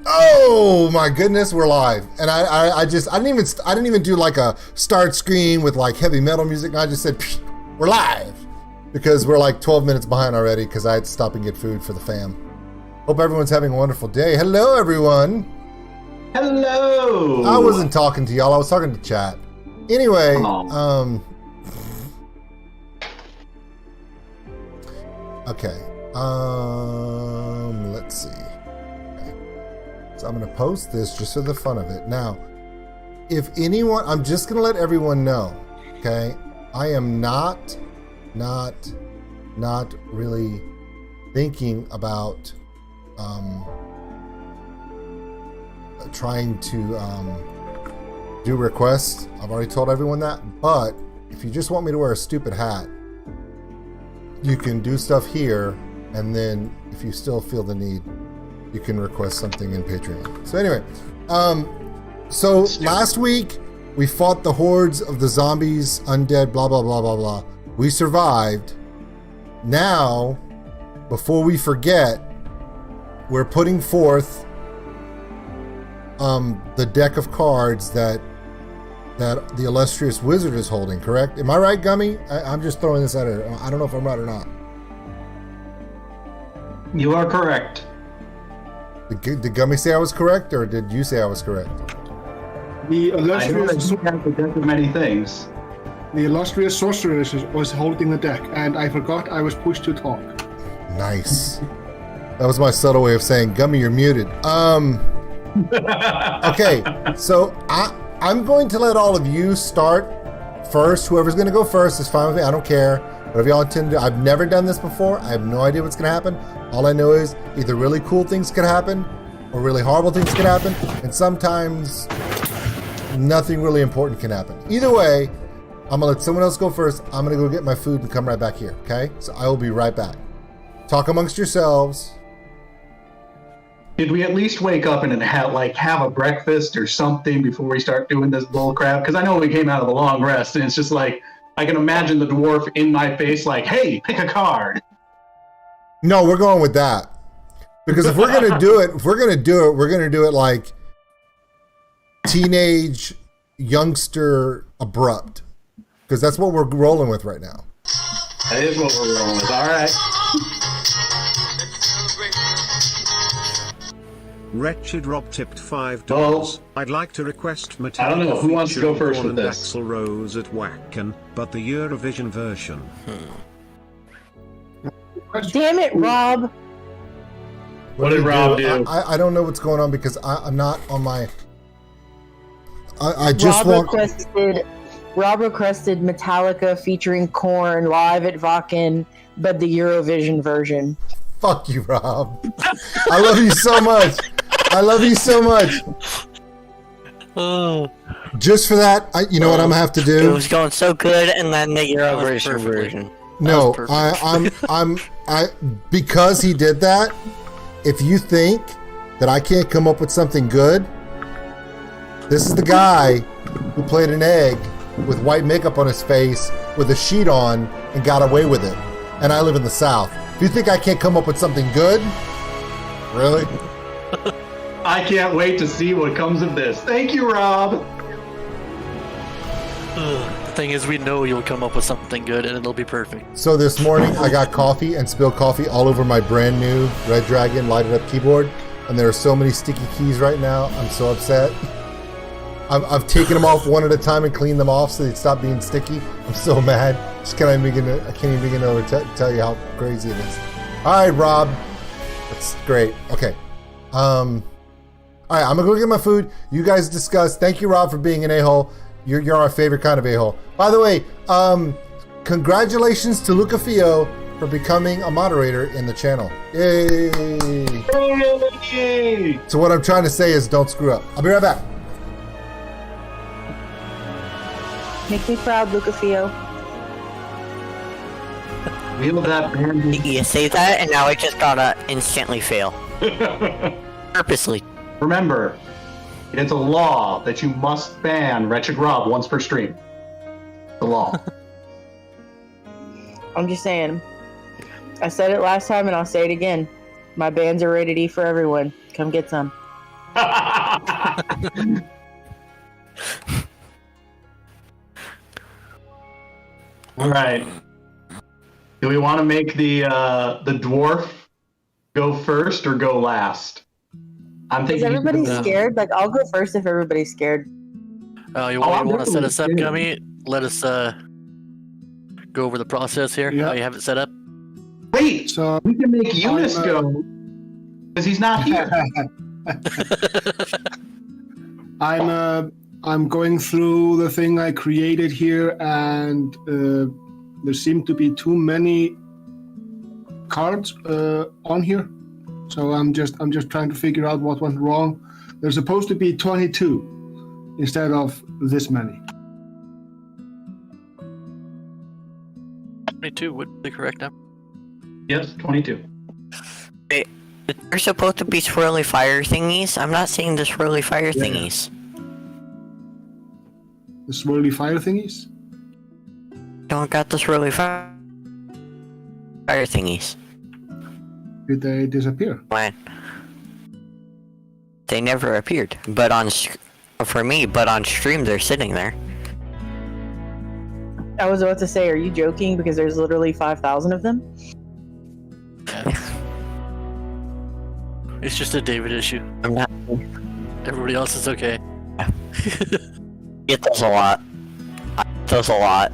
Oh my goodness, we're live. And I didn't even do like a start screen with like heavy metal music. I just said, we're live. Because we're like 12 minutes behind already because I had to stop and get food for the fam. Hope everyone's having a wonderful day. Hello, everyone. Hello. I wasn't talking to y'all. I was talking to chat. Anyway, okay. Let's see. So I'm going to post this just for the fun of it. Now, if anyone, I'm just going to let everyone know, okay? I am not really thinking about trying to do requests. I've already told everyone that. But if you just want me to wear a stupid hat, you can do stuff here, and then if you still feel the need, you can request something in Patreon. So anyway, so last week we fought the hordes of the zombies, undead, blah, blah, blah, blah, blah. We survived. Now, before we forget, we're putting forth the deck of cards that the illustrious wizard is holding, correct? Am I right, Gummy? I'm just throwing this out here. I don't know if I'm right or not. You are correct. Did Gummy say I was correct, or did you say I was correct? The illustrious many things. The illustrious sorceress was holding the deck, and I forgot I was pushed to talk. Nice. That was my subtle way of saying, Gummy, you're muted. Okay, so I'm going to let all of you start first. Whoever's going to go first is fine with me. I don't care. Whatever y'all intend to do. I've never done this before. I have no idea what's going to happen. All I know is either really cool things can happen or really horrible things can happen. And sometimes nothing really important can happen. Either way, I'm going to let someone else go first. I'm going to go get my food and come right back here. Okay? So I will be right back. Talk amongst yourselves. Did we at least wake up and have a breakfast or something before we start doing this bull crap? Because I know we came out of a long rest, and it's just like I can imagine the dwarf in my face, like, "Hey, pick a card." No, we're going with that because if we're gonna do it, we're gonna do it like teenage youngster abrupt, because that's what we're rolling with right now. That is what we're rolling with. All right. Wretched Rob tipped $5. Well, I'd like to request Metallica. I don't know who wants to go first with this. Axl Rose at Wacken, but the Eurovision version. Damn it, Rob! What did Rob do? I don't know what's going on because I'm not on my. I just want. Rob requested Metallica featuring Korn live at Wacken, but the Eurovision version. Fuck you, Rob. I love you so much. I love you so much. Just for that, you know what I'm gonna have to do? It was going so good, and then the Eurovision version. No, I'm because he did that. If you think that I can't come up with something good, this is the guy who played an egg with white makeup on his face with a sheet on and got away with it. And I live in the South. If you think I can't come up with something good, really? I can't wait to see what comes of this. Thank you, Rob. The thing is, we know you'll come up with something good, and it'll be perfect. So this morning, I got coffee and spilled coffee all over my brand new Red Dragon lighted up keyboard, and there are so many sticky keys right now. I'm so upset. I've taken them off one at a time and cleaned them off so they stop being sticky. I'm so mad. I can't even begin to tell you how crazy it is. All right, Rob. That's great. Okay. All right, I'm going to go get my food. You guys discuss. Thank you, Rob, for being an a-hole. You're our favorite kind of a-hole. By the way, congratulations to Luca Fio for becoming a moderator in the channel. Yay! Yay! So what I'm trying to say is don't screw up. I'll be right back. Make me proud, Lucafio. Wheel that band. You say that, and now I just gotta instantly fail. Purposely. Remember, it's a law that you must ban Wretched Rob once per stream. The law. I'm just saying. I said it last time and I'll say it again. My bands are rated E for everyone. Come get some. All right. Do we want to make the dwarf go first or go last? I'm Is thinking. everybody scared? Like, I'll go first if everybody's scared. You I'm want to set definitely us up, scared. Gummy? Let us go over the process here. Yeah. How you have it set up? Wait, So we can make Eunice go because he's not here. I'm going through the thing I created here, and there seem to be too many cards on here. So I'm just trying to figure out what went wrong. There's supposed to be 22 instead of this many. 22 would be the correct number. Yes, 22. There's supposed to be swirly fire thingies. I'm not seeing the swirly fire thingies. The swirly fire thingies? Don't got the swirly fire thingies. Did they disappear? When? They never appeared. But for me, but on stream they're sitting there. I was about to say, are you joking? Because there's literally 5,000 of them. It's just a David issue. I'm not. Everybody else is okay. Get those a lot. I get those a lot.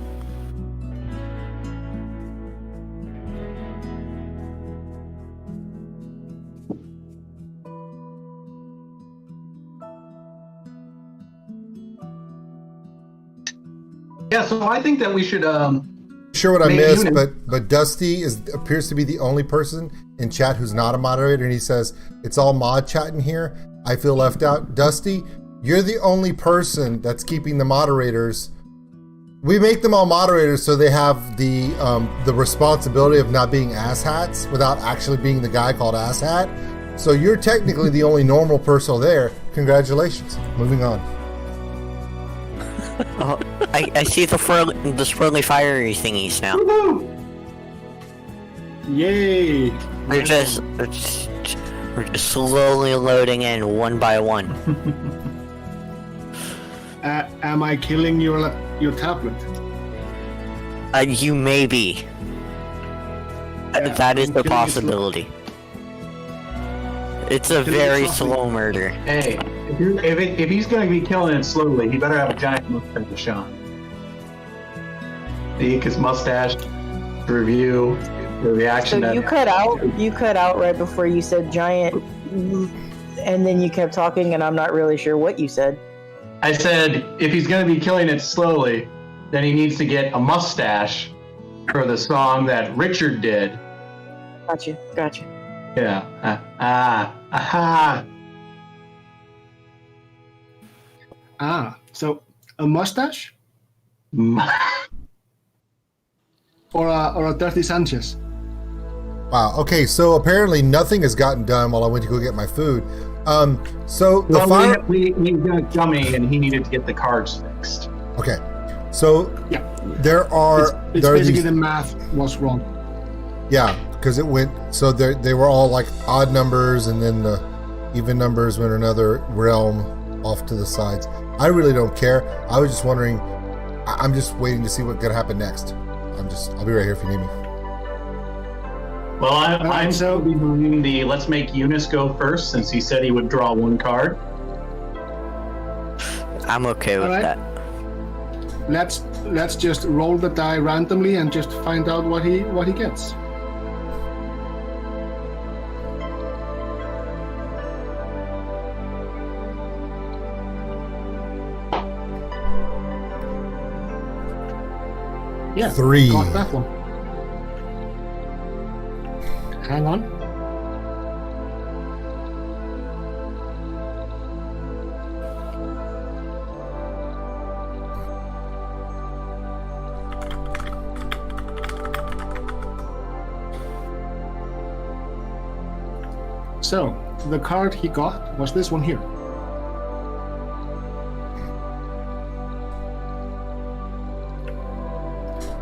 Yeah, so I think that we should. Sure, what I Maybe missed, Eunice. but Dusty appears to be the only person in chat who's not a moderator, and he says it's all mod chat in here. I feel left out. Dusty, you're the only person that's keeping the moderators. We make them all moderators so they have the responsibility of not being asshats without actually being the guy called asshat. So you're technically the only normal person there. Congratulations. Moving on. Oh, I see the swirly fiery thingies now. Woohoo! Yay! We're just slowly loading in one by one. Am I killing your tablet? You may be. That is I'm the killing it possibility. It's a very slow murder. Hey, if he's going to be killing it slowly, he better have a giant mustache on. His mustache to review the reaction. So that you cut out right before you said giant, and then you kept talking, and I'm not really sure what you said. I said, if he's going to be killing it slowly, then he needs to get a mustache for the song that Richard did. Gotcha. Yeah. Aha. So a mustache or a Dirty Sanchez? Wow. Okay. So apparently nothing has gotten done while I went to go get my food. So the Well, fire. we got Gummy, and he needed to get the cards fixed. Okay. So Yeah. there are It's there are basically these, the math was wrong. yeah, because it went so they were all like odd numbers, and then the even numbers went another realm off to the sides. I really don't care. I was just wondering. I'm just waiting to see what's gonna happen next. I'll be right here if you need me. Well, I'm so- so behind the let's make Eunice go first, since he said he would draw one card. I'm okay with Alright. that. Let's just roll the die randomly and just find out what he gets. Yeah, 3. got that one. Hang on. So, the card he got was this one here.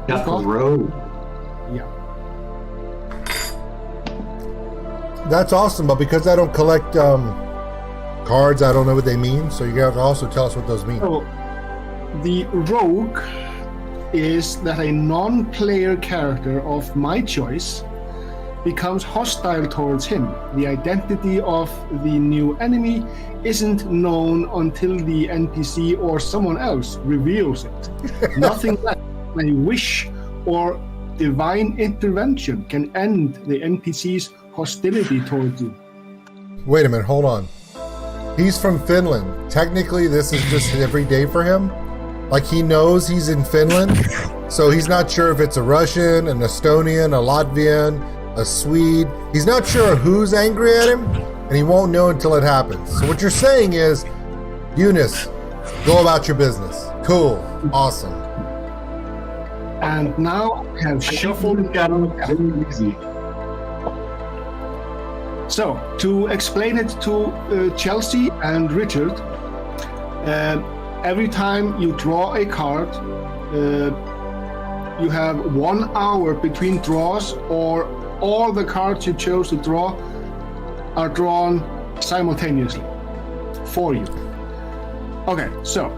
Got the Got- road. Yeah. That's awesome, but because I don't collect cards, I don't know what they mean, so you gotta also tell us what those mean. So, the rogue is that a non-player character of my choice becomes hostile towards him. The identity of the new enemy isn't known until the NPC or someone else reveals it. Nothing less than a wish or divine intervention can end the NPC's hostility towards you. Wait a minute, hold on. He's from Finland. Technically, this is just every day for him. Like, he knows he's in Finland, so he's not sure if it's a Russian, an Estonian, a Latvian, a Swede. He's not sure who's angry at him, and he won't know until it happens. So what you're saying is, Eunice, go about your business. Cool. Awesome. And now I have shuffled. Very easy. So, to explain it to Chelsea and Richard, every time you draw a card, you have 1 hour between draws, or all the cards you chose to draw are drawn simultaneously for you. Okay, so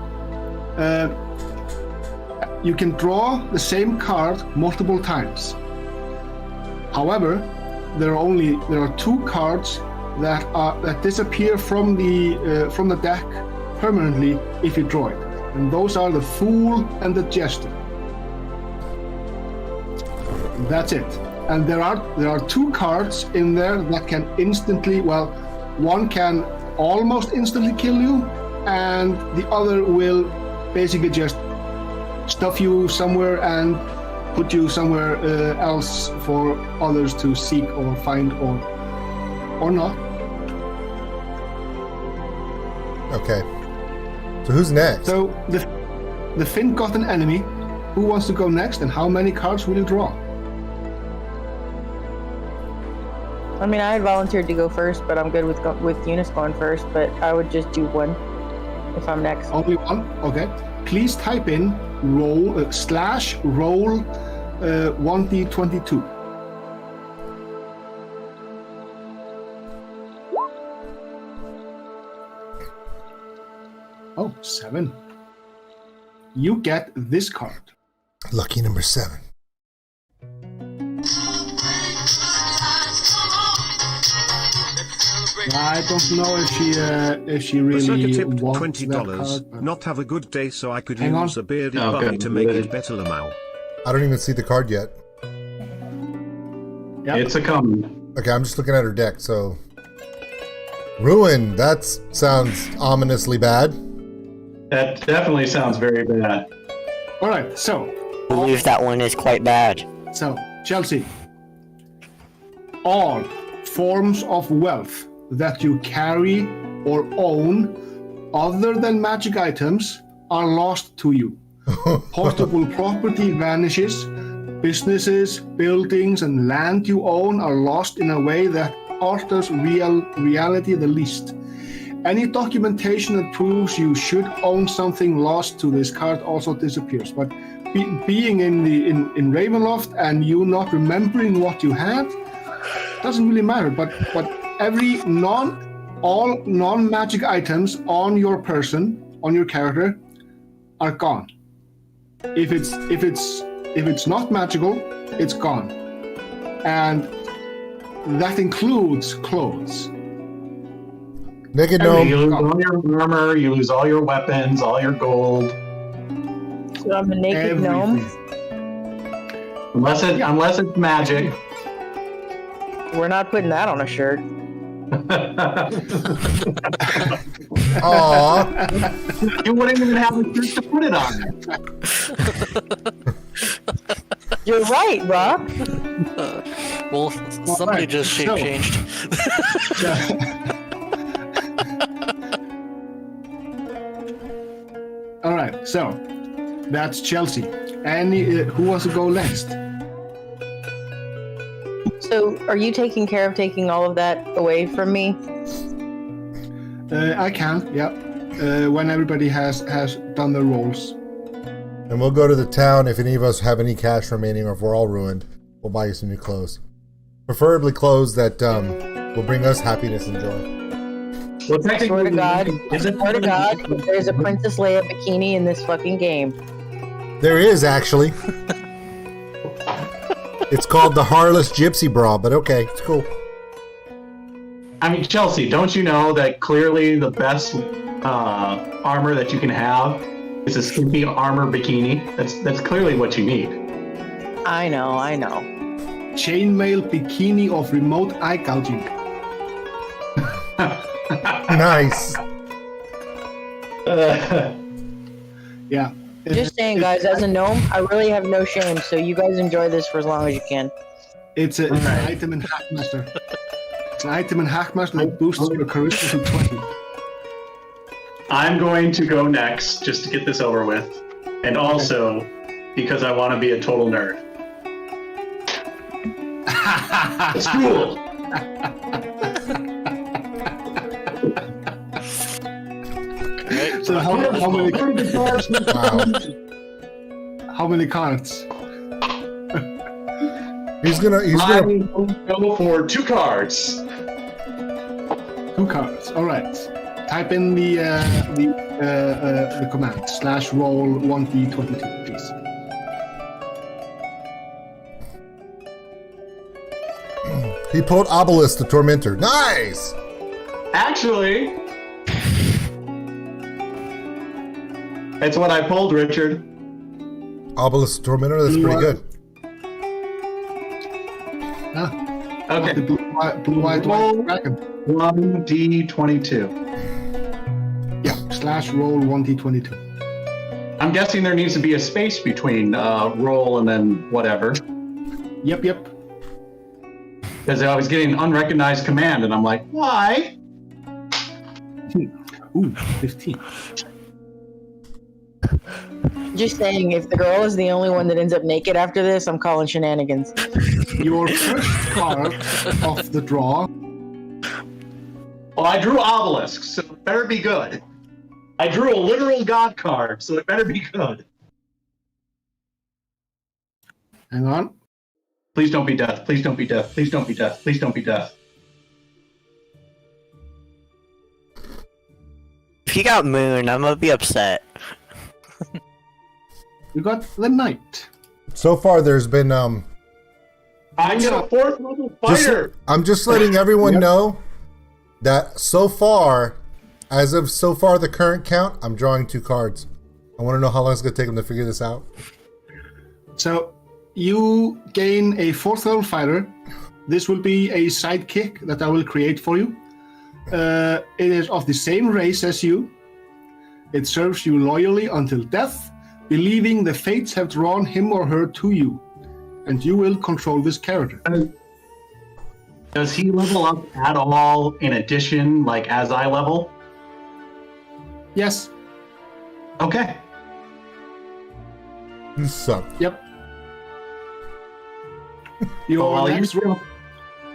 you can draw the same card multiple times. However, there are 2 cards that disappear from the deck permanently if you draw it, and those are the Fool and the Jester. That's it. And there are 2 cards in there that can instantly, well, one can almost instantly kill you, and the other will basically just stuff you somewhere and put you somewhere else for others to seek or find or not. Okay. So who's next? So the Finn got an enemy. Who wants to go next, and how many cards will you draw? I mean, I had volunteered to go first, but I'm good with Eunice going first, but I would just do one if I'm next. Only one? Okay. Please type in roll /roll 1d22. Oh, 7. You get this card. Lucky number 7. I don't know if she really Berserker tipped wants $20. that card, but- Not have a good day, so I could Hang use on. a bearded Oh, bunny good. to make it better, Lamau. I don't even see the card yet. Yep. It's a coming. Okay, I'm just looking at her deck, so... Ruin, that sounds ominously bad. That definitely sounds very bad. All right, so I believe that one is quite bad. Chelsea, all forms of wealth that you carry or own other than magic items are lost to you. Portable property vanishes. Businesses, buildings, and land you own are lost in a way that alters reality the least. Any documentation that proves you should own something lost to this card also disappears. But being in Ravenloft and you not remembering what you had doesn't really matter. But all non-magic items on your person, on your character, are gone. If it's not magical, it's gone, and that includes clothes. Naked You Gnome. lose all your armor, you lose all your weapons, all your gold. So I'm a naked gnome. Unless it's magic. We're not putting that on a shirt. Aww. You wouldn't even have a shirt to put it on. You're right, Rob. Well, somebody just shape changed. All right, so that's Chelsea. Who wants to go next? So, are you taking care of taking all of that away from me? I can, yeah. When everybody has done their roles. And we'll go to the town if any of us have any cash remaining, or if we're all ruined, we'll buy you some new clothes. Preferably clothes that will bring us happiness and joy. Well, I swear to God, is it? there's a Princess Leia bikini in this fucking game. There is actually. It's called the Harless Gypsy Bra, but okay, it's cool. I mean, Chelsea, don't you know that clearly the best armor that you can have is a skimpy armor bikini? That's clearly what you need. I know. Chainmail bikini of remote eye gouging. Nice. Yeah. Just saying, guys, as a gnome, I really have no shame, so you guys enjoy this for as long as you can. It's an item in Hackmaster. It's an item in Hackmaster that boosts your charisma to 20. I'm going to go next just to get this over with, and also because I want to be a total nerd. It's cool. So how many cards? Wow. How many cards? He's gonna. I'm going to go for 2 cards. 2 cards. All right. Type in the command /roll 1d22, please. He pulled Obelisk the Tormentor. Nice. Actually, that's what I pulled, Richard. Obelisk the Tormentor. That's pretty good. Okay. The blue-eyed white dragon. 1d22. Yeah. /roll 1d22. I'm guessing there needs to be a space between roll and then whatever. Yep. Because I was getting unrecognized command, and I'm like, why? Ooh, 15. Just saying, if the girl is the only one that ends up naked after this, I'm calling shenanigans. Your first card of the draw. Well, I drew Obelisk, so it better be good. I drew a literal god card, so it better be good. Hang on. Please don't be death. Please don't be death. Please don't be death. Please don't be death. If you got moon, I'm gonna be upset. You got the knight. So far, there's been I get a 4th level fighter. I'm just letting everyone know that so far, as of so far the current count, I'm drawing 2 cards. I want to know how long it's going to take them to figure this out. So you gain a 4th level fighter. This will be a sidekick that I will create for you. It is of the same race as you. It serves you loyally until death, believing the fates have drawn him or her to you, and you will control this character. Does he level up at all in addition, like as I level? Yes. Okay. You suck. Yep. Your Well, next roll.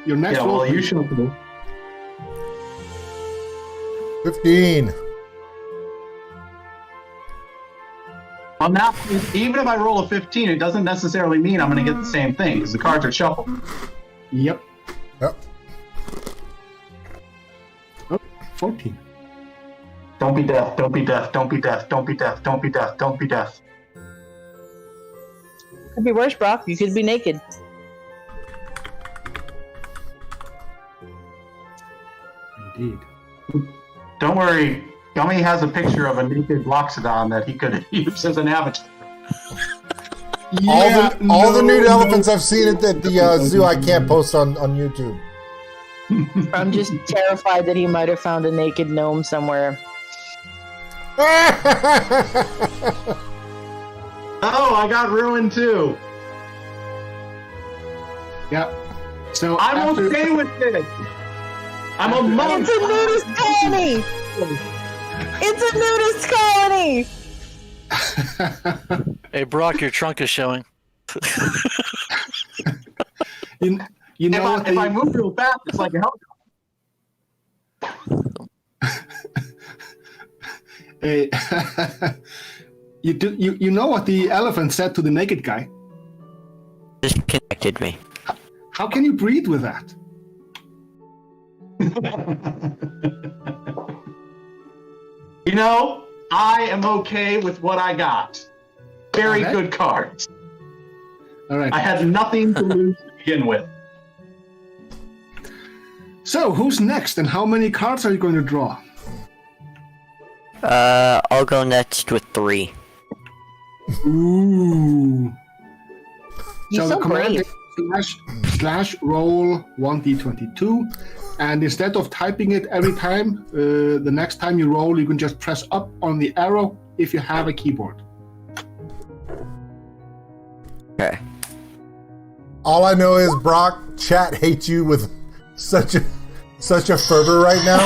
Your next roll. you should. 15. Well, now, even if I roll a 15, it doesn't necessarily mean I'm going to get the same thing, because the cards are shuffled. Yep. Yep. Oh, 14. Don't be death. Don't be death. Don't be death. Don't be death. Don't be death. Don't be death. Could be worse, Brock. You could be naked. Indeed. Don't worry. Gummy has a picture of a naked Loxodon that he could use as an avatar. All the nude elephants I've seen at the zoo, I can't post on YouTube. I'm just terrified that he might have found a naked gnome somewhere. Oh, I got ruined too. Yeah. So I'm after, okay with it. I'm a monk. It's a nudist colony! It's a nudist colony! Hey, Brock, your trunk is showing. you know what if I move real fast, it's like a helicopter. you know what the elephant said to the naked guy? Disconnected me. How can you breathe with that? You know, I am okay with what I got. Very Okay. good cards. All right. I had nothing to lose to begin with. So, who's next, and how many cards are you going to draw? I'll go next with 3. Ooh. You're So so the command brave. is /roll 1d22, and instead of typing it every time, the next time you roll, you can just press up on the arrow if you have a keyboard. Okay. All I know is Brock, chat hates you with such a fervor right now.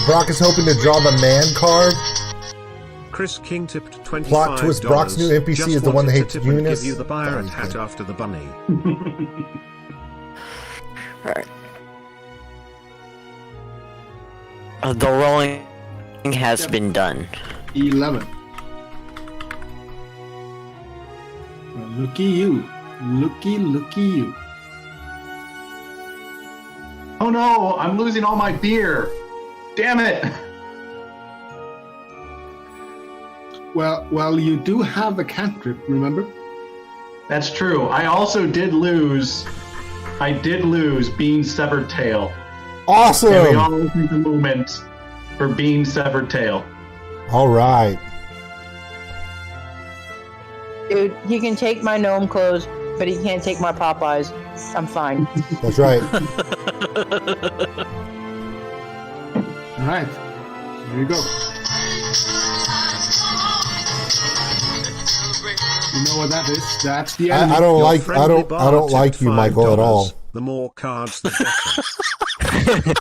Brock is hoping to draw the man card. Chris King tipped $25. Plot twist, Brock's new NPC Just is the one that wanted hates to tip and Eunice. give you the pirate Oh, hat okay. after the bunny. Alright. The rolling has been done. 11. Well, looky you. Looky you. Oh no, I'm losing all my beer. Damn it. Well, you do have a cantrip, remember? That's true. I also did lose. I did lose Bean's Severed Tail. Awesome. And we all take a moment for Bean's Severed Tail. All right. Dude, he can take my gnome clothes, but he can't take my Popeyes. I'm fine. That's right. All right. Here you go. You know what that is? That's the enemy. I don't Your like friendly bar don't like tipped you, Michael, at all. $5. The more cards, the better.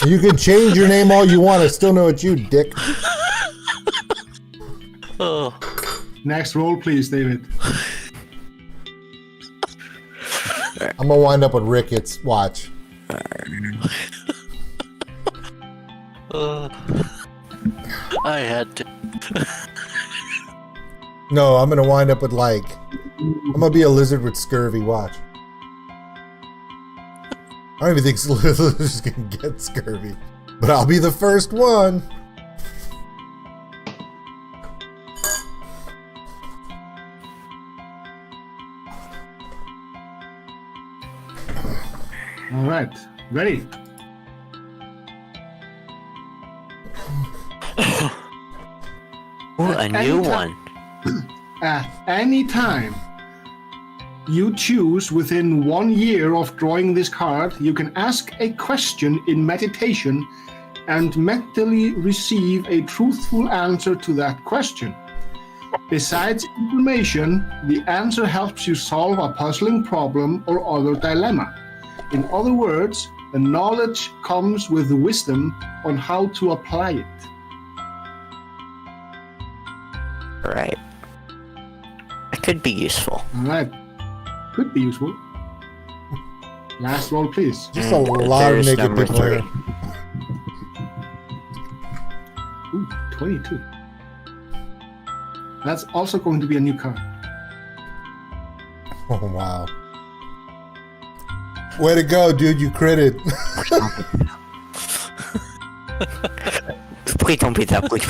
You can change your name all you want. I still know it's you, dick. Oh. Next roll, please, David. I'm gonna wind up with Ricketts. Watch. I had to. No, I'm gonna wind up with I'm gonna be a lizard with scurvy. Watch. I don't even think lizards can get scurvy, but I'll be the first one. All right. Ready? Ooh, a new one. At any time you choose within 1 year of drawing this card, you can ask a question in meditation and mentally receive a truthful answer to that question. Besides information, the answer helps you solve a puzzling problem or other dilemma. In other words, the knowledge comes with the wisdom on how to apply it. Right. It could be useful. All right. Could be useful. Last roll, please. Just a lot of There's naked number people 3. here. Ooh, 22. That's also going to be a new card. Oh wow! Way to go, dude! You critted. Please don't beat that, please.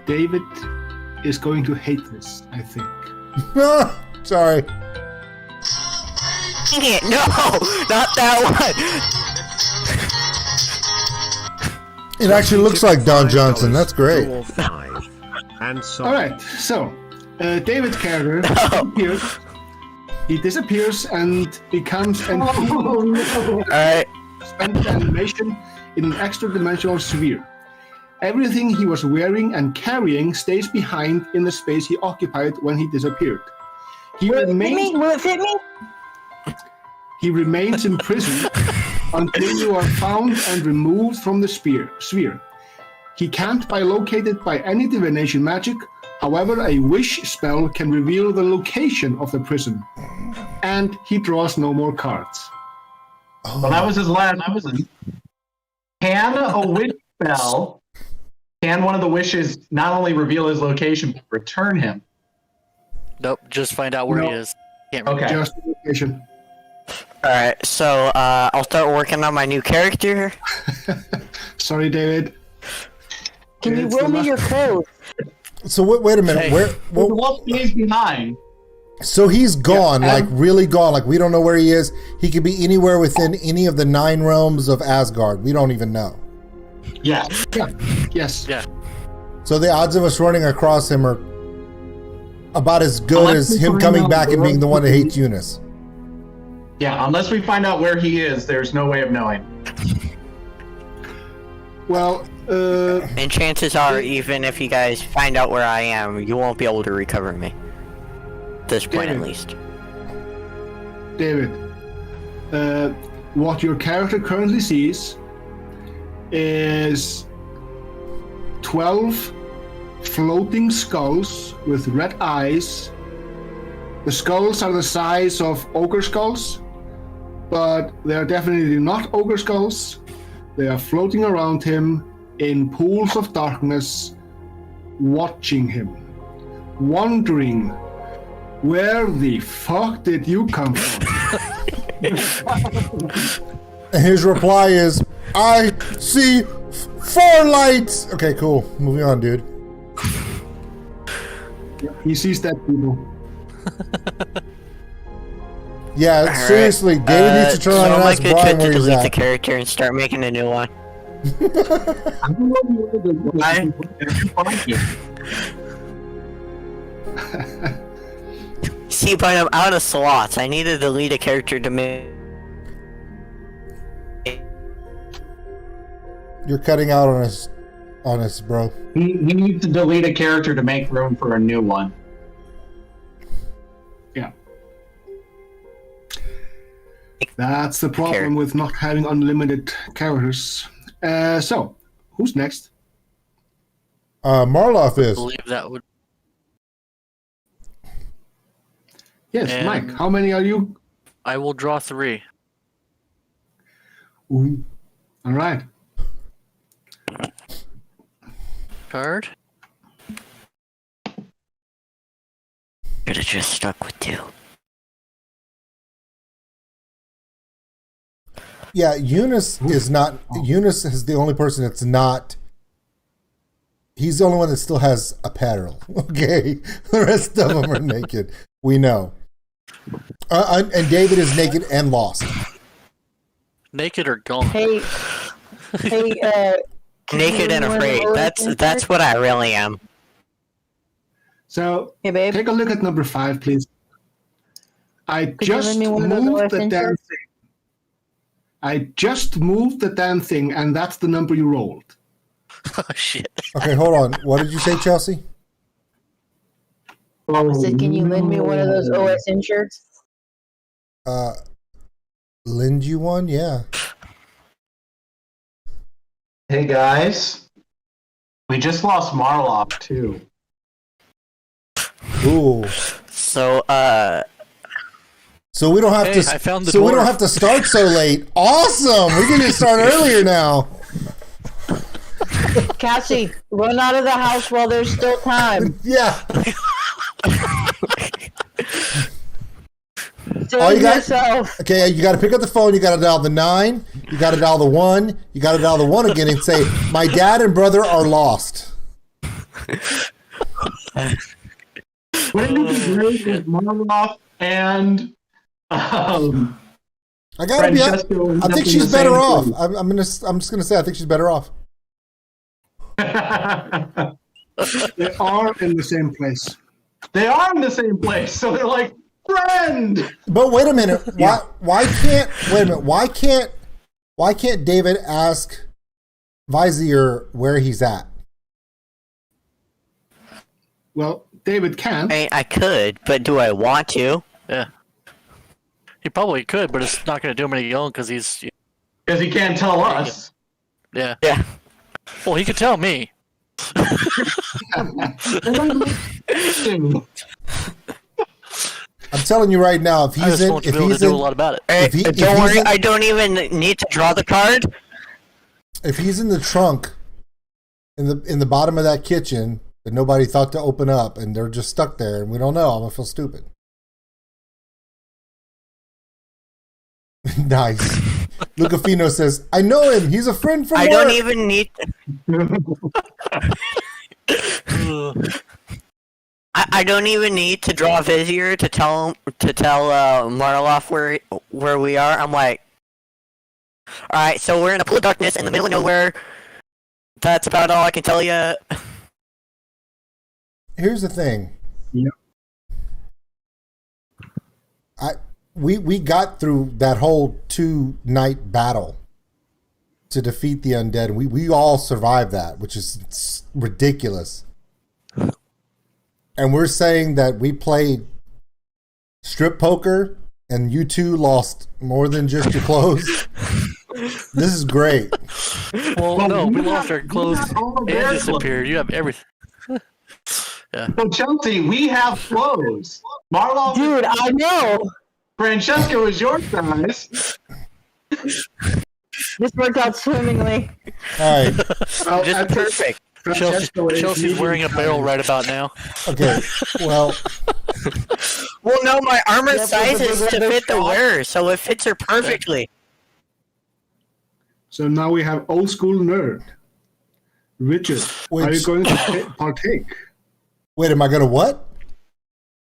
David is going to hate this, I think. Sorry. Dang it, no! Not that one! It actually looks like Don Johnson. That's great. Draw 5. And so All right, so David's character disappears. He disappears and becomes an Alright. spent animation in an extra-dimensional sphere. Everything he was wearing and carrying stays behind in the space he occupied when he disappeared. He Will it fit remains me? Will it fit me? He remains in prison until you are found and removed from the sphere. He can't be located by any divination magic. However, a wish spell can reveal the location of the prison. And he draws no more cards. Well, that was his last. Can a wish spell? Can one of the wishes not only reveal his location but return him? Nope, just find out where he No. is. Can't remember. Okay. Just the location. Alright, so I'll start working on my new character. Sorry, David. Can you It's roll the me your code? So wait a minute. Hey. Where? The Well, wolf stays behind. so he's gone, Yeah, like and- really gone. Like we don't know where he is. He could be anywhere within any of the 9 realms of Asgard. We don't even know. Yeah. Yeah. Yes. Yeah. So the odds of us running across him are about as good Unless as we him find coming out back and where being the one that he hates Eunice. Yeah, unless we find out where he is, there's no way of knowing. Well, And chances are, even if you guys find out where I am, you won't be able to recover me. At this point, at David. least. David, what your character currently sees is 12 floating skulls with red eyes. The skulls are the size of ogre skulls, but they are definitely not ogre skulls. They are floating around him in pools of darkness, watching him, wondering, where the fuck did you come from? And his reply is, "I see 4 lights." Okay, cool. Moving on, dude. He sees dead people. Yeah, Alright, seriously, David needs to turn so around and am I ask good Brian to where he's delete the at. character and start making a new one? See, but I'm out of slots. I need to delete a character to make. You're cutting out on us, bro. He needs to delete a character to make room for a new one. Yeah. That's the problem with not having unlimited characters. So, who's next? Marloff I is. believe that would. Yes, And- Mike. How many are you? I will draw 3. Ooh. All right. Card. Could have just stuck with 2. Yeah, Eunice is not. Eunice is the only person that's not. He's the only one that still has apparel. Okay, the rest of them are naked. We know. And David is naked and lost. Naked or gone? Hey, can Naked you and roll afraid. me That's what I really am. So, Hey, babe. take a look at number 5, please. I Could you just lend me one of those moved the OS damn inserts? thing. I just moved the damn thing, and that's the number you rolled. Oh shit. Okay, hold on. What did you say, Chelsea? I said, can you lend me one of those OS insurts? Lend you one? Yeah. Hey guys, we just lost Marloff too. Ooh. So, So we don't have Hey, to. I found the so we don't dwarf. have to start so late. Awesome. We can just start earlier now. Cassie, run out of the house while there's still time. Yeah. Save you got- yourself. Okay, you got to pick up the phone. You got to dial the 9. You got to dial the 1. You got to dial the 1 again and say, "My dad and brother are lost." Wouldn't it be great if Marloff and I gotta be. Francesco I end up think in she's the better same off. place? I'm just gonna say I think she's better off. They are in the same place. They are in the same place, so they're like, friend! But wait a minute. Why can't wait a minute? Why can't David ask Vizier where he's at? Well, David can. I could, but do I want to? Yeah. He probably could, but it's not going to do him any good because he's. Because he can't tell us. Yeah. Yeah. Well, he could tell me. I'm telling you right now, if I he's just in, want to if be able to he's do a in, lot about it. If he- if Don't he's worry, in- I don't even need to draw the card. if he's in the trunk, in the bottom of that kitchen, that nobody thought to open up, and they're just stuck there, and we don't know. I'm gonna feel stupid. Nice. Lucafino says, "I know him. He's a friend from I work." don't even need. I don't even need to draw a Vizier to tell Marloff where we are. I'm like, all right, so we're in a pool of darkness in the middle of nowhere. That's about all I can tell you. Here's the thing. Yeah. We got through that whole 2-night battle to defeat the undead. We all survived that, which is ridiculous. And we're saying that we played strip poker and you two lost more than just your clothes. This is great. Well, no, we lost our clothes all and their disappeared. You have everything. Yeah. So Chelsea, we have clothes. Marlowe, Dude, I know. Francesca was your size. This worked out swimmingly. All right. Well, Just perfect. Chelsea's wearing a barrel right about now. Okay. Well, Well, no, my armor Yeah, size but is the to leather fit the strap- wearer, so it fits her perfectly. So now we have old school nerd. Richard, are you going to partake? wait, am I going to what?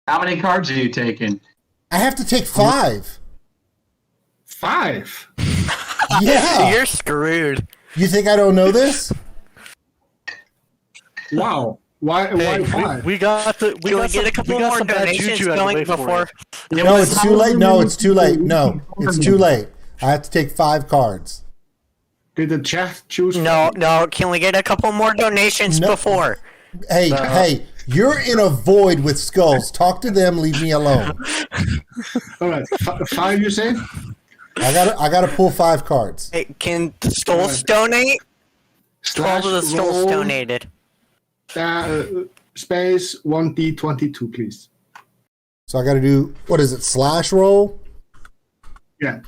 How many cards are you taking? I have to take 5. 5. Yeah. You're screwed. You think I don't know this? Wow. Why? Hey, Why 5? we got the. We Can we got get some, a couple we got more some bad donations juju out of the going way for before? you. No, it's too late. No, it's too late. No, it's too late. I have to take 5 cards. Did the chat choose? No, no. Can we get a couple more donations No. before? Hey, hey, you're in a void with skulls. Talk to them. Leave me alone. All right. 5, you say? I gotta pull 5 cards. Hey, can the Skulls donate? 12 of the Skulls roll, donated. Space 1d22, please. So I gotta do, what is it, slash roll? Yeah.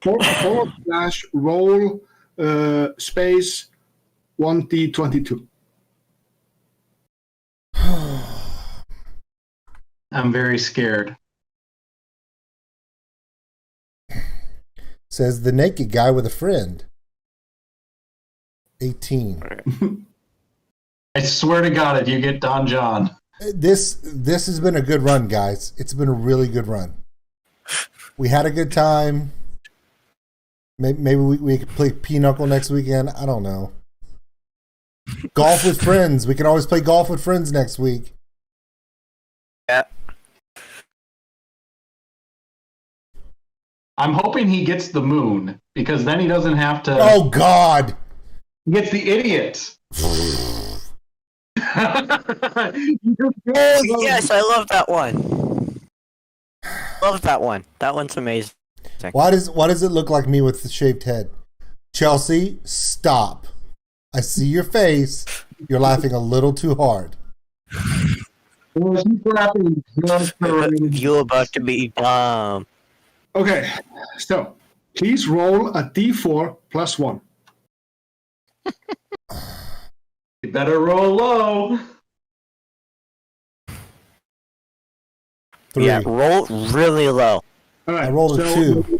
Forward slash roll space 1d22. I'm very scared. Says the naked guy with a friend. 18. I swear to God, if you get Don John. This has been a good run, guys. It's been a really good run. We had a good time. Maybe we could play Pinochle next weekend. I don't know. Golf with friends. We can always play golf with friends next week. Yeah. I'm hoping he gets the moon because then he doesn't have to. Oh God! He gets the idiot. Oh yes, I love that one. Love that one. That one's amazing. Why does it look like me with the shaved head? Chelsea, stop! I see your face. You're laughing a little too hard. You about to be dumb. Okay, so please roll a d4 plus 1. You better roll low. 3. Yeah, roll really low. All right, I rolled a 2.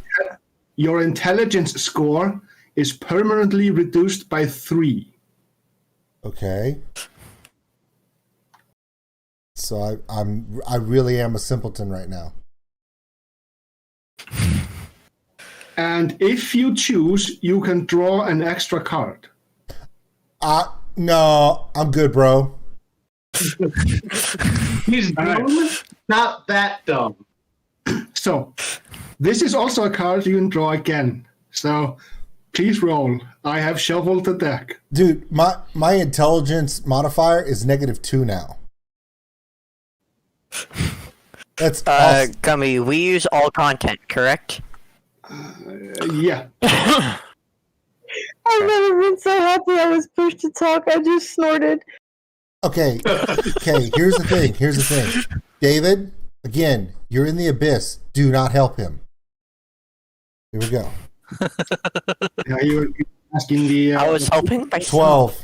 Your intelligence score is permanently reduced by 3. Okay. So I really am a simpleton right now. And if you choose, you can draw an extra card. No, I'm good, bro. He's dumb, not that dumb. So, this is also a card you can draw again. So, please roll. I have shuffled the deck. Dude, my intelligence modifier is -2 now. That's awesome. Gummy, we use all content, correct? Yeah. I've never been so happy I was pushed to talk. I just snorted. Okay, here's the thing. David, again, you're in the abyss. Do not help him. Here we go. Yeah, you were asking the. I was helping by 12.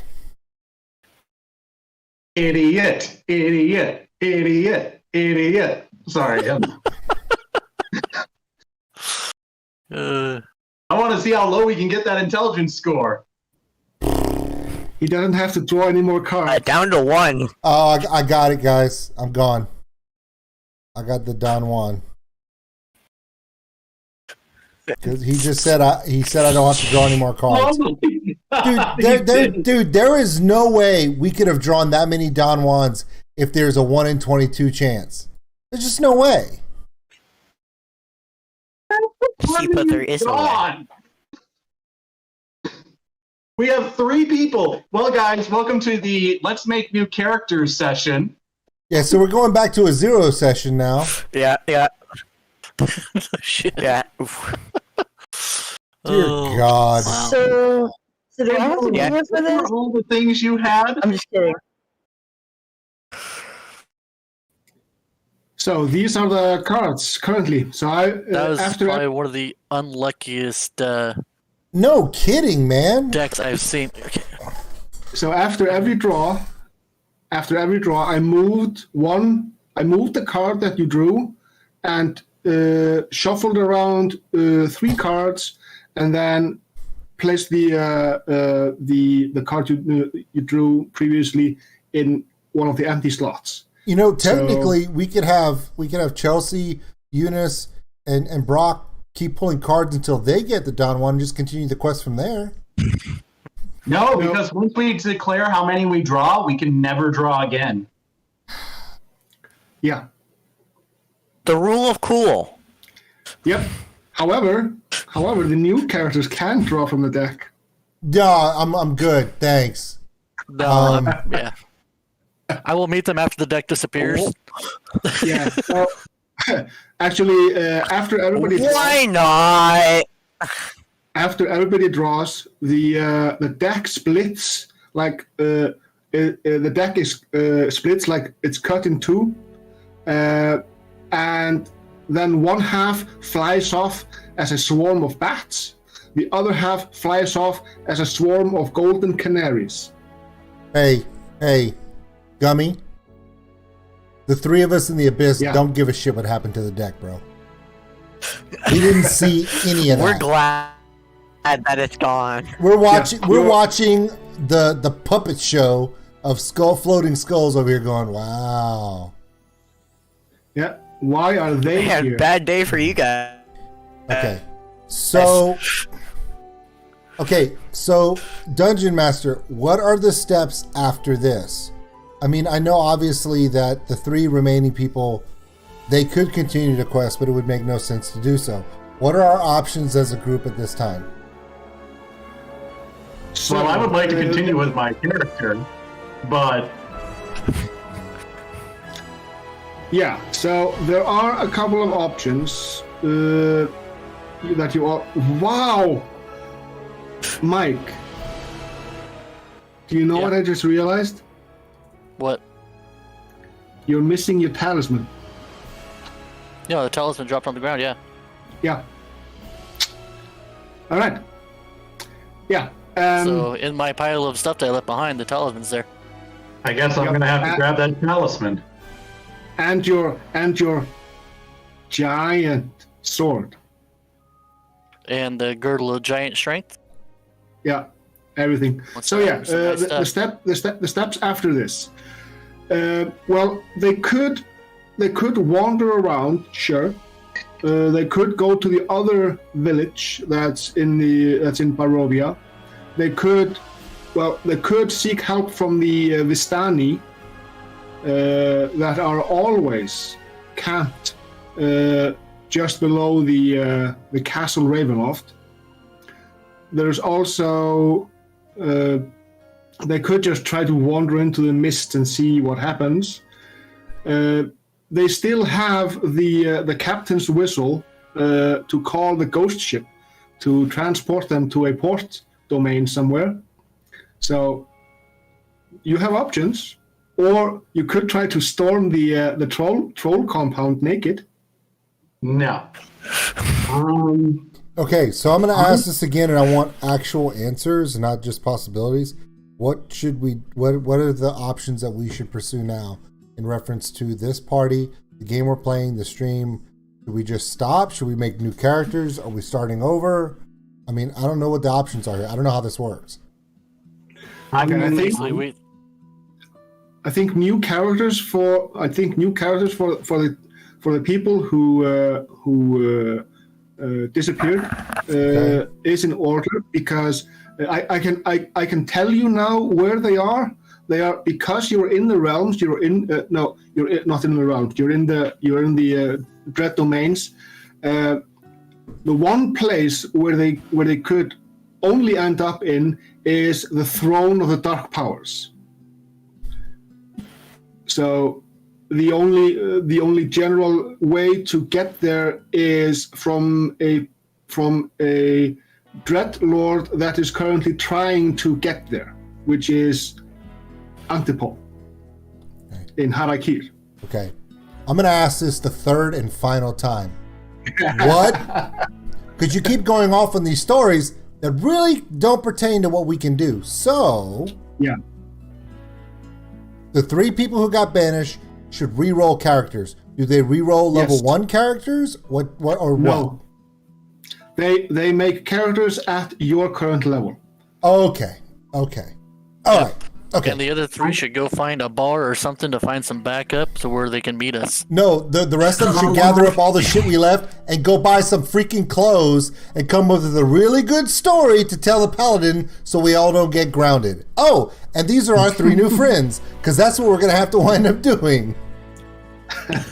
Idiot. Idiot. Idiot. Idiot. Sorry. I want to see how low we can get that intelligence score. He doesn't have to draw any more cards. Down to 1. Oh, I got it, guys. I'm gone. I got the Don Juan. 'Cause he just said I don't have to draw any more cards. Dude, there is no way we could have drawn that many Don Juans if there's a 1 in 22 chance. There's just no way. But there is a way. We have 3 people. Well, guys, welcome to the Let's Make New Characters session. Yeah, so we're going back to a 0 session now. Yeah. Shit. Yeah. Dear God. Wow. So do I have to be here for this? All the things you had. I'm just kidding. So these are the cards currently. So That was after probably one of the unluckiest No kidding, man. decks I've seen. Okay. So after every draw, I moved the card that you drew, and shuffled around 3 cards, and then placed the card you drew previously in one of the empty slots. You know, technically, we could have Chelsea, Eunice, and Brock keep pulling cards until they get the Don Juan and just continue the quest from there. No, because once we declare how many we draw, we can never draw again. Yeah. The rule of cool. Yep. However, the new characters can draw from the deck. Yeah, I'm good, thanks. No, yeah. I will meet them after the deck disappears. Yeah. Well, actually, after everybody Why not? after everybody draws, the deck splits like the deck is splits like it's cut in 2, and then one half flies off as a swarm of bats. The other half flies off as a swarm of golden canaries. Hey, Gummy. The 3 of us in the Abyss don't give a shit what happened to the deck, bro. We didn't see any of that. We're glad that it's gone. We're watching the puppet show of floating skulls over here going, wow. Yeah. Why are they Man, here? bad day for you guys. Okay. So Dungeon Master, what are the steps after this? I mean, I know obviously that the 3 remaining people, they could continue to quest, but it would make no sense to do so. What are our options as a group at this time? So I would like to continue with my character, but yeah. So there are a couple of options that you are. Wow, Mike. Do you know what I just realized? What? You're missing your talisman. Yeah, the talisman dropped on the ground, yeah. Yeah. All right. Yeah. So in my pile of stuff that I left behind, the talisman's there. I guess I'm going to have to grab that talisman. And your giant sword. And the girdle of giant strength. Yeah, everything. So yeah, the steps after this. Well, they could wander around, sure. They could go to the other village that's in Barovia. They could seek help from the Vistani that are always camped just below the castle Ravenloft. There's also they could just try to wander into the mist and see what happens. They still have the captain's whistle to call the ghost ship to transport them to a port domain somewhere. So you have options, or you could try to storm the troll compound naked. No. Okay, so I'm going to ask this again, and I want actual answers, not just possibilities. What should we? What are the options that we should pursue now in reference to this party, the game we're playing, the stream? Should we just stop? Should we make new characters? Are we starting over? I mean, I don't know what the options are here. I don't know how this works. I mean, I think new characters for the people who disappeared is in order, because I can tell you now where they are. They are, because you're in the realms. You're not in the realms. You're in the dread domains. The one place where they could only end up in is the throne of the dark powers. So the only general way to get there is from a dread lord that is currently trying to get there, which is Antipol in Harakir. Okay. I'm going to ask this the third and final time. What? Because you keep going off on these stories that really don't pertain to what we can do. So, yeah, the 3 people who got banished should re-roll characters. Do they re-roll level 1 characters? What or no. what? They make characters at your current level. Okay. All right. Okay. And the other 3 should go find a bar or something to find some backup to where they can meet us. No, the rest of them should gather up all the shit we left and go buy some freaking clothes and come up with a really good story to tell the paladin so we all don't get grounded. Oh, and these are our 3 new friends, because that's what we're going to have to wind up doing.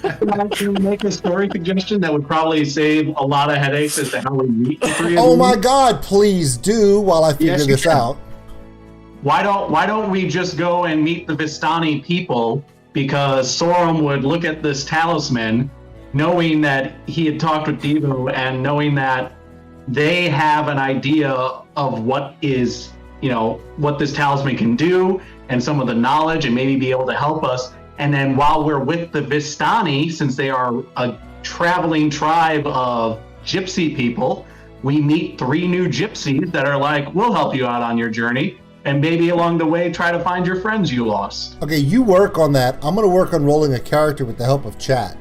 Can I make a story suggestion that would probably save a lot of headaches as to how we meet the 3 of Oh them? my God, please do while I figure Yes, you this can. out. Why don't we just go and meet the Vistani people? Because Sorum would look at this talisman, knowing that he had talked with Devo, and knowing that they have an idea of what is, what this talisman can do, and some of the knowledge, and maybe be able to help us. And then while we're with the Vistani, since they are a traveling tribe of gypsy people, we meet 3 new gypsies that are like, we'll help you out on your journey. And maybe along the way, try to find your friends you lost. Okay, you work on that. I'm going to work on rolling a character with the help of chat.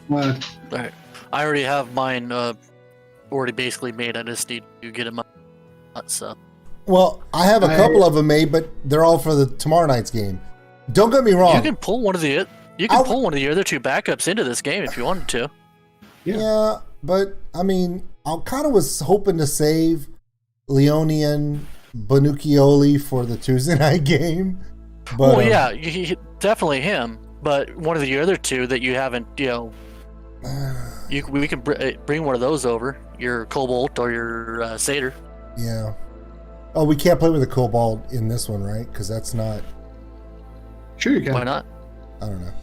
Alright. I already have mine already basically made. I just need to get them up. So. Well, I have a couple of them made, but they're all for the tomorrow night's game. Don't get me wrong. You can pull one of the pull one of the other 2 backups into this game if you wanted to. Yeah, but I mean, I kind of was hoping to save Leonian Banuccioli for the Tuesday night game. But, well, yeah, definitely him. But one of the other 2 that you haven't, we can bring one of those over. Your Cobalt or your Satyr. Yeah. Oh, we can't play with a Cobalt in this one, right? Because that's not... Sure you can. Why not? I don't know.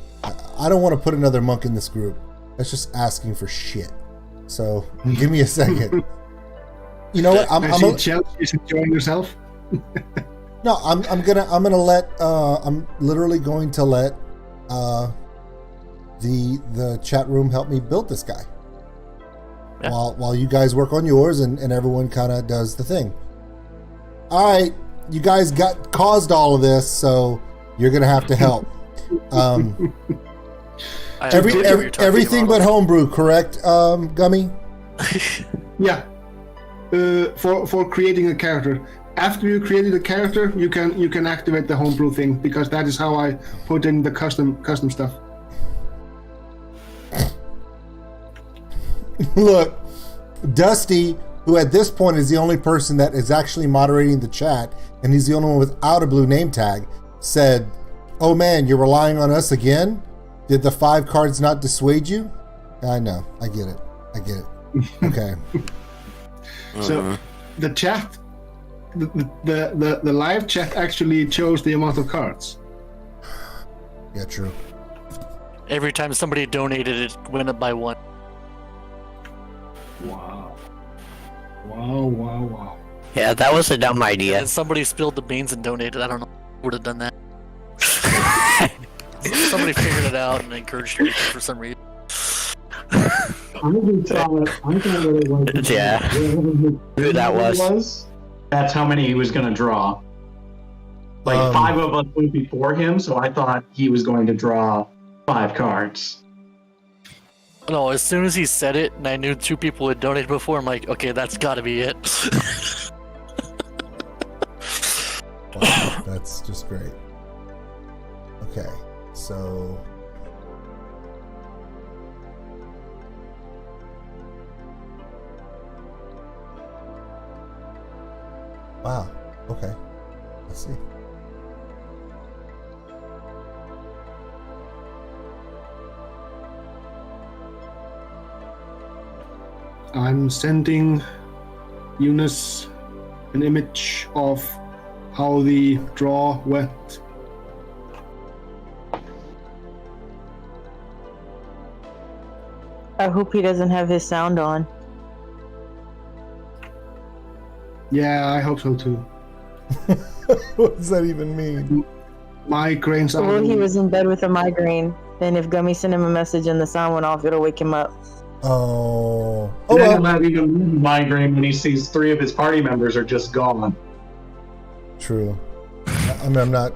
I don't want to put another monk in this group. That's just asking for shit. So, give me a second. You know what? I see Chelsea is enjoying yourself. No, I'm gonna let I'm literally going to let the chat room help me build this guy. Yeah. While you guys work on yours and everyone kind of does the thing. All right, you guys caused all of this, so you're gonna have to help. Everything but homebrew, correct, Gummy? Yeah. For creating a character. After you created a character, you can activate the homebrew thing, because that is how I put in the custom stuff. Look, Dusty, who at this point is the only person that is actually moderating the chat, and he's the only one without a blue name tag, said, "Oh man, you're relying on us again? Did the 5 cards not dissuade you?" I know, I get it. Okay. So the chat, the live chat actually chose the amount of cards. Yeah, true. Every time somebody donated, it went up by 1. Wow. Yeah, that was a dumb idea. And somebody spilled the beans and donated. I don't know who would have done that. Somebody figured it out and encouraged me for some reason. I thought it was Yeah. Who that was. That's how many he was going to draw. Like 5 of us went before him, so I thought he was going to draw 5 cards. No, as soon as he said it, and I knew 2 people had donated before, I'm like, okay, that's got to be it. Wow, that's just great. Okay, so wow. Okay, let's see. I'm sending Eunice an image of how the draw went. I hope he doesn't have his sound on. Yeah, I hope so too. What does that even mean? Migraines are. Well, he was in bed with a migraine. Then if Gummy sent him a message and the sound went off, it'll wake him up. Oh. And then he'll Well. have even migraine when he sees 3 of his party members are just gone. True. I mean, I'm not.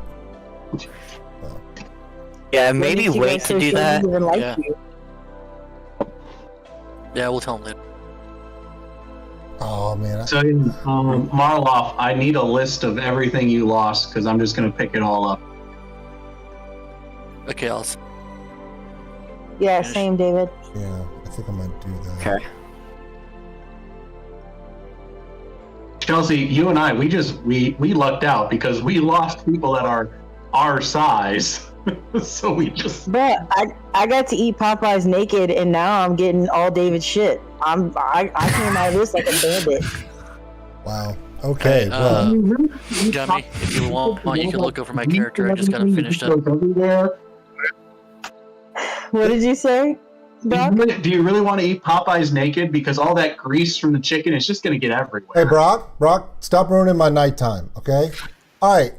Yeah, maybe Maybe he wait makes to her do feel that. even like Yeah. you. Yeah, we'll tell him later. Oh man. So, Marloff, I need a list of everything you lost because I'm just going to pick it all up. Okay, I'll. Yeah, same, David. Yeah, I think I might do that. Okay. Chelsea, you and I, we lucked out because we lost people that are our size. So we just. But I got to eat Popeyes naked, and now I'm getting all David shit. I came out of this like a bandit. Wow. Okay. Well. Gummy, if you want, you can look over my character. I just gotta finish up. What did you say, Doc? Do you really want to eat Popeyes naked? Because all that grease from the chicken is just going to get everywhere. Hey, Brock, stop ruining my nighttime, okay? All right.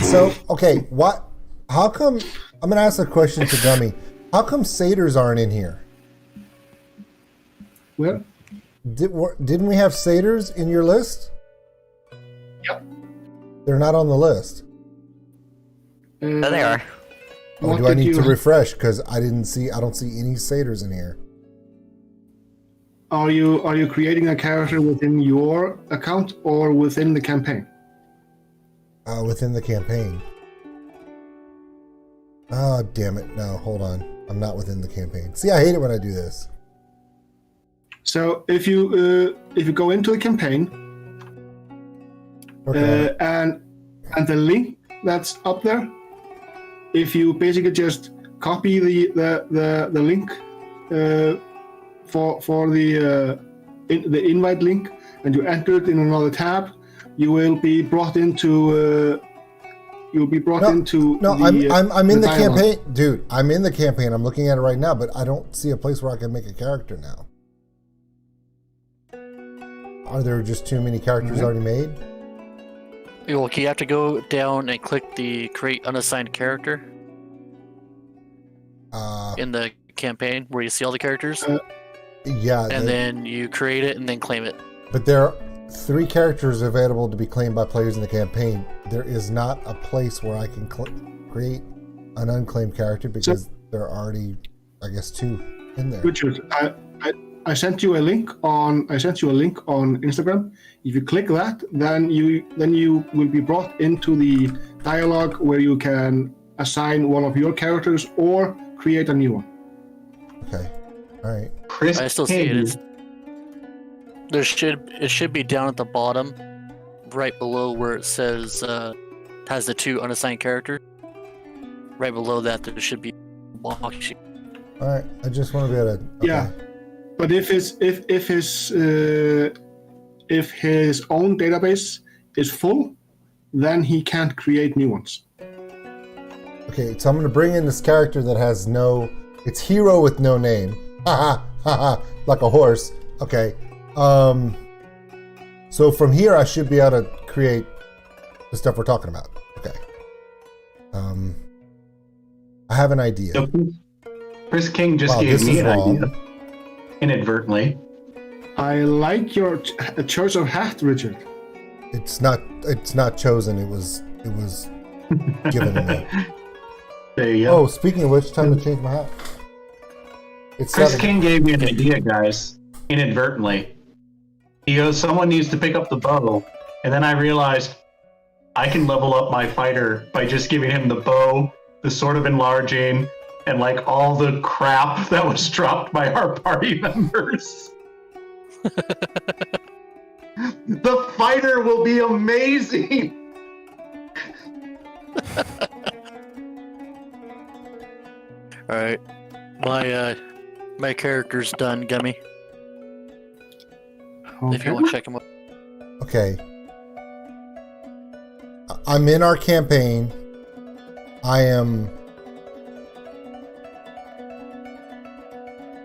So, okay, what? How come? I'm gonna ask a question to Gummy. How come satyrs aren't in here? Where? Didn't we have satyrs in your list? Yep. They're not on the list. There they are. Oh, What do I did need to you- refresh? Because I don't see any satyrs in here. Are you creating a character within your account or within the campaign? Within the campaign. Oh, damn it. No, hold on. I'm not within the campaign. See, I hate it when I do this. So if you go into the campaign Okay. and the link that's up there, if you basically just copy the link for the invite link and you enter it in another tab, you will be brought into. You'll be brought into. No, the, I'm in the dialogue. campaign, dude. I'm in the campaign. I'm looking at it right now, but I don't see a place where I can make a character now. Are there just too many characters already made? Well, you have to go down and click the create unassigned character in the campaign where you see all the characters, Yeah, and then you create it and then claim it. but there are 3 characters available to be claimed by players in the campaign. There is not a place where I can create an unclaimed character because there are already, I guess, 2 in there. Richard, I sent you a link on Instagram. If you click that, then you will be brought into the dialogue where you can assign one of your characters or create a new one. Okay, all right. Chris I still see it. King. It should be down at the bottom, right below where it says has the 2 unassigned characters. Right below that, there should be a box sheet. All right, I just want to be able to. Okay. Yeah. But if his own database is full, then he can't create new ones. Okay, so I'm going to bring in this character that has no. It's hero with no name. Ha ha, like a horse. Okay. So from here, I should be able to create the stuff we're talking about. Okay. I have an idea. So Chris King just Wow, gave this me is an wrong. idea inadvertently. I like your choice of hat, Richard. It's not chosen. It was given to me. There you go. Oh, speaking of which, time to change my hat. It's Chris 7. King gave me an idea, guys, inadvertently. He goes, someone needs to pick up the bow. And then I realized I can level up my fighter by just giving him the bow, the sword of enlarging, and like all the crap that was dropped by our party members. The fighter will be amazing. All right, my character's done, Gummy. If you want to check him out. Okay. I'm in our campaign. I am...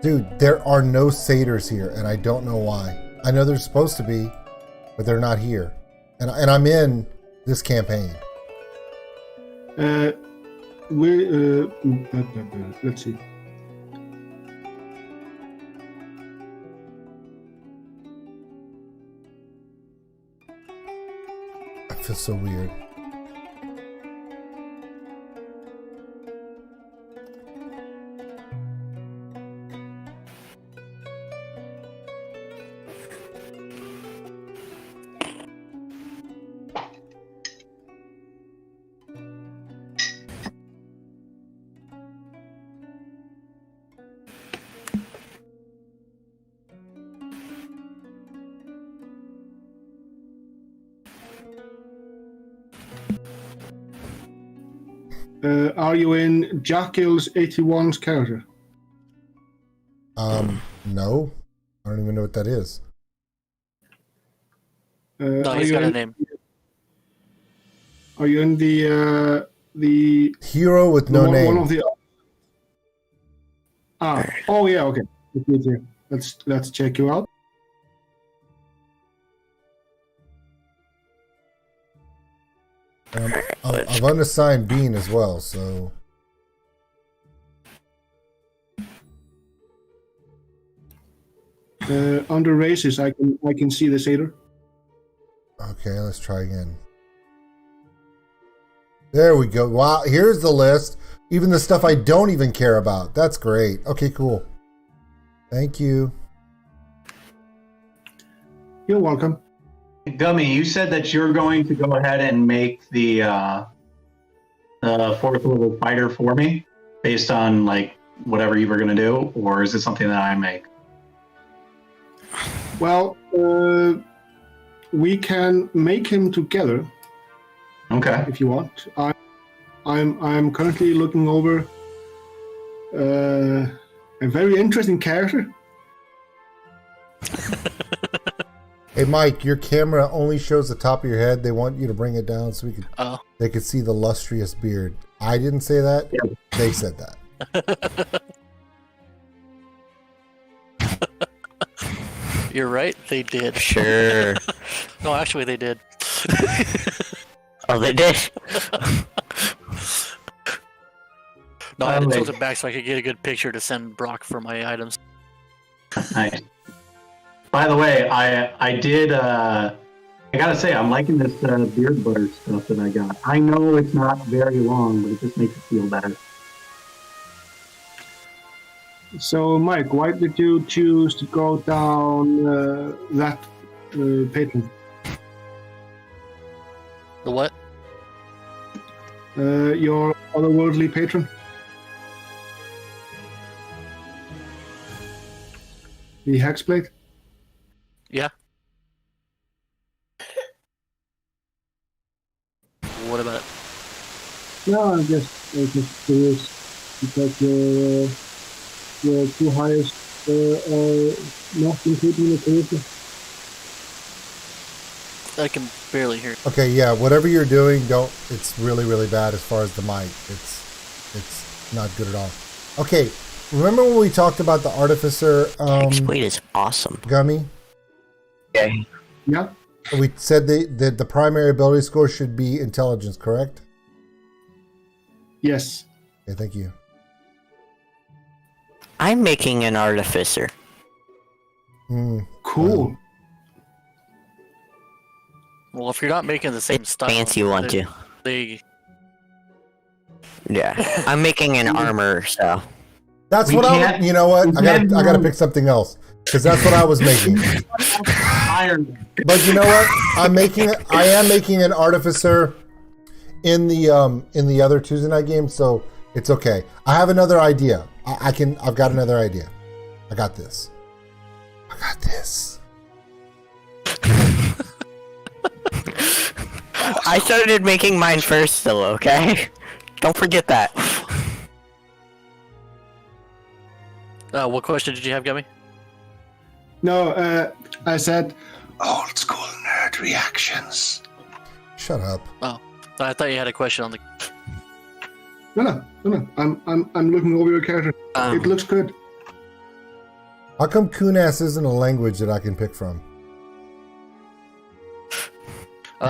Dude, there are no satyrs here, and I don't know why. I know they're supposed to be, but they're not here. And I'm in this campaign. Let's see. I feel so weird. Are you in Jackil's 81's character? No. I don't even know what that is. No, Are he's you got a in- name. Are you in the Hero with no name. One of the. Oh yeah, okay. Let's check you out. I've unassigned Bean as well, so... Under races, I can see the satyr. Okay, let's try again. There we go. Wow, here's the list. Even the stuff I don't even care about. That's great. Okay, cool. Thank you. You're welcome. Gummy, you said that you're going to go ahead and make the fourth level fighter for me based on like whatever you were going to do, or is it something that I make? Well, we can make him together Okay. if you want. I'm currently looking over a very interesting character. Hey, Mike, your camera only shows the top of your head. They want you to bring it down so they could see the lustrous beard. I didn't say that. Yeah. They said that. You're right, they did. Sure. No, actually, they did. Oh, they did. No, I had to Like- tilt it back so I could get a good picture to send Brock for my items. Nice. By the way, I did. I gotta say, I'm liking this beard butter stuff that I got. I know it's not very long, but it just makes it feel better. So, Mike, why did you choose to go down that patron? The what? Your otherworldly patron? The Hexblade? Yeah. What about it? No, I'm just curious because your two highest are not included in the charisma. I can barely hear. Okay, yeah, whatever you're doing, don't. It's really, really bad as far as the mic. It's not good at all. Okay, remember when we talked about the artificer Hexblade is awesome. gummy? Okay. Yeah. We said that the primary ability score should be intelligence, correct? Yes. Okay, thank you. I'm making an artificer. Cool. Well, if you're not making the same style, Fancy one too. they Yeah, I'm making an armor, so. That's We what can't- you know what? we I gotta can't- pick something else because that's what I was making. Iron. But you know what? I am making an artificer in the other Tuesday night game, so it's okay. I have another idea. I've got another idea. I got this. I started making mine first, still, okay? Don't forget that. what question did you have, Gummy? No, I said old school nerd reactions. Shut up. Oh, I thought you had a question on the. No. I'm looking over your character. It looks good. How come Kunas isn't a language that I can pick from?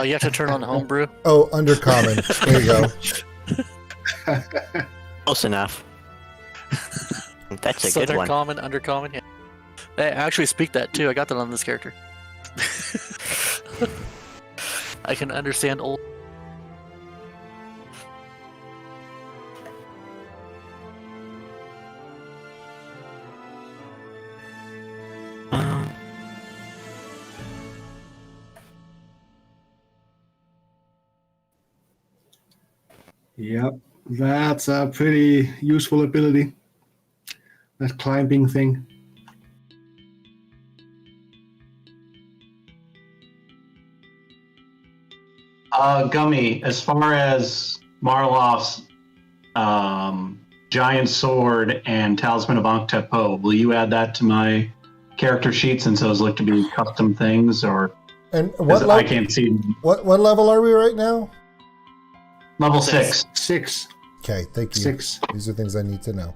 You have to turn on homebrew. Oh, undercommon. There you go. Close enough. That's a good Southern one. common, undercommon. Yeah. I actually speak that too. I got that on this character. I can understand old. Yep, that's a pretty useful ability. That climbing thing. Gummy, as far as Marloff's giant sword and talisman of Ankh-Tepo, will you add that to my character sheet since those look to be custom things, or And what I level? can't see What level are we right now? level 6. 6. Okay, thank you. 6. These are things I need to know.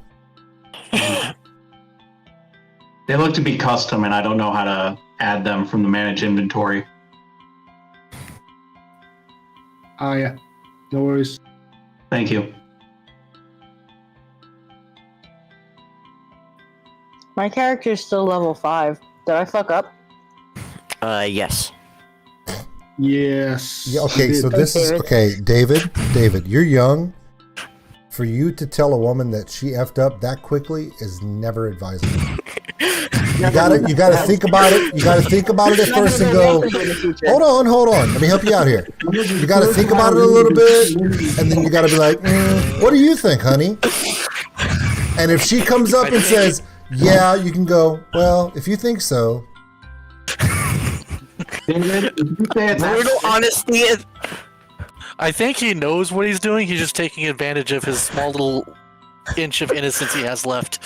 They look to be custom, and I don't know how to add them from the manage inventory. Ah, yeah. No worries. Thank you. My character's still level 5. Did I fuck up? Yes. Yes. Yeah, okay, you so did. this is okay, David, you're young. For you to tell a woman that she effed up that quickly is never advisable. You gotta think about it. You gotta think about it at first and go, hold on. Let me help you out here. You gotta think about it a little bit, and then you gotta be like, what do you think, honey? And if she comes up and says, yeah, you can go, well, if you think so. David, if you say it's Brutal honesty is. I think he knows what he's doing. He's just taking advantage of his small little inch of innocence he has left.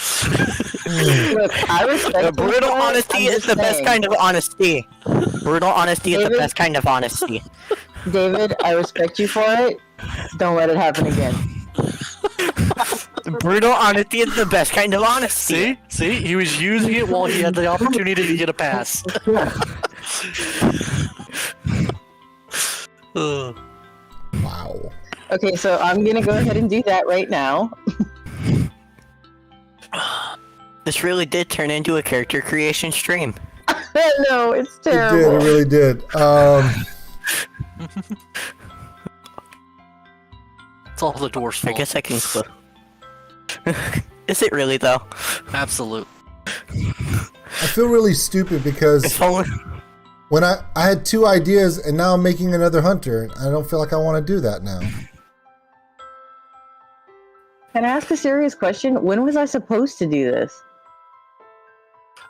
Look, I respect Brutal him for it, honesty I'm is just the best saying. kind of honesty. Brutal honesty is the David? best kind of honesty. David, I respect you for it. Don't let it happen again. Brutal honesty is the best kind of honesty. See, he was using it while he had the opportunity to get a pass. Ugh. Wow. Okay, so I'm gonna go ahead and do that right now. This really did turn into a character creation stream. No, it's It did, terrible. it really did. It's all the dwarf's I fault. guess I can. Is it really though? Absolute. I feel really stupid because If only- when I had two ideas and now I'm making another hunter, and I don't feel like I want to do that now. Can I ask a serious question? When was I supposed to do this?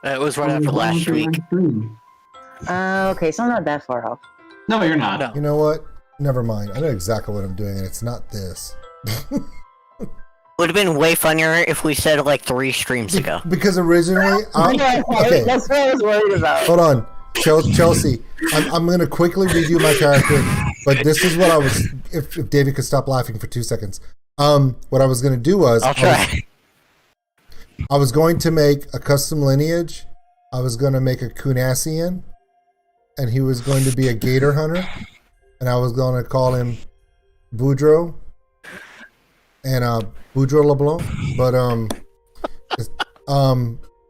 It was right after last week. Okay, so I'm not that far off. No, you're not. No. You know what? Never mind. I know exactly what I'm doing, and it's not this. Would have been way funnier if we said it like 3 streams ago. Because originally, Yeah, okay, that's what I was worried about. hold on, Chelsea. I'm going to quickly redo my character, but this is what I was. If David could stop laughing for 2 seconds, what I was going to do was I'll try. I was going to make a custom lineage. I was going to make a Kunasian, and he was going to be a gator hunter, and I was going to call him Boudreaux and Boudreaux LeBlanc. But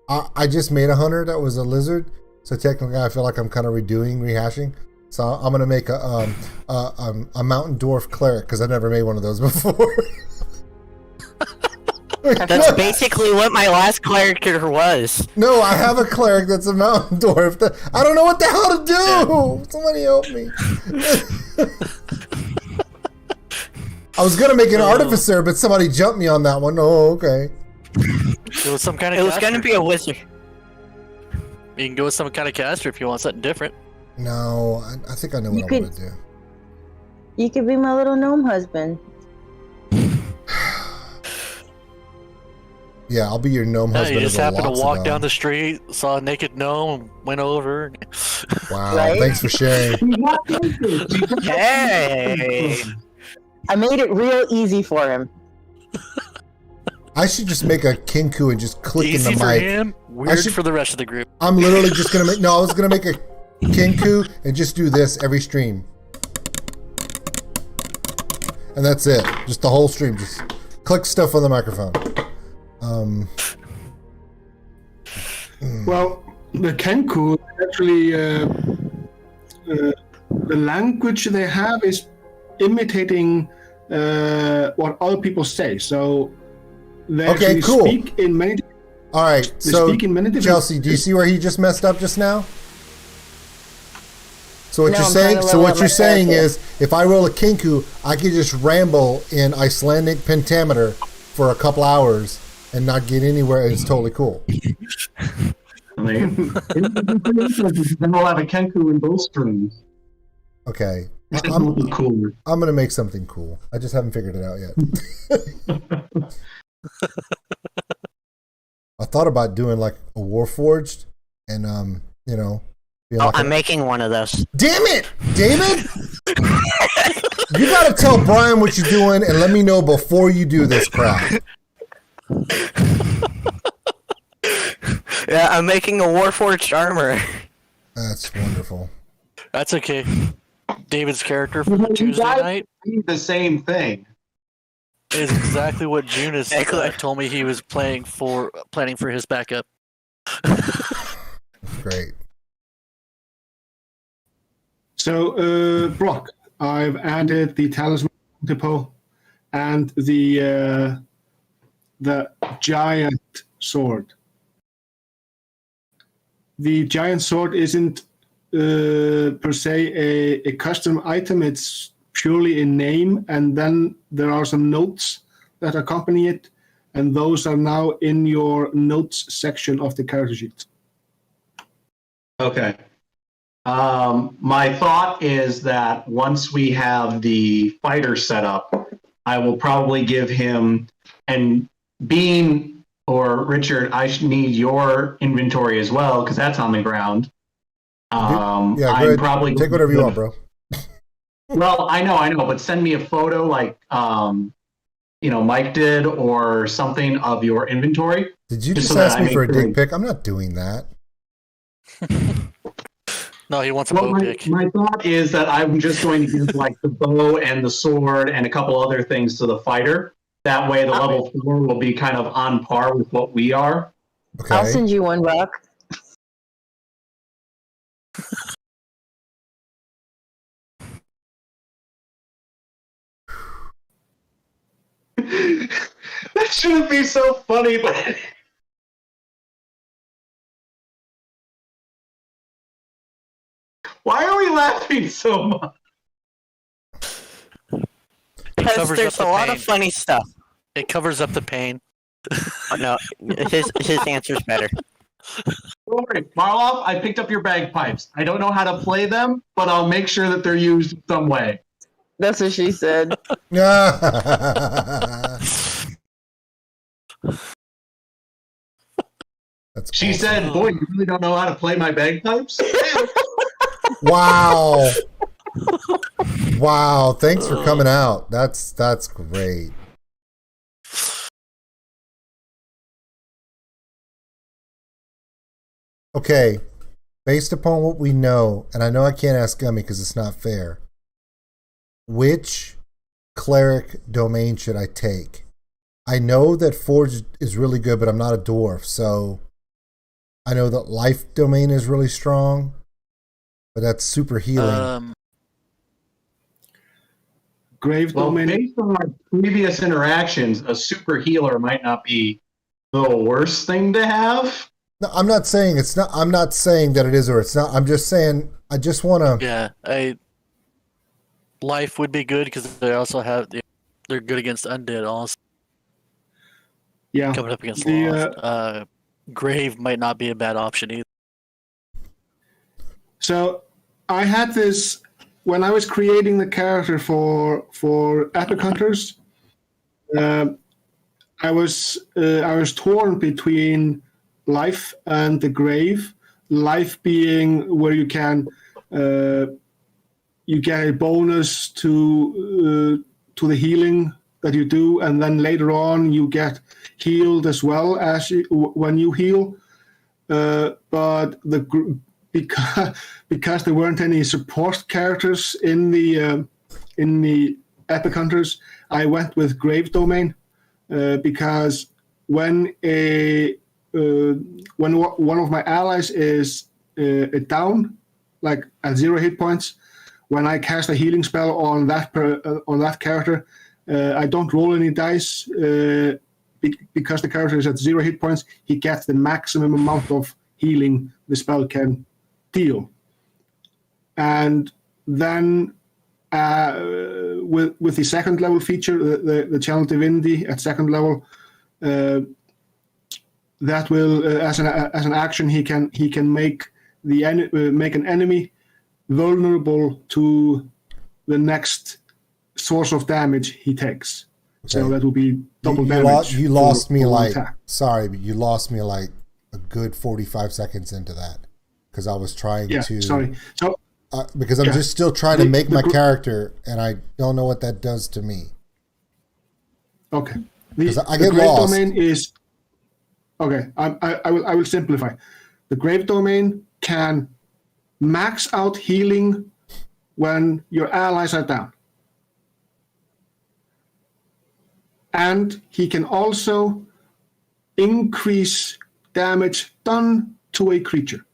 I just made a hunter that was a lizard, so technically I feel like I'm kind of rehashing. So I'm gonna make a mountain dwarf cleric because I never made one of those before. That's basically what my last character was. No, I have a cleric that's a mountain dwarf. I don't know what the hell to do. Somebody help me. I was gonna make an artificer, but somebody jumped me on that one. Oh, okay. It was some kind of. It was gonna be a wizard. You can go with some kind of caster if you want something different. No, I think I know what I want to do. You could be my little gnome husband. Yeah, I'll be your gnome husband. You just as a happened to walk Loxodon. down the street, saw a naked gnome, went over. Wow, Right? thanks for sharing. Hey. I made it real easy for him. I should just make a kinku and just click Easy in the for mic. him, weird should- for the rest of the group. I'm literally just gonna make. No, I was gonna make a kinku and just do this every stream, and that's it. Just the whole stream. Just click stuff on the microphone. Well, the Kenku actually, the language they have is imitating what other people say. So they Okay, actually cool. speak in many. All right, They so speak in many different. Chelsea, do you see where he just messed up just now? So what No, you're I'm saying? trying to So level what up you're my saying character. is, if I roll a kinku, I could just ramble in Icelandic pentameter for a couple hours and not get anywhere, and it's totally cool. I mean, then we'll have a Kenku in both streams. Okay, It's I'm cooler. gonna make something cool. I just haven't figured it out yet. I thought about doing like a Warforged, and you know, being Oh, like I'm making one of those. Damn it, David! You gotta tell Brian what you're doing and let me know before you do this crap. Yeah, I'm making a Warforged armor. That's wonderful. That's okay. David's character for the Tuesday night The same thing. is exactly what Junus Excellent. told me he was planning for his backup. Great. So, Brock, I've added the talisman depot and the giant sword. The giant sword isn't per se a custom item. It's purely a name, and then there are some notes that accompany it, and those are now in your notes section of the character sheet. Okay. My thought is that once we have the fighter set up, I will probably give him, and Bean or Richard, I should need your inventory as well, because that's on the ground. Yeah, go I'm ahead. probably Take whatever you want, bro. Well, I know, but send me a photo like Mike did or something of your inventory. Did you Just just so that ask I me make for a sure- dick pic? I'm not doing that. No, he wants a Well, bow pick. my thought is that I'm just going to give like the bow and the sword and a couple other things to the fighter. That way the level 4 will be kind of on par with what we are. Okay. I'll send you one, Buck. That shouldn't be so funny, but why are we laughing so much? Because covers there's up a the lot pain. of funny stuff. It covers up the pain. Oh, no, his answer's better. Don't worry, Marloff, I picked up your bagpipes. I don't know how to play them, but I'll make sure that they're used in some way. That's what she said. That's She awesome. said, "Boy, you really don't know how to play my bagpipes." Wow. Wow. Thanks for coming out. That's great. Okay. Based upon what we know, and I know I can't ask Gummy because it's not fair, which cleric domain should I take? I know that Forge is really good, but I'm not a dwarf, so I know that life domain is really strong, but that's super healing. Grave Well, domain. based on our previous interactions, a super healer might not be the worst thing to have. No, I'm not saying it's not. I'm not saying that it is or it's not. I'm just saying I just want to. Yeah, life would be good because they also have they're good against undead. Also, Yeah. coming up against The, lost. Grave might not be a bad option either. So I had this when I was creating the character for Epic Hunters. I was torn between life and the grave. Life being where you can you get a bonus to the healing that you do, and then later on you get healed as well as when you heal. But because there weren't any support characters in the Epic Hunters, I went with Grave Domain because when one of my allies is down, like at 0 hit points, when I cast a healing spell on that character, I don't roll any dice because the character is at 0 hit points. He gets the maximum amount of healing the spell can deal, and then with the second level feature, the Channel Divinity at second level, that will as an action he can make make an enemy vulnerable to the next source of damage he takes. Okay. So that will be double damage. You lost me like attack. Sorry, but you lost me like a good 45 seconds into that because I was trying to. Sorry. So because I'm just still trying to make my character, and I don't know what that does to me. Okay. I get lost. Domain is okay. I will simplify. The grave domain can max out healing when your allies are down. And he can also increase damage done to a creature.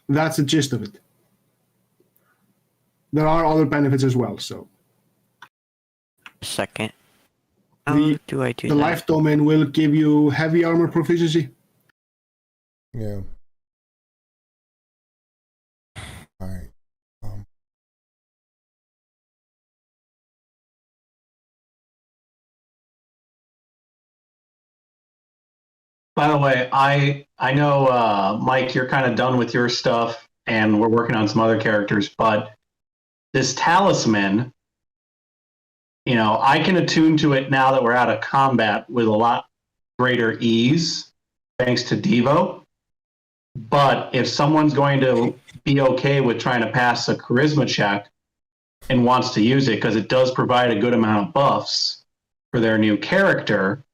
That's the gist of it. There are other benefits as well. So, second, how do I do the that? life domain will give you heavy armor proficiency. Yeah. All right. By the way, I know, Mike, you're kind of done with your stuff, and we're working on some other characters, but this talisman, I can attune to it now that we're out of combat with a lot greater ease, thanks to Devo. But if someone's going to be okay with trying to pass a charisma check and wants to use it, because it does provide a good amount of buffs for their new character,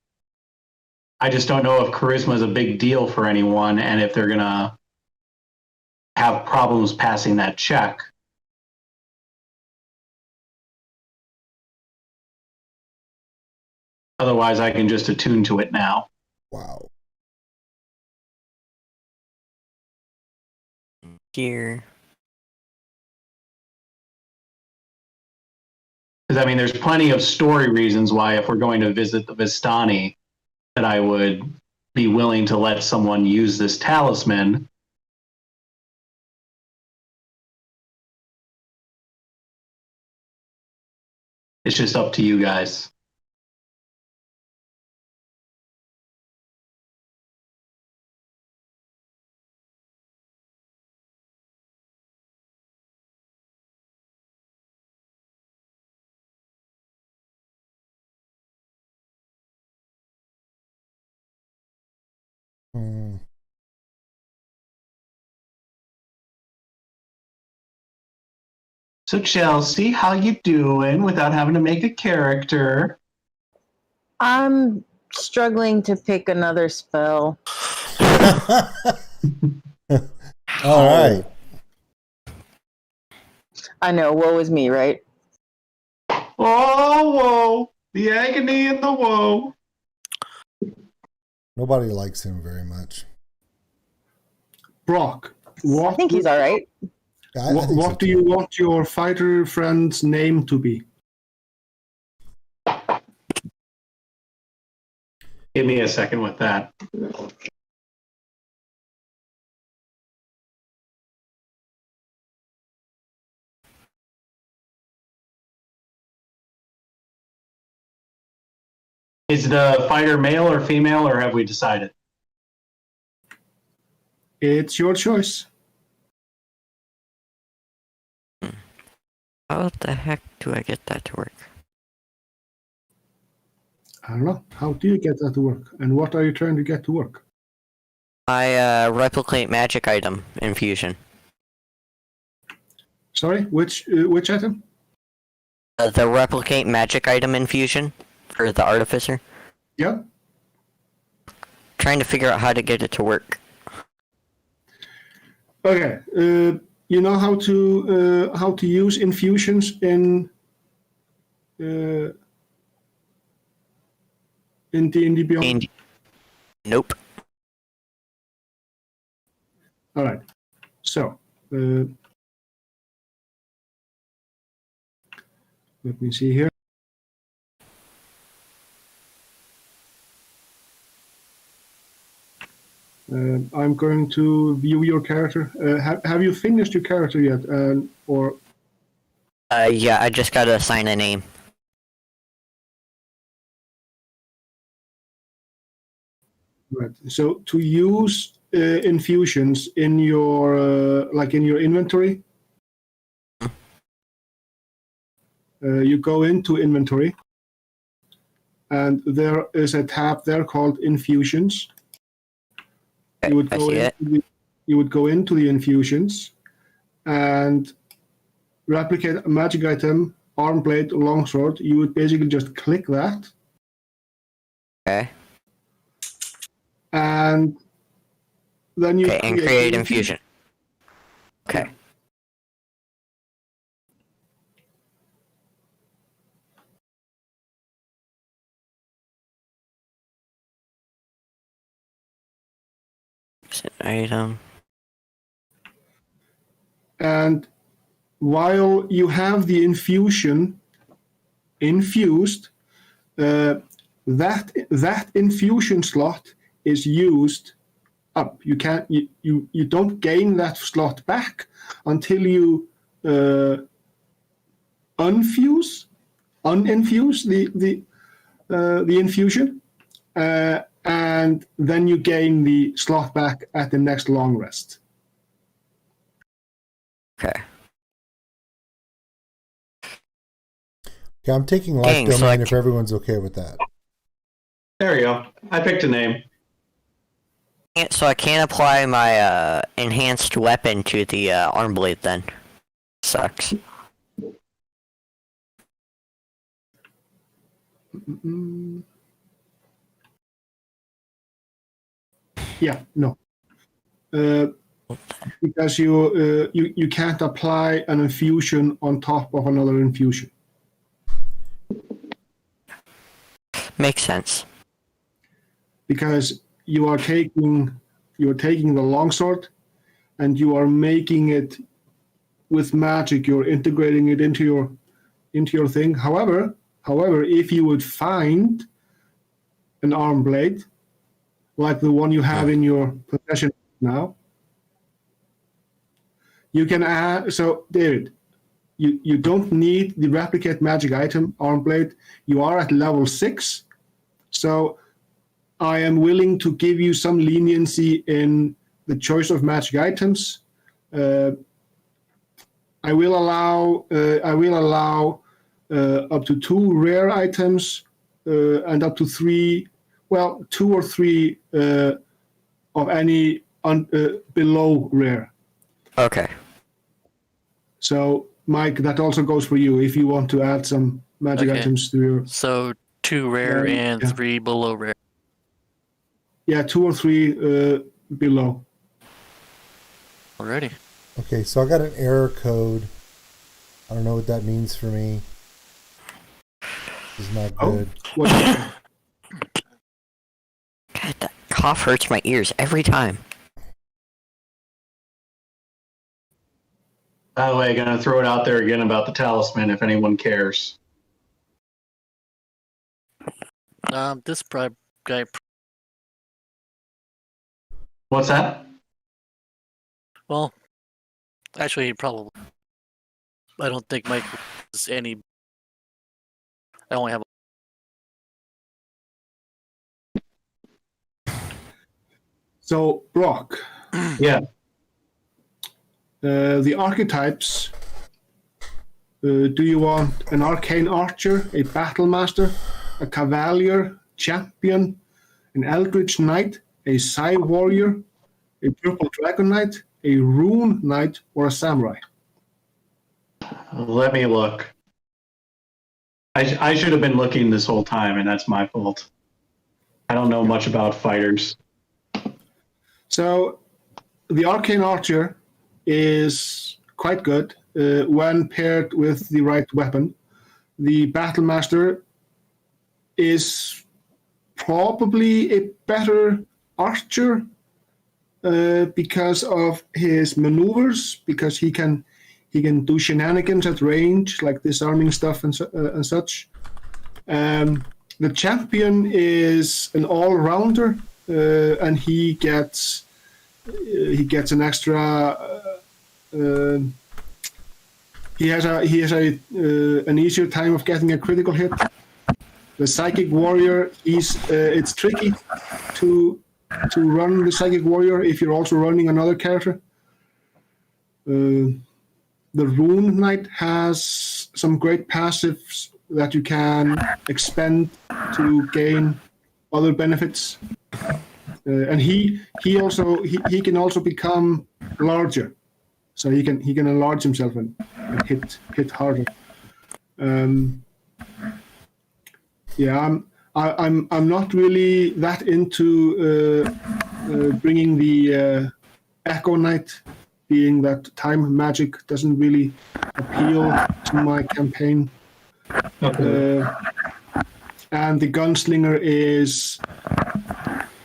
I just don't know if charisma is a big deal for anyone and if they're going to have problems passing that check. Otherwise, I can just attune to it now. Wow. Here. Because, there's plenty of story reasons why if we're going to visit the Vistani, that I would be willing to let someone use this talisman. It's just up to you guys. So Chelsea, how you doing without having to make a character? I'm struggling to pick another spell. All right. I know, woe is me, right? Oh, whoa. The agony and the woe. Nobody likes him very much. Brock, I think he's all right. I what, think so what do too. you want your fighter friend's name to be? Give me a second with that. Is the fighter male or female, or have we decided? It's your choice. How the heck do I get that to work? I don't know. How do you get that to work? And what are you trying to get to work? I replicate magic item infusion. Sorry, which item? The replicate magic item infusion for the artificer. Yeah. Trying to figure out how to get it to work. Okay. You know how to use infusions in D&D Beyond? And nope. All right. So let me see here. I'm going to view your character. Have you finished your character yet? Or Yeah, I just gotta assign a name. right. So to use infusions in your like in your inventory, you go into inventory, and there is a tab there called infusions. You would I go see it. you would go into the infusions and replicate a magic item, arm blade, longsword. You would basically just click that, Okay. and then you Okay, and create infusion. Okay. It's an item. And while you have the infusion infused, that infusion slot is used up. You can't you don't gain that slot back until you uninfuse the infusion, and then you gain the slot back at the next long rest. Okay. Okay, I'm taking life Dang, so domain I if everyone's okay with that. There you go. I picked a name. So I can't apply my enhanced weapon to the arm blade then. Sucks. Yeah, no. Because you can't apply an infusion on top of another infusion. Makes sense. Because you are taking the longsword and you are making it with magic. You're integrating it into your thing. However, if you would find an arm blade like the one you have in your possession now, you can add. So, David, you don't need the replicate magic item arm blade. You are at level 6, so I am willing to give you some leniency in the choice of magic items. I will allow up to 2 rare items and up to 3, 2 or 3 of any below rare. Okay. So, Mike, that also goes for you if you want to add some magic Okay. items to your. So 2 rare and Yeah. 3 below rare. Yeah, 2 or 3 below. Alrighty. Okay, so I got an error code. I don't know what that means for me. This is not Oh. good. What? God, cough hurts my ears every time. By the way, gonna throw it out there again about the talisman if anyone cares. This guy. What's that? Well, actually, probably. I don't think Mike is any. I only have. So, Brock, Yeah. the archetypes. Do you want an arcane archer, a battle master, a cavalier, champion, an eldritch knight, a psi warrior, a purple dragon knight, a rune knight, or a samurai? Let me look. I should have been looking this whole time, and that's my fault. I don't know much about fighters. So, the arcane archer is quite good when paired with the right weapon. The battle master is probably a better archer because of his maneuvers, because he can do shenanigans at range, like disarming stuff and such. The champion is an all-rounder, and he gets an extra. He has an easier time of getting a critical hit. The psychic warrior it's tricky to run the psychic warrior if you're also running another character. The rune knight has some great passives that you can expend to gain other benefits, and he can also become larger, so he can enlarge himself and hit harder. Yeah, I'm not really that into bringing the Echo Knight, being that time magic doesn't really appeal to my campaign. Okay. And the gunslinger is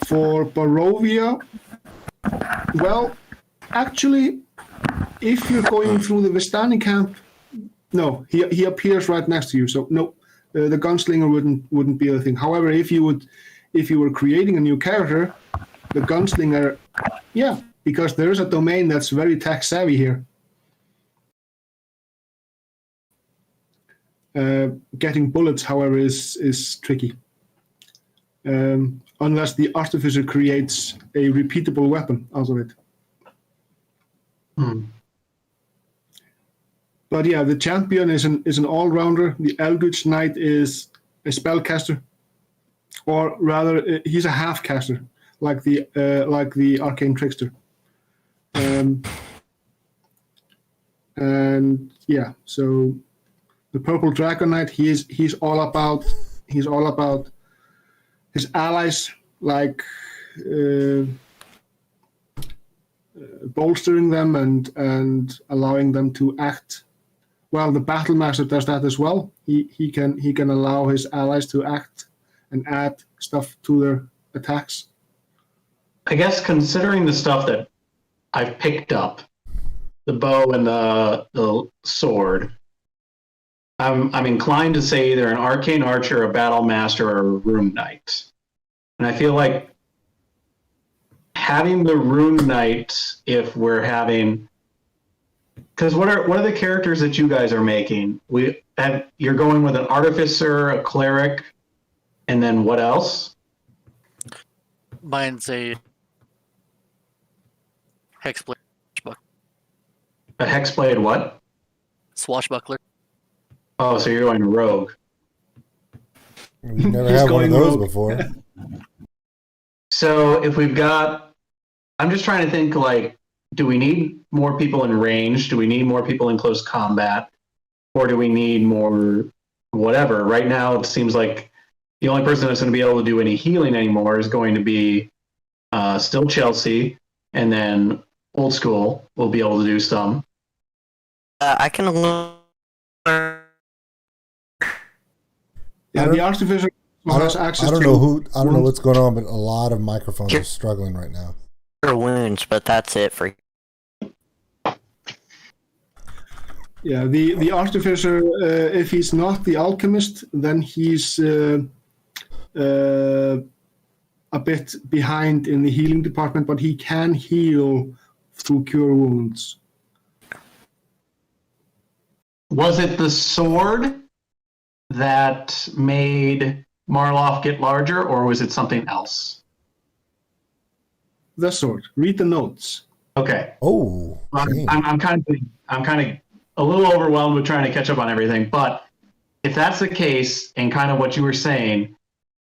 for Barovia. Well, actually, if you're going through the Vistani camp, no, he appears right next to you. So no, the gunslinger wouldn't be a thing. However, if you were creating a new character, the gunslinger, yeah, because there is a domain that's very tech savvy here. Getting bullets, however, is tricky. Unless the artificer creates a repeatable weapon out of it. But yeah, the champion is an all-rounder. The Eldritch Knight is a spellcaster, or rather, he's a half-caster, like the Arcane Trickster. And yeah, so the Purple Dragon Knight, he's all about his allies, like bolstering them and allowing them to act. Well, the Battle Master does that as well. He can allow his allies to act and add stuff to their attacks. I guess considering the stuff that I've picked up, the bow and the sword, I'm inclined to say either an arcane archer, a battle master, or a rune knight. And I feel like having the rune knight, if we're having, because what are the characters that you guys are making? You're going with an artificer, a cleric, and then what else? Mine's a hexblade. A hexblade what? Swashbuckler. Oh, so you're going rogue. We've never He's had one of going those rogue. before. So if we've got, I'm just trying to think, like, do we need more people in range? Do we need more people in close combat? Or do we need more whatever? Right now, it seems like the only person that's going to be able to do any healing anymore is going to be still Chelsea, and then Old School will be able to do some. I can learn. Yeah, the artificer Who has access I don't to know wounds. what's going on, but a lot of microphones Sure. are struggling right now. For wounds, but that's it for. Yeah, the artificer, if he's not the alchemist, then he's a bit behind in the healing department, but he can heal through cure wounds. Was it the sword that made Marloff get larger, or was it something else? The sword. Read the notes. Okay. Oh, I'm kind of a little overwhelmed with trying to catch up on everything, but if that's the case, and kind of what you were saying,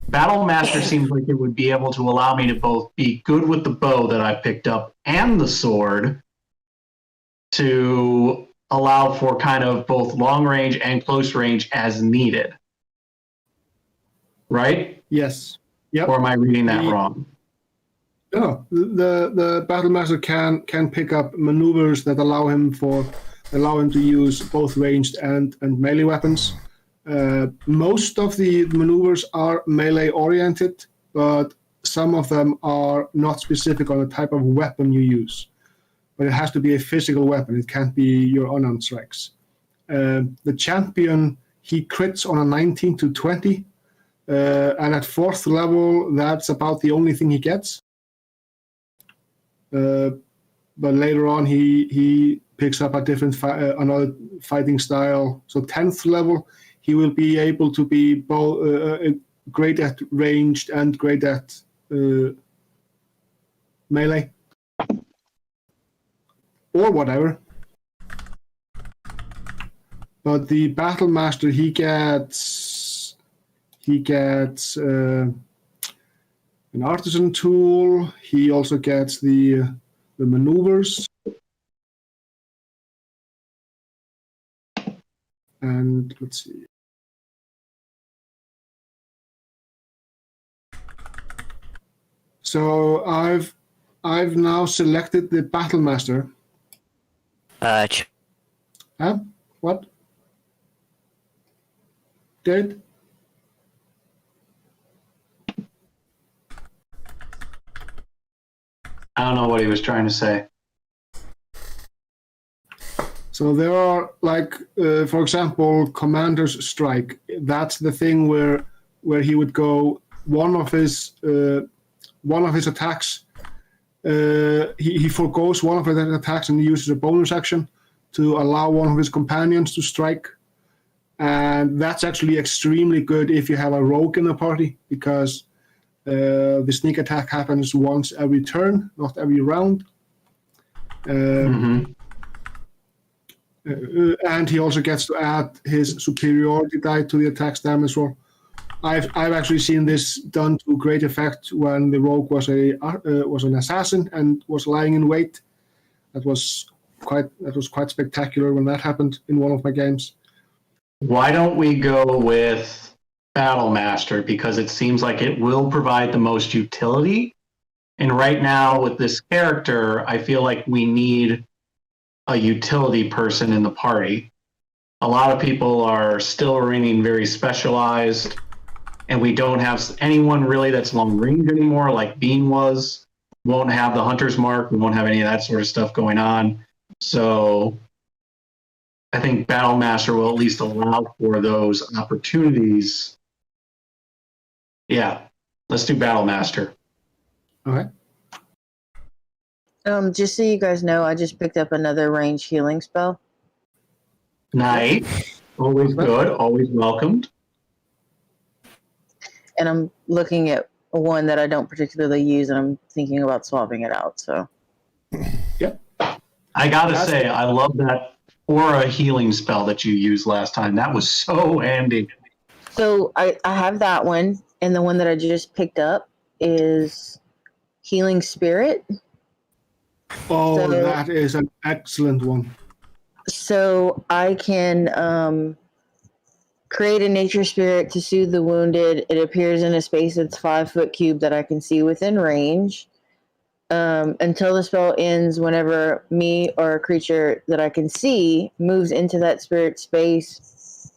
Battle Master seems like it would be able to allow me to both be good with the bow that I picked up and the sword to allow for kind of both long range and close range as needed. Right? Yes. Yep. Or am I reading that wrong? No, the battle master can pick up maneuvers that allow him to use both ranged and melee weapons. Most of the maneuvers are melee oriented, but some of them are not specific on the type of weapon you use. But it has to be a physical weapon. It can't be your unarmed strikes. The champion, he crits on a 19 to 20, and at 4th level, that's about the only thing he gets. But later on, he picks up a different another fighting style. So 10th level, he will be able to be both great at ranged and great at melee or whatever. But the battle master, he gets an artisan tool. He also gets the maneuvers. And let's see. So I've now selected the battle master. Huh? What? Did? I don't know what he was trying to say. So there are, like, for example, Commander's Strike. That's the thing where he would go one of his attacks. He forgoes one of his attacks and he uses a bonus action to allow one of his companions to strike. And that's actually extremely good if you have a rogue in the party, because the sneak attack happens once every turn, not every round. And he also gets to add his superiority die to the attack's damage roll. I've actually seen this done to great effect when the rogue was an assassin and was lying in wait. That was quite spectacular when that happened in one of my games. Why don't we go with Battle Master, because it seems like it will provide the most utility. And right now with this character, I feel like we need a utility person in the party. A lot of people are still remaining very specialized, and we don't have anyone really that's long range anymore, like Bean was. We won't have the Hunter's Mark. We won't have any of that sort of stuff going on. So I think Battle Master will at least allow for those opportunities. Yeah, let's do Battle Master. Okay. Just so you guys know, I just picked up another range healing spell. Nice. Always good. Always welcomed. And I'm looking at one that I don't particularly use, and I'm thinking about swapping it out. So, Yep. I gotta say, I love that aura healing spell that you used last time. That was so handy. so I have that one, and the one that I just picked up is Healing Spirit. Oh, So- that is an excellent one. So I can create a nature spirit to soothe the wounded. It appears in a space that's 5 foot cube that I can see within range. Until the spell ends, whenever me or a creature that I can see moves into that spirit space,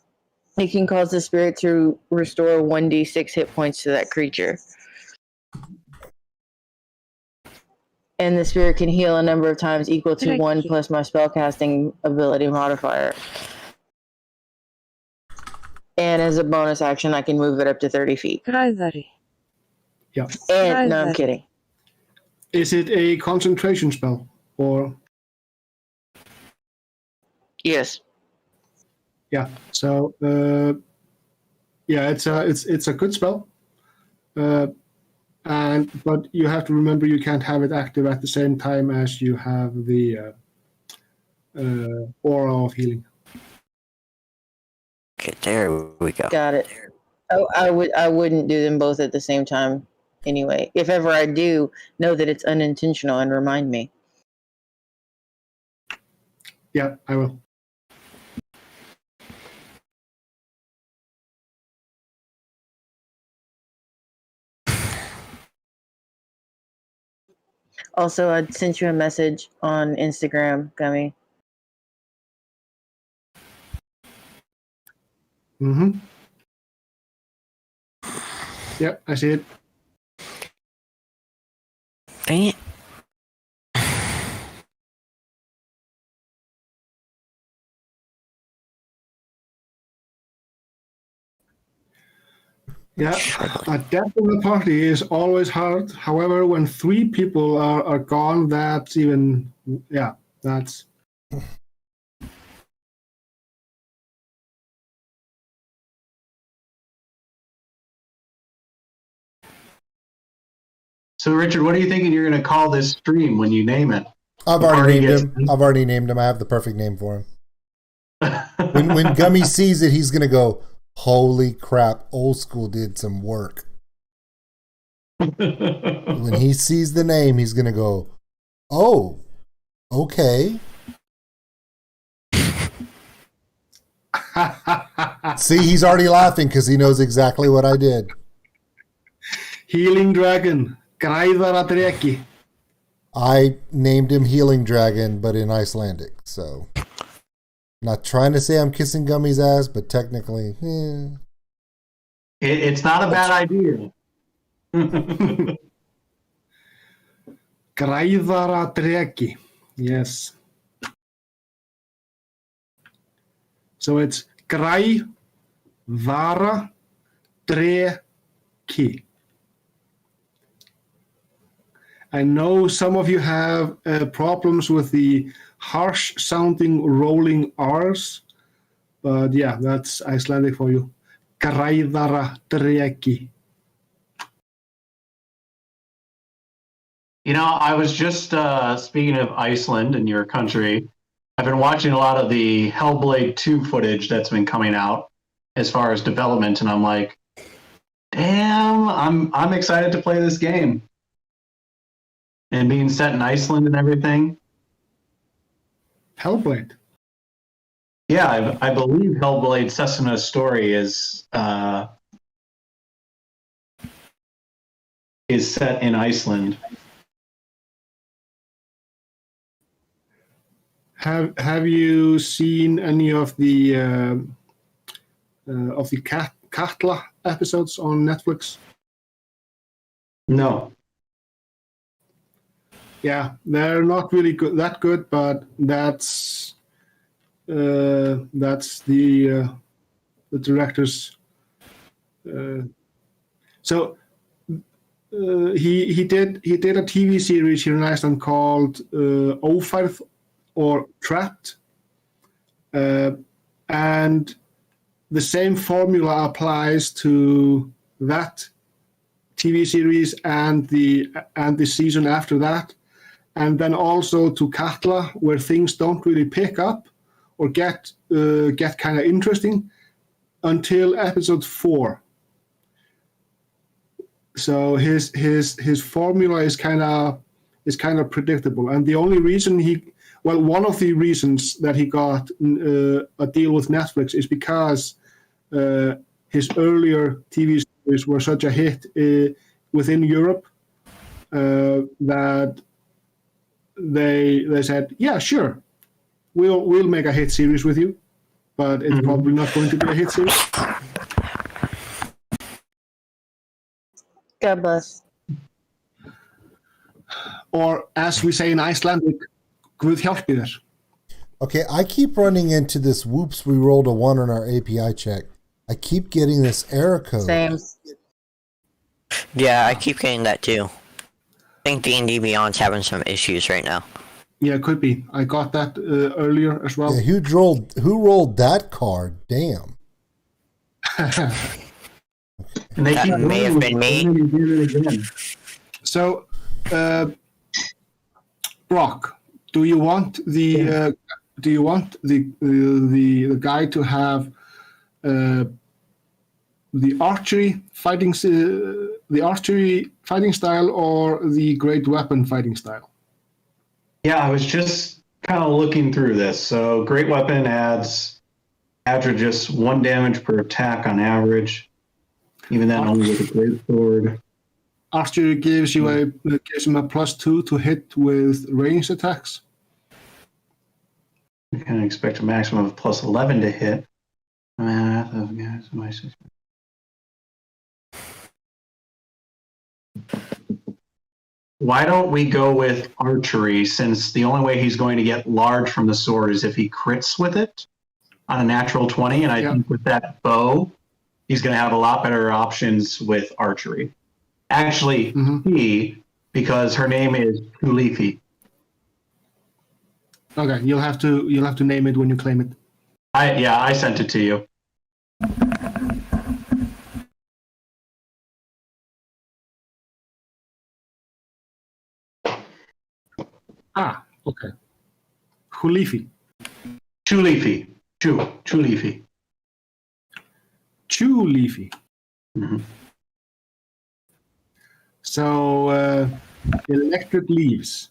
You can cause the spirit to restore 1d6 hit points to that creature. And the spirit can heal a number of times equal to 1 plus my spellcasting ability modifier. And as a bonus action, I can move it up to 30 feet. Yeah. And no, I'm kidding. Is it a concentration spell or? Yes. Yeah. So yeah, it's a good spell. But you have to remember you can't have it active at the same time as you have the aura of healing. Okay, there we go. Got it. Oh, I wouldn't do them both at the same time anyway. If ever I do, know that it's unintentional and remind me. Yeah, I will. Also, I sent you a message on Instagram, Gummy. Mm-hmm. Yep, I see it. Dang it. Yeah, a death in the party is always hard. However, when 3 people are gone, that's even, yeah, that's... So, Richard, what are you thinking you're going to call this stream when you name it? I've already named him. I have the perfect name for him. When Gummy sees it, he's going to go, holy crap, Old School did some work. When he sees the name, he's going to go, oh, okay. See, he's already laughing because he knows exactly what I did. Healing Dragon, Græðara Dreki. I named him Healing Dragon, but in Icelandic, so... Not trying to say I'm kissing Gummy's ass, but technically, It's not a bad idea. Græðara Dreki. Yes. So it's Græðara Dreki. I know some of you have problems with the harsh sounding rolling R's, but yeah, that's Icelandic for you. Græðara Dreki. You know, I was just speaking of Iceland and your country. I've been watching a lot of the Hellblade 2 footage that's been coming out as far as development, and I'm like, damn, I'm excited to play this game. And being set in Iceland and everything. Hellblade. Yeah, I believe Hellblade Sesena's story is set in Iceland. Have you seen any of the Katla episodes on Netflix? No. Yeah, they're not really that good, but that's the director's. So he did a TV series here in Iceland called Ófærð or Trapped, and the same formula applies to that TV series and the season after that. And then also to Katla, where things don't really pick up or get kind of interesting until episode 4. So his formula is kind of predictable, and the only reason one of the reasons that he got a deal with Netflix is because his earlier TV series were such a hit within Europe that. They said, yeah, sure, we'll make a hit series with you, but it's probably not going to be a hit soon. God bless. Or, as we say in Icelandic, Guð hjálpi þér. Okay, I keep running into this whoops, we rolled a 1 on our API check. I keep getting this error code. Same. Yeah, I keep getting that too. I think D&D Beyond's having some issues right now. Yeah, it could be. I got that earlier as well. Yeah, who rolled that card? Damn. And they That keep may have been me. Again. So, Brock, do you want the guy to have the archery fighting style or the great weapon fighting style? Yeah, I was just kind of looking through this. So great weapon adds just 1 damage per attack on average. Even then, only with a great sword. Archery gives him a +2 to hit with ranged attacks. You can expect a maximum of +11 to hit. Why don't we go with archery, since the only way he's going to get large from the sword is if he crits with it on a natural 20, and I think with that bow, he's going to have a lot better options with archery. Actually, because her name is Tulifi. Okay, you'll have to name it when you claim it. I sent it to you. Ah, okay. Hulifi. Chulifi. Chulifi. Chulifi. Mm-hmm. So, electric leaves.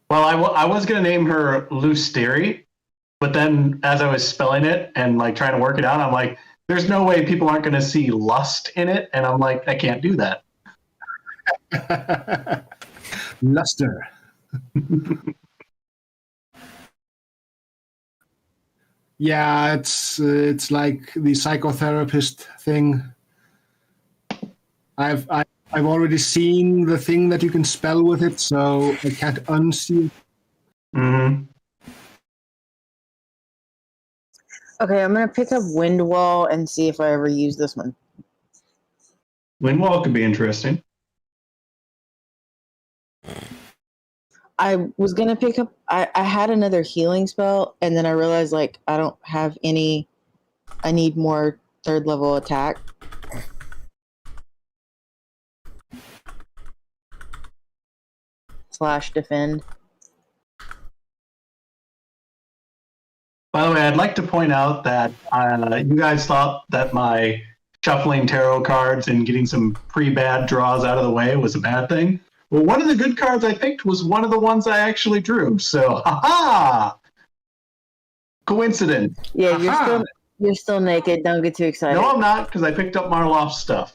Well, I was going to name her Lusteri, but then as I was spelling it and like trying to work it out, I'm like, there's no way people aren't going to see lust in it. And I'm like, I can't do that. Luster. Yeah, it's like the psychotherapist thing. I've already seen the thing that you can spell with it, so I can't unsee it. Mm-hmm. Okay, I'm gonna pick up Windwall and see if I ever use this one. Windwall could be interesting. I was gonna pick up. I had another healing spell, and then I realized like I don't have any. I need more 3rd level attack. / defend. By the way, I'd like to point out that you guys thought that my shuffling tarot cards and getting some pre-bad draws out of the way was a bad thing. Well, one of the good cards I picked was one of the ones I actually drew. So, ha-ha! Coincidence. Yeah, Ha-ha! you're still naked. Don't get too excited. No, I'm not, because I picked up Marloff's stuff.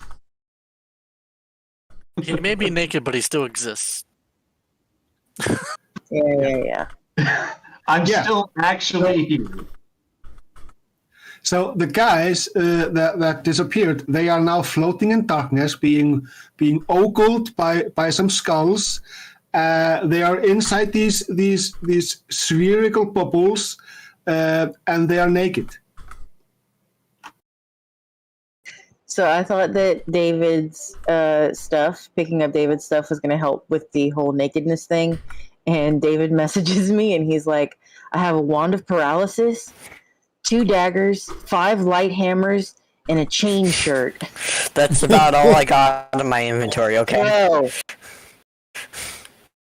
He may be naked, but he still exists. Yeah. I'm still actually here. So the guys that disappeared, they are now floating in darkness, being ogled by some skulls. They are inside these spherical bubbles, and they are naked. So I thought that picking up David's stuff was going to help with the whole nakedness thing. And David messages me and he's like, I have a wand of paralysis, 2 daggers, 5 light hammers, and a chain shirt. That's about all I got in my inventory, okay? Whoa.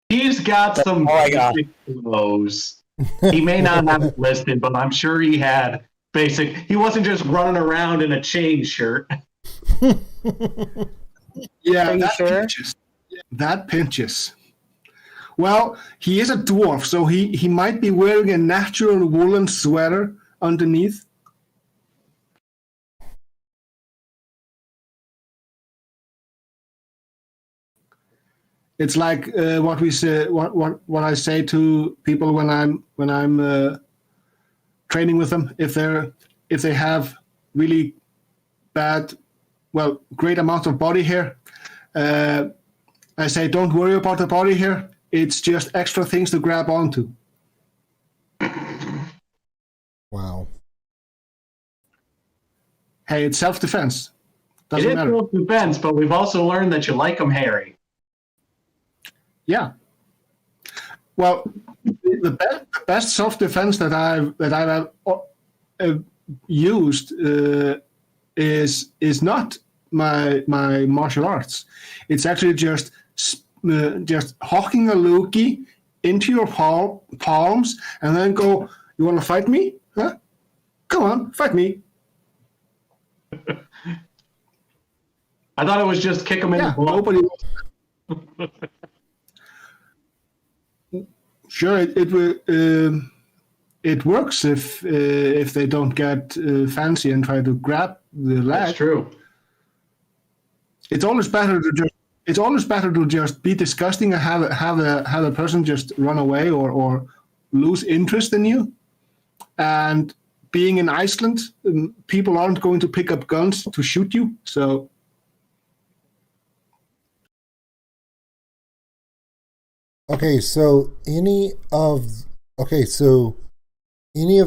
He's got some all I got. basic clothes. He may not have it listed, but I'm sure he had basic. He wasn't just running around in a chain shirt. Yeah, Are you sure? pinches. That pinches. Well, he is a dwarf, so he might be wearing a natural woolen sweater underneath. It's like what we say, what I say to people when I'm training with them. If they have really great amount of body hair, I say don't worry about the body hair. It's just extra things to grab onto. Wow. Hey, it's self-defense. It Doesn't is matter. self-defense, but we've also learned that you like them hairy. Yeah. Well, the best self-defense that I've used is not my martial arts. It's actually just hawking a loogie into your palms and then go, you want to fight me? Huh? Come on, fight me. I thought it was just kick them in the butt. Nobody. Sure, it works if they don't get fancy and try to grab the leg. That's true. It's always better to just be disgusting and have a person just run away or lose interest in you. And being in Iceland, people aren't going to pick up guns to shoot you. So. Okay, so any of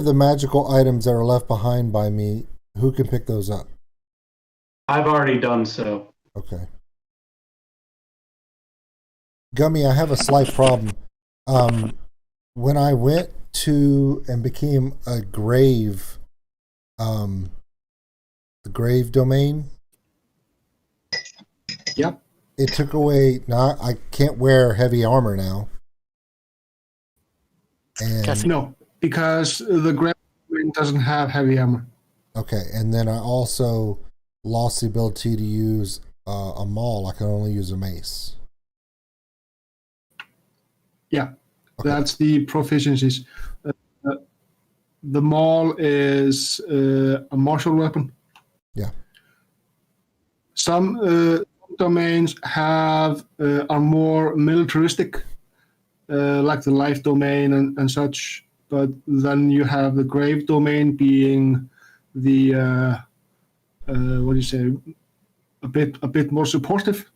the magical items that are left behind by me, who can pick those up? I've already done so. Okay. Gummy, I have a slight problem. When I went to and became a grave, the grave domain. Yep. It took away. Now I can't wear heavy armor now. And no, because the grave domain doesn't have heavy armor. Okay, and then I also lost the ability to use a maul. I can only use a mace. Yeah, okay. That's the proficiencies. The maul is a martial weapon. Yeah. Some domains are more militaristic, like the life domain and such. But then you have the grave domain being the what do you say? A bit more supportive.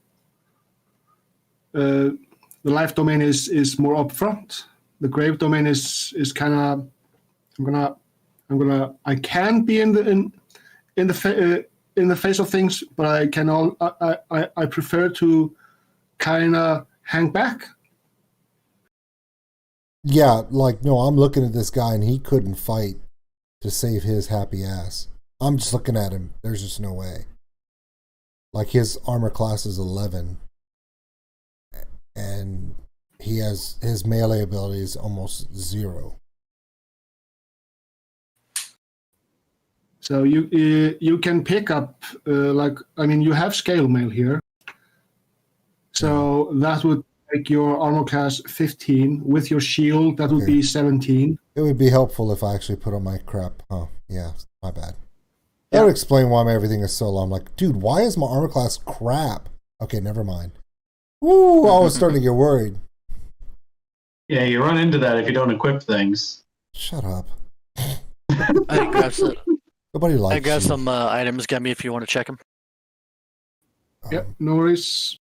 The life domain is more upfront. The grave domain is kind of I can be in the face of things, but I prefer to kind of hang back. Yeah, like no, I'm looking at this guy and he couldn't fight to save his happy ass. I'm just looking at him. There's just no way. Like his armor class is 11, and he has his melee ability is almost 0. So you can pick up you have scale mail here, so that would make your armor class 15. With your shield, that would be 17. It would be helpful if I actually put on my crap. Oh yeah, my bad. That would explain why everything is so low. I'm like, dude, why is my armor class crap? Okay, never mind. Woo! I was starting to get worried. Yeah, you run into that if you don't equip things. Shut up. I grab some. Nobody likes I got you. some items. Get me if you want to check them. Yep, no worries.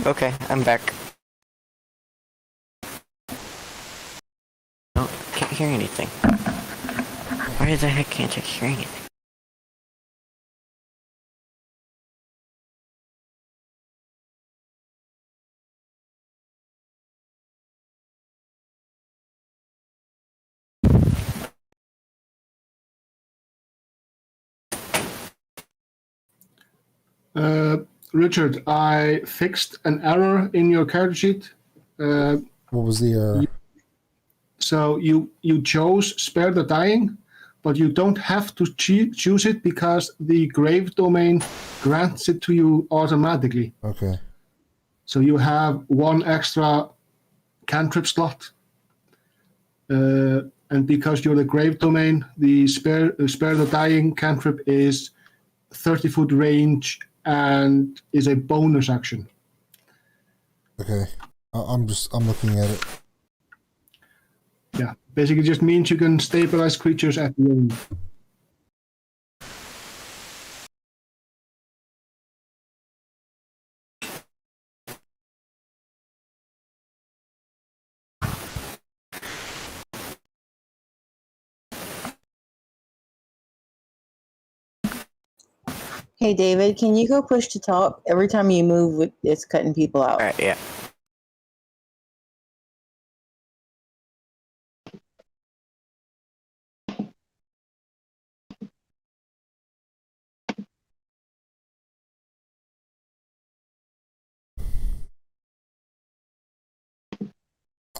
Okay, I'm back. Oh, can't hear anything. Why the heck can't I hear anything? Richard, I fixed an error in your character sheet. What was the error? So you chose spare the dying, but you don't have to choose it because the grave domain grants it to you automatically. Okay. So you have one extra cantrip slot. And because you're the grave domain, the spare the dying cantrip is 30-foot range and is a bonus action. Okay. I'm looking at it. Yeah, basically just means you can stabilize creatures at range. Hey, David, can you go push to talk? Every time you move, it's cutting people out. All right, yeah.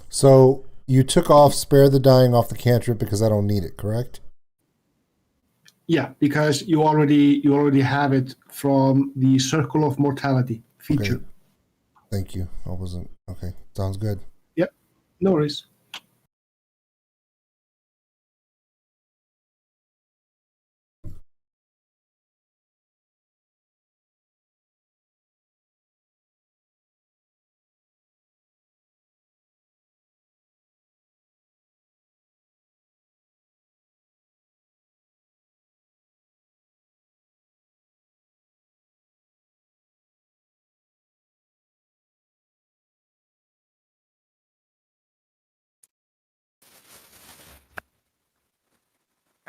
So you took off Spare the Dying off the cantrip because I don't need it, correct? Yeah, because you already have it from the Circle of Mortality feature. Okay. Thank you. I wasn't okay. Sounds good. Yep, no worries.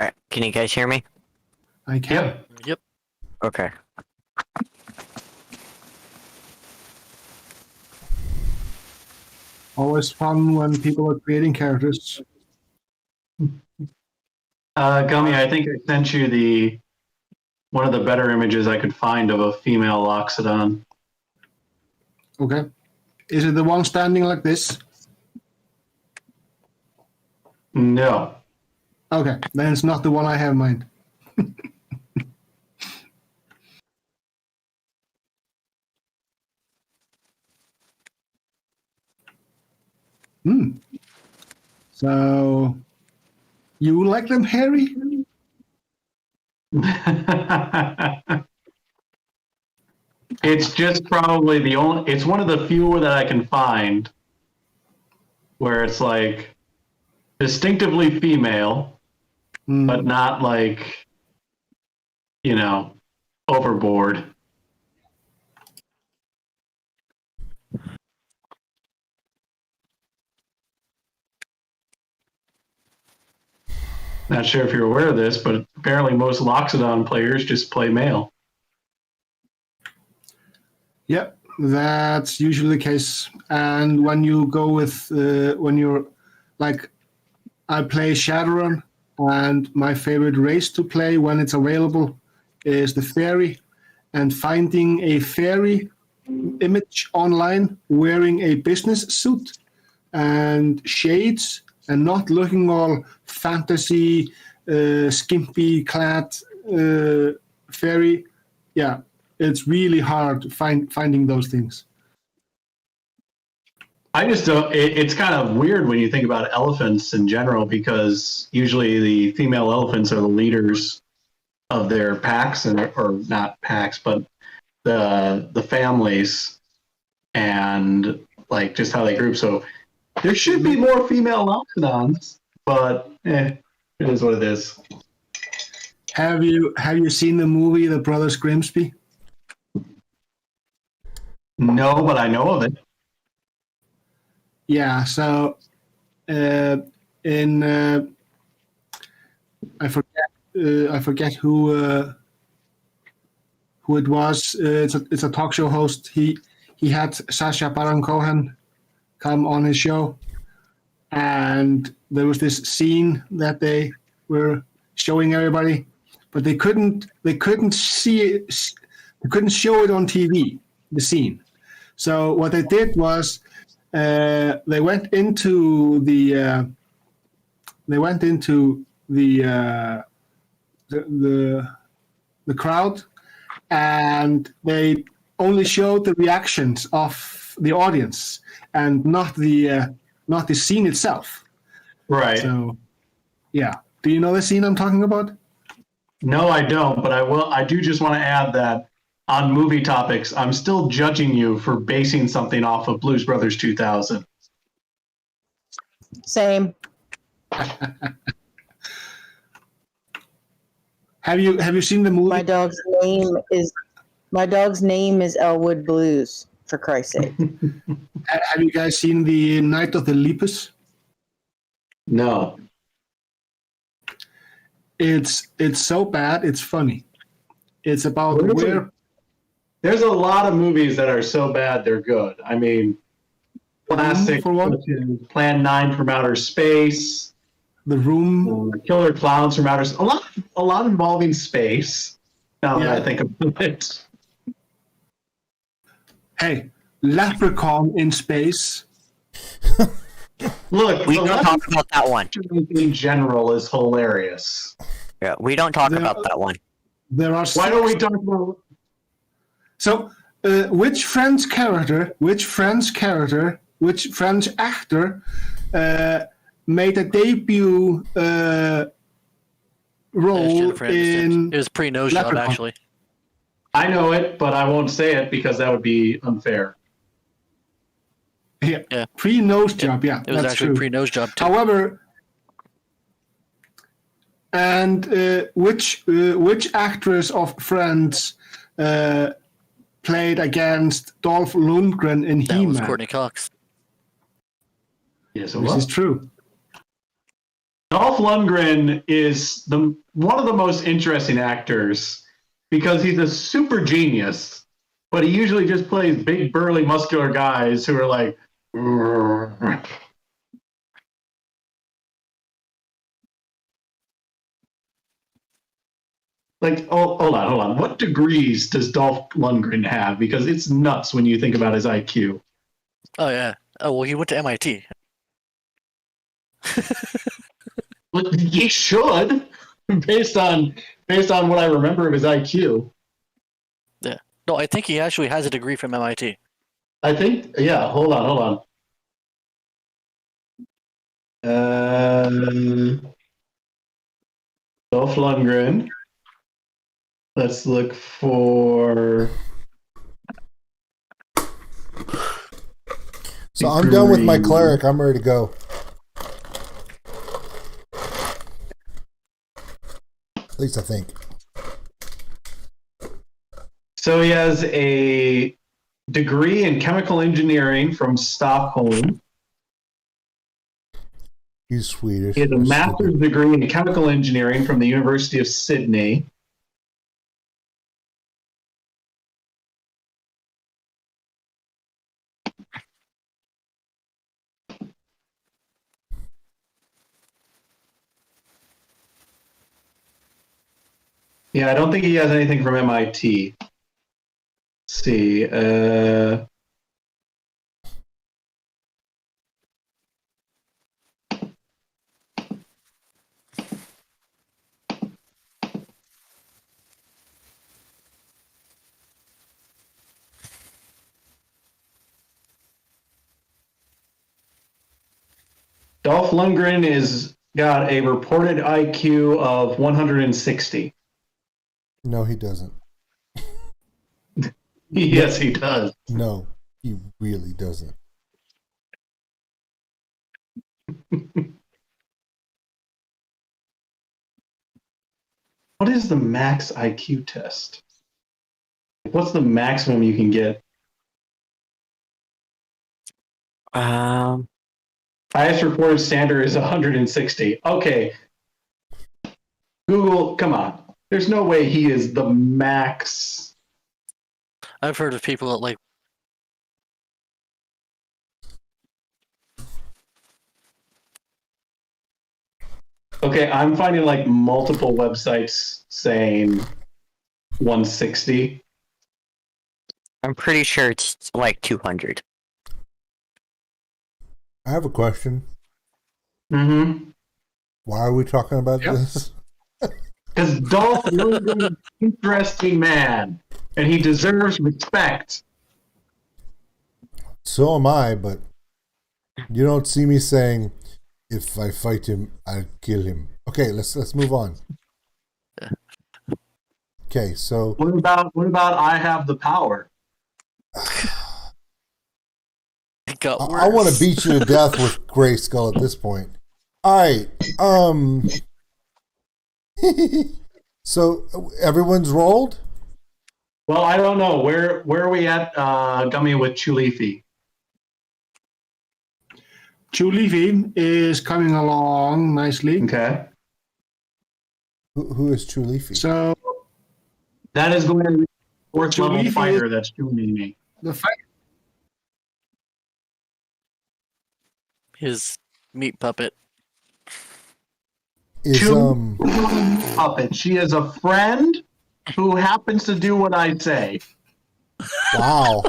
All right, can you guys hear me? I can. Yep. Yep. Okay. Always fun when people are creating characters. Gummy, I think I sent you one of the better images I could find of a female Loxodon. Okay. Is it the one standing like this? No. Okay, then it's not the one I have in mind. So, you like them hairy? It's just probably it's one of the few that I can find where it's like distinctively female, but not like, overboard. Not sure if you're aware of this, but apparently most Loxodon players just play male. Yep, that's usually the case. And when you go with, when you're like, I play Shadowrun, and my favorite race to play when it's available is the fairy. And finding a fairy image online wearing a business suit and shades and not looking all fantasy, skimpy clad fairy, yeah, it's really hard finding those things. I just don't. It's kind of weird when you think about elephants in general, because usually the female elephants are the leaders of their packs, or not packs, but the families, and like just how they group. So there should be more female Loxodons, but it is what it is. Have you seen the movie The Brothers Grimsby? No, but I know of it. Yeah, so in I forget who it was. It's a talk show host. He had Sacha Baron Cohen come on his show, and there was this scene that they were showing everybody, but they couldn't see it. They couldn't show it on TV. The scene. So what they did was they went into the crowd, and they only showed the reactions of the audience and not the scene itself. Right. So, yeah. Do you know the scene I'm talking about? No, I don't, but I do just want to add that on movie topics, I'm still judging you for basing something off of Blues Brothers 2000. Same. Have you seen the movie? My dog's name is Elwood Blues, for Christ's sake. Have you guys seen the Night of the Lepus? No. It's so bad, it's funny. It's about There's a lot of movies that are so bad they're good. I mean, classic For one? Plan 9 from Outer Space, The Room. Killer Clowns from Outer Space. A lot involving space. Now that I Yeah. think about it. Hey, Leprechaun in Space. Look, We the don't talk about that one. in general is hilarious. Yeah, we don't talk There- about that one. There are Why don't we talk about? So, which French actor made a debut role Jennifer Aniston. in It was pre-nose job, Leprechaun. actually. I know it, but I won't say it because that would be unfair. Yeah. Pre-nose job? Yeah, It was that's actually true. pre-nose job, too. However, and which actress of Friends played against Dolph Lundgren in That was He-Man? Courtney Cox. Yes, it This was. is true. Dolph Lundgren is one of the most interesting actors because he's a super genius, but he usually just plays big, burly, muscular guys who are like, "Grrr." Like, oh, hold on. What degrees does Dolph Lundgren have? Because it's nuts when you think about his IQ. Oh, yeah. Oh, well, he went to MIT. But he should, based on what I remember of his IQ. No, I think he actually has a degree from MIT. I think, yeah, hold on. Dolph Lundgren. Let's look for. So I'm done with my Degree. cleric. I'm ready to go. At least I think. So he has a degree in chemical engineering from Stockholm. He's Swedish. He has a That's master's stupid. degree in chemical engineering from the University of Sydney. Yeah, I don't think he has anything from MIT. Let's see. Dolph Lundgren is got a reported IQ of 160. No, he doesn't. Yes, he does. No, he really doesn't. What is the max IQ test? What's the maximum you can get? Highest reported standard is 160. Okay. Google, come on. There's no way he is the max. I've heard of people that, like, Okay, I'm finding like multiple websites saying 160. I'm pretty sure it's like 200. I have a question. Mm-hmm. Why are we talking about Yep. this? Because Dolph Lundgren is an interesting man, and he deserves respect. So am I, but you don't see me saying, if I fight him, I'll kill him. Okay, let's move on. Okay, so What about I have the power? It got worse. I want to beat you to death with Grayskull at this point. All right. So everyone's rolled? Well, I don't know. Where are we at, Gummy, with Chulifi? Chulifi is coming along nicely. Okay. Who is Chulifi? So That is going to be the fourth level Chulifi fighter that's shooting me. the fact His meat puppet. Is Puppet. She is a friend who happens to do what I say. wow.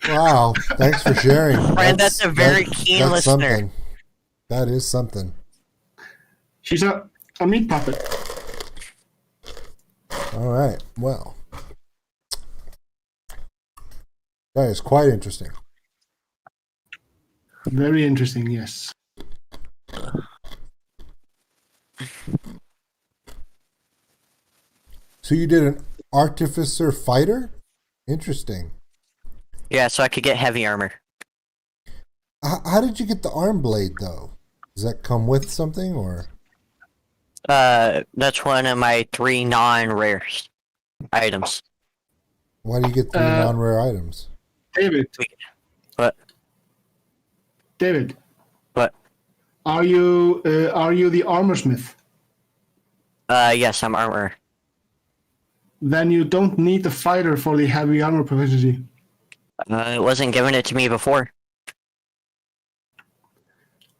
Wow. Thanks for sharing. Friend, that's a very keen listener. Something. That is something. she's a meat puppet. All right. Well, that is quite interesting. Very interesting, yes. So you did an artificer fighter? Interesting. Yeah, so I could get heavy armor. How did you get the arm blade, though? Does that come with something, or? That's one of my 3 non-rare items. Why do you get 3 non-rare items? David. What? David. What? Are you the armor smith? Yes, I'm armor. Then you don't need the fighter for the heavy armor proficiency. It wasn't given it to me before.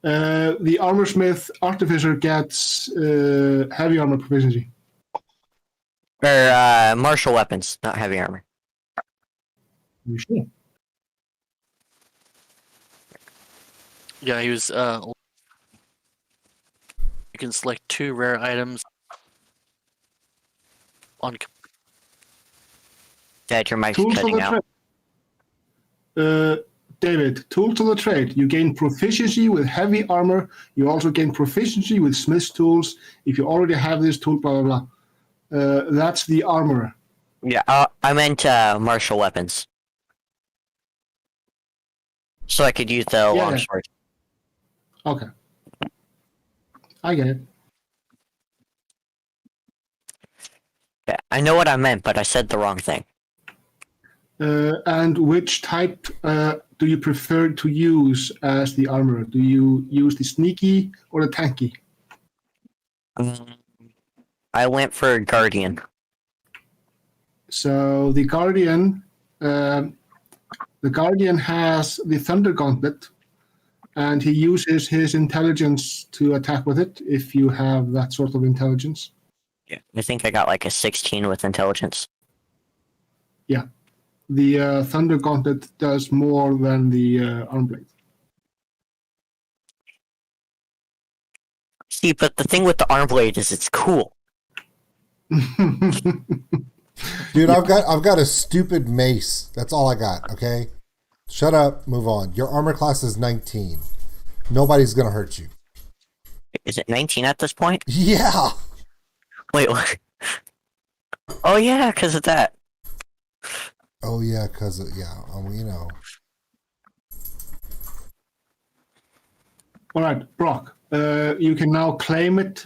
The armor smith artificer gets heavy armor proficiency. Or, martial weapons, not heavy armor. You sure? Yeah, he was. You can select 2 rare items on. Dad, your mic's Tools for cutting the out. trade. David, tools to the trade. You gain proficiency with heavy armor. You also gain proficiency with smith's tools. If you already have this tool, blah, blah, blah. That's the armor. Yeah, I meant martial weapons. So I could use the Yeah. longsword. Okay. I get it. Yeah, I know what I meant, but I said the wrong thing. And which type do you prefer to use as the armor? Do you use the sneaky or the tanky? I went for Guardian. So the Guardian has the Thunder Gauntlet, and he uses his intelligence to attack with it if you have that sort of intelligence. Yeah, I think I got like a 16 with intelligence. Yeah. The Thunder Gauntlet does more than the Armblade. See, but the thing with the arm blade is it's cool. Dude, I've got a stupid mace. That's all I got, okay? Shut up, move on. Your armor class is 19. Nobody's gonna hurt you. Is it 19 at this point? Yeah! Wait, what? Oh yeah, because of that. Oh yeah, you know. All right, Brock, you can now claim it.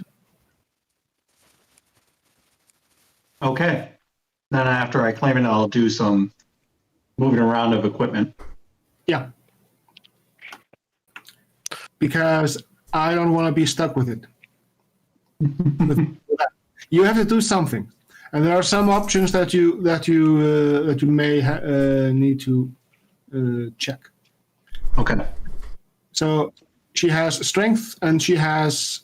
Okay. Then after I claim it, I'll do some moving around of equipment. Yeah. Because I don't want to be stuck with it. You have to do something, and there are some options that you may need to check. Okay. So she has strength, and she has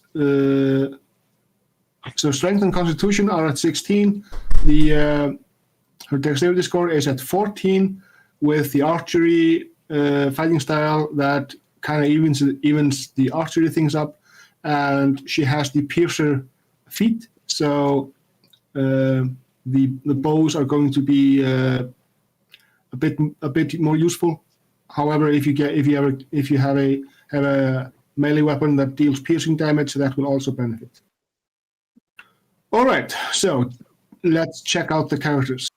so strength and constitution are at 16. Her dexterity score is at 14, with the archery fighting style that kind of evens the archery things up. and she has the piercer feet. So the bows are going to be a bit more useful. However, if you have a melee weapon that deals piercing damage, that will also benefit. All right, so let's check out the characters.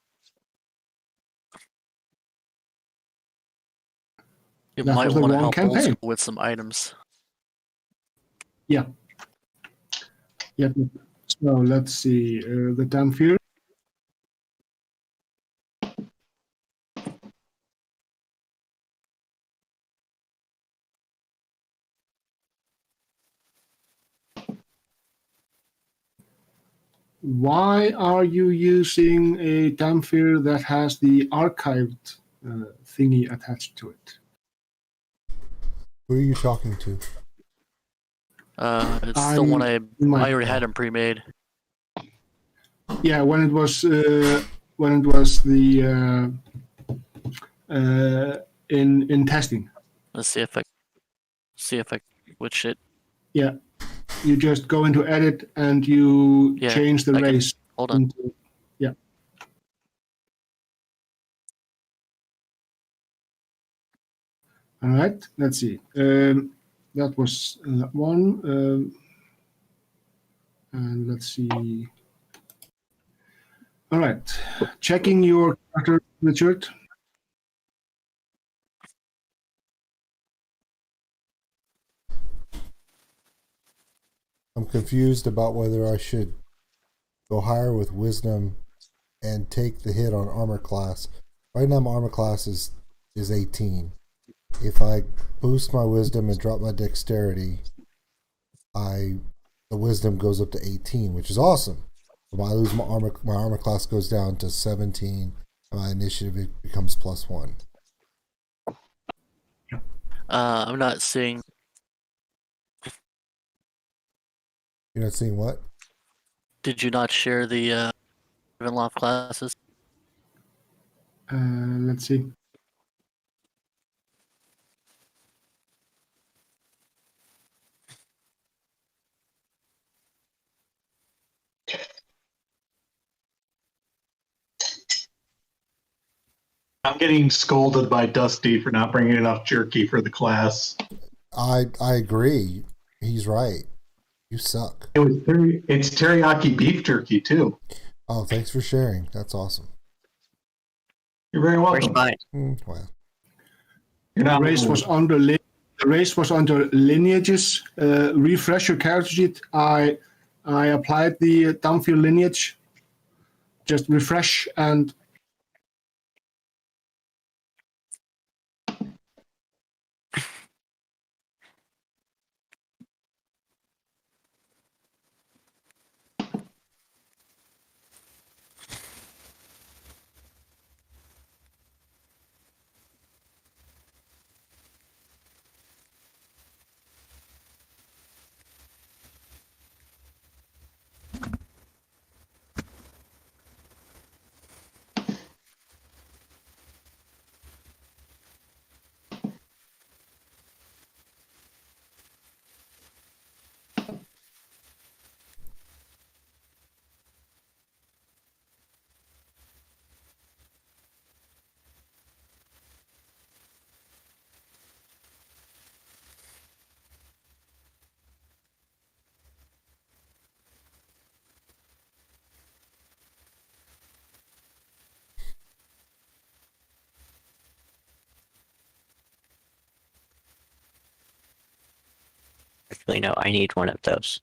You That might was the want to wrong help campaign. also with some items. Yeah. Yep. So let's see. The Damphir. Why are you using a Damphir that has the archived thingy attached to it? Who are you talking to? It's the one I already had him pre-made. Yeah, when it was the in testing. Let's see if I switch it. Yeah, you just go into edit and you Yeah, change the I can- race. Hold on. Yeah. All right. Let's see. That was one. And let's see. All right. Checking your character, Richard. I'm confused about whether I should go higher with wisdom and take the hit on armor class. Right now my armor class is 18. If I boost my wisdom and drop my dexterity, the wisdom goes up to 18, which is awesome. If I lose my armor class goes down to 17, and my initiative becomes +1. I'm not seeing. You're not seeing what? Did you not share the Ravenloft classes? Let's see. I'm getting scolded by Dusty for not bringing enough jerky for the class. I agree. He's right. You suck. It's teriyaki beef jerky too. Oh, thanks for sharing. That's awesome. You're very Where's welcome. mine? Well, You're not The race was under lineages. Refresh your character sheet. I applied the Damphir lineage. Just refresh and Actually, no, I need one of those.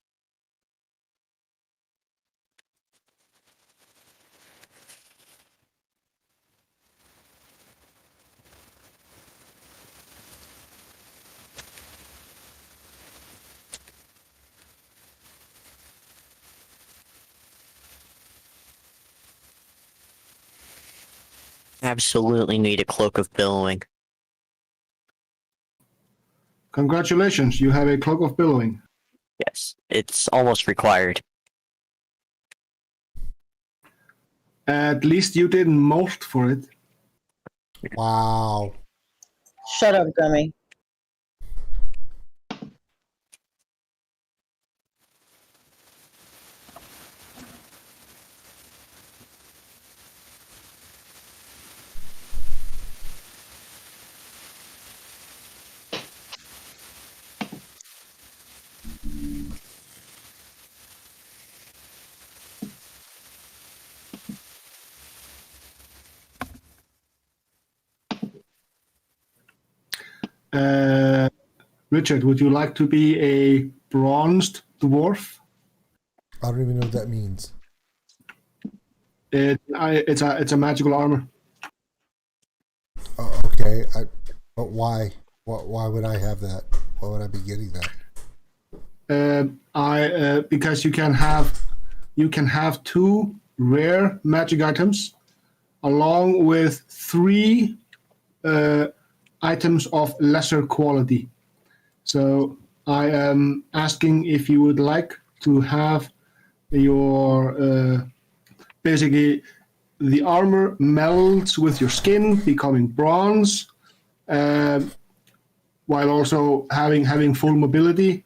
Absolutely need a cloak of billowing. congratulations, you have a cloak of billowing. Yes, it's almost required. At least you didn't molt for it. wow. Shut up, Gummy. Richard, would you like to be a bronzed dwarf? I don't even know what that means. It's a magical armor. Oh, okay. But why? Why would I have that? Why would I be getting that? Because you can have 2 rare magic items along with 3 items of lesser quality. So I am asking if you would like to have your basically the armor melds with your skin, becoming bronze, while also having full mobility,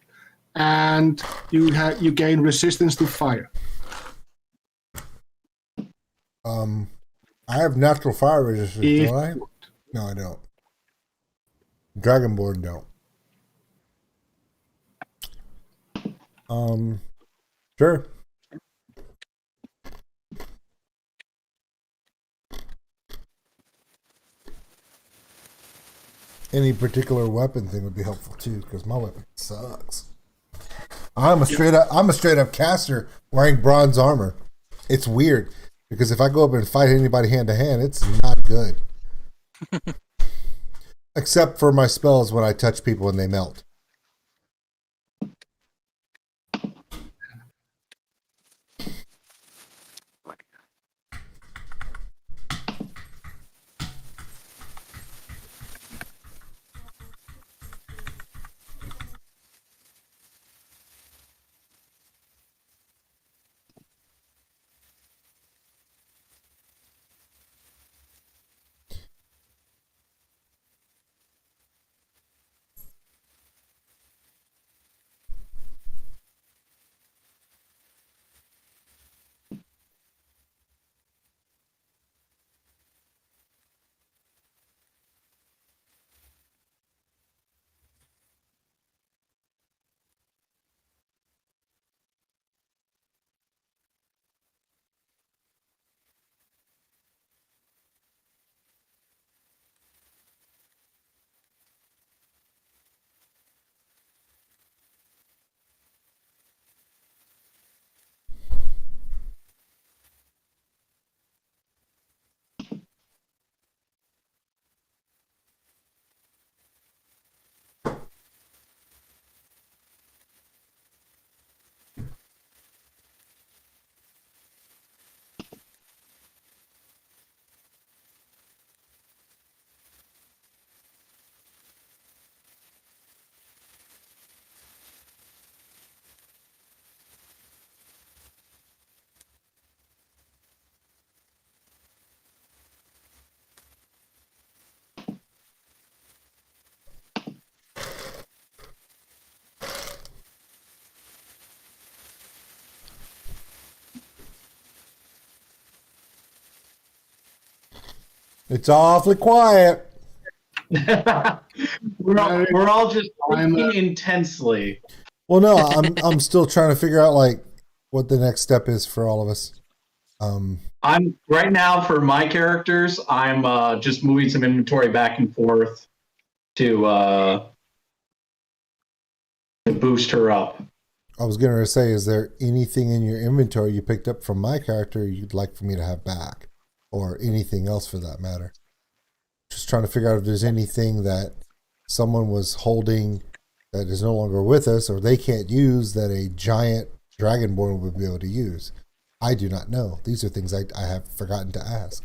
and you gain resistance to fire. I have natural fire resistance, don't I? No, I don't. Dragonborn don't. Sure. Any particular weapon thing would be helpful too, because my weapon sucks. I'm a straight up caster wearing bronze armor. It's weird because if I go up and fight anybody hand to hand, it's not good. Except for my spells when I touch people and they melt. It's awfully quiet. we're all just thinking intensely. Well, no, I'm still trying to figure out like what the next step is for all of us. I'm right now for my characters. I'm just moving some inventory back and forth to boost her up. I was going to say, is there anything in your inventory you picked up from my character you'd like for me to have back, or anything else for that matter? Just trying to figure out if there's anything that someone was holding that is no longer with us, or they can't use that a giant dragonborn would be able to use. I do not know. These are things I have forgotten to ask.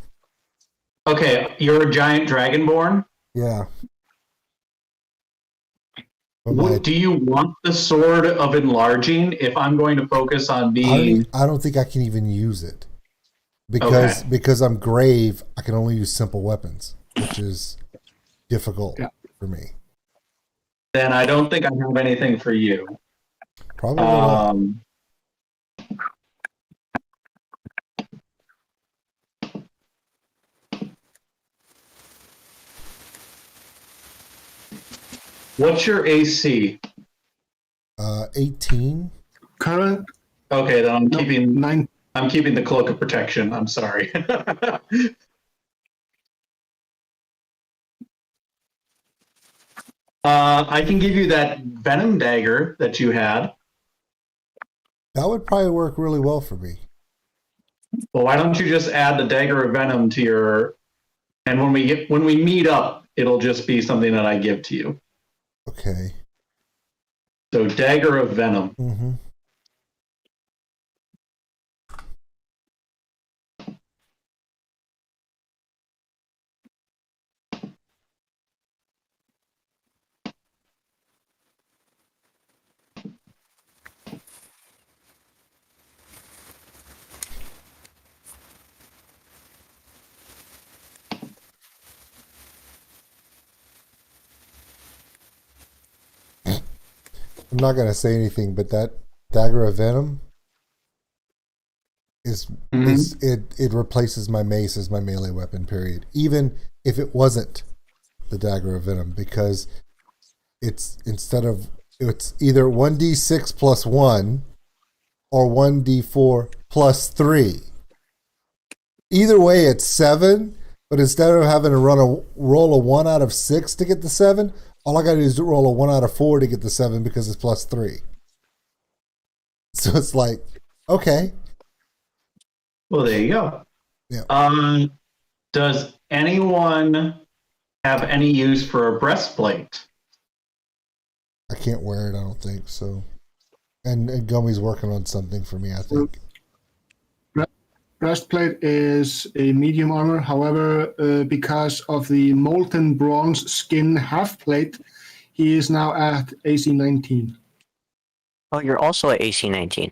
Okay, you're a giant dragonborn? Yeah. Do you want the sword of enlarging if I'm going to focus on being... I don't think I can even use it. Because I'm grave, I can only use simple weapons, which is difficult for me. Then I don't think I have anything for you. Probably not. What's your AC? 18. Current. Okay, then I'm keeping 9. I'm keeping the cloak of protection. I'm sorry. I can give you that venom dagger that you had. That would probably work really well for me. Well, why don't you just add the dagger of venom to your? And when we meet up, it'll just be something that I give to you. Okay. So dagger of venom. Mm-hmm. I'm not gonna say anything, but that dagger of venom is it replaces my mace as my melee weapon. Period. Even if it wasn't the dagger of venom, because it's it's either 1d6 plus 1 or 1d4 plus 3. Either way, it's 7. But instead of having to roll a 1 out of 6 to get the 7, all I got to do is roll a 1 out of 4 to get the 7 because it's plus 3. So it's like, okay. Well, there you go. Yeah. Does anyone have any use for a breastplate? I can't wear it, I don't think so. And Gummy's working on something for me, I think. Breastplate is a medium armor. However, because of the molten bronze skin half plate, he is now at AC 19. Oh, you're also at AC 19.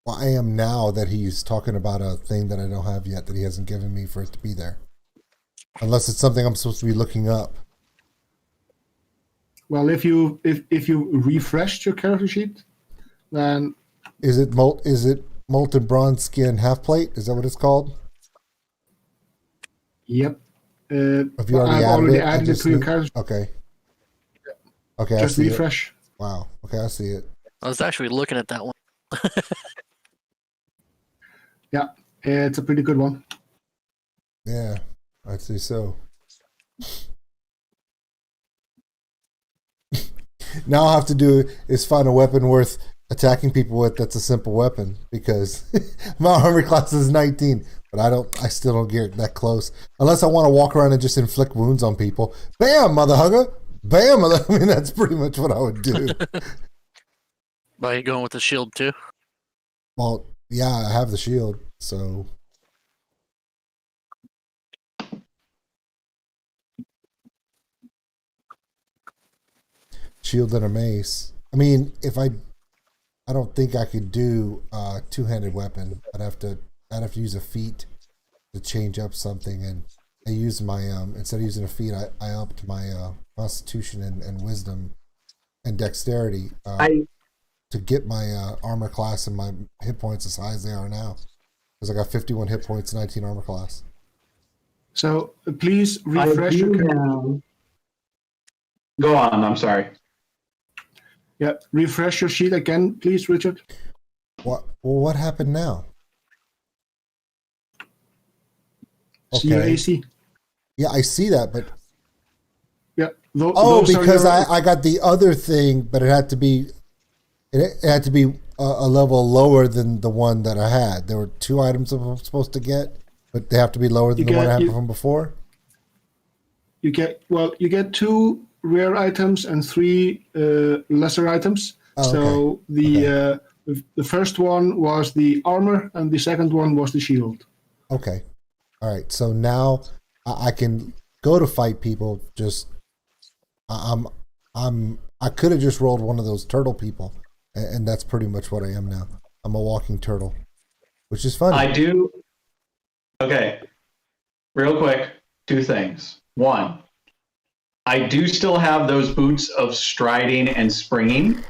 Well, I am now that he's talking about a thing that I don't have yet that he hasn't given me for it to be there. Unless it's something I'm supposed to be looking up. Well, if you refreshed your character sheet, then Is it molten bronze skin half plate? Is that what it's called? yep. Have you I've already added it to your character. Okay. Okay, Just I see refresh. it. Wow. Okay, I see it. I was actually looking at that one. Yeah, it's a pretty good one. Yeah, I'd say so. Now all I have to do is find a weapon worth attacking people with that's a simple weapon, because my armor class is 19, but I still don't get that close. Unless I want to walk around and just inflict wounds on people. Bam, mother hugger! Bam, mother. I mean, that's pretty much what I would do. Are you going with the shield too? Well, yeah, I have the shield, so. Shield and a mace. I mean, I don't think I could do a two-handed weapon. I'd have to use a feat to change up something, and I used my instead of using a feat, I upped my constitution and wisdom and dexterity to get my armor class and my hit points as high as they are now, because I got 51 hit points, 19 armor class. So please refresh your character. Go on. I'm sorry. Yeah, refresh your sheet again, please, Richard. What happened now? See your AC. Yeah, I see that, but Yeah. because I got the other thing, but it had to be a level lower than the one that I had. There were 2 items I'm supposed to get, but they have to be lower than the one I had from before. You get 2 rare items and 3 lesser items. Oh, so the first one was the armor, and the second one was the shield. Okay, all right. So now I can go to fight people. Just I could have just rolled one of those turtle people, and that's pretty much what I am now. I'm a walking turtle, which is fun. I do. Okay, real quick, 2 things. 1, I do still have those boots of striding and springing,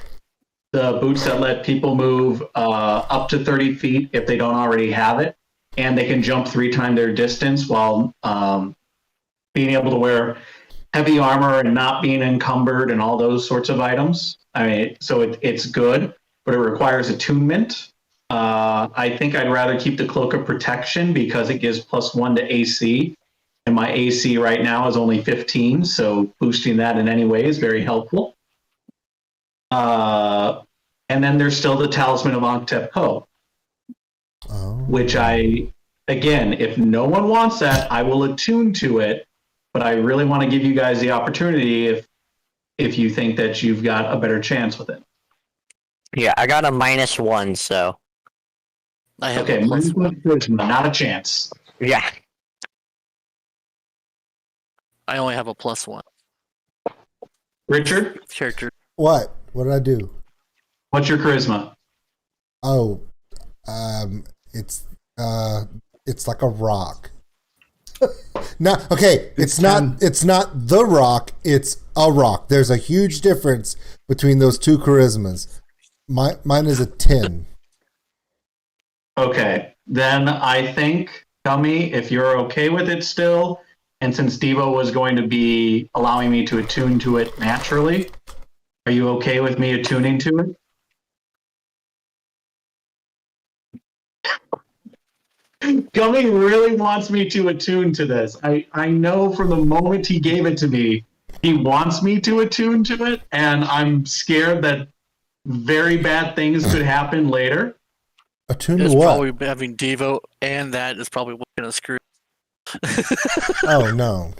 the boots that let people move up to 30 feet if they don't already have it, and they can jump 3 times their distance while being able to wear heavy armor and not being encumbered and all those sorts of items. I mean, so it's good, but it requires attunement. I think I'd rather keep the Cloak of Protection because it gives +1 to AC, and my AC right now is only 15, so boosting that in any way is very helpful. And then there's still the Talisman of Ankh-Tep-Ko, which again, if no one wants that, I will attune to it. But I really want to give you guys the opportunity if you think that you've got a better chance with it. Yeah, I got a -1, so I have Okay, a +1. charisma, not a chance. yeah. I only have a +1 Richard, character. What? What did I do? what's your charisma? Oh, it's like a rock. No, okay, it's not the rock, it's a rock. There's a huge difference between those two charismas. Mine is a 10. Okay, then I think, Gummy, if you're okay with it still, and since Devo was going to be allowing me to attune to it naturally, are you okay with me attuning to it? Gummy really wants me to attune to this. I know from the moment he gave it to me, he wants me to attune to it, and I'm scared that very bad things could happen later. Attune to It's what? probably having Devo, and that is probably what's gonna screw. Oh, no.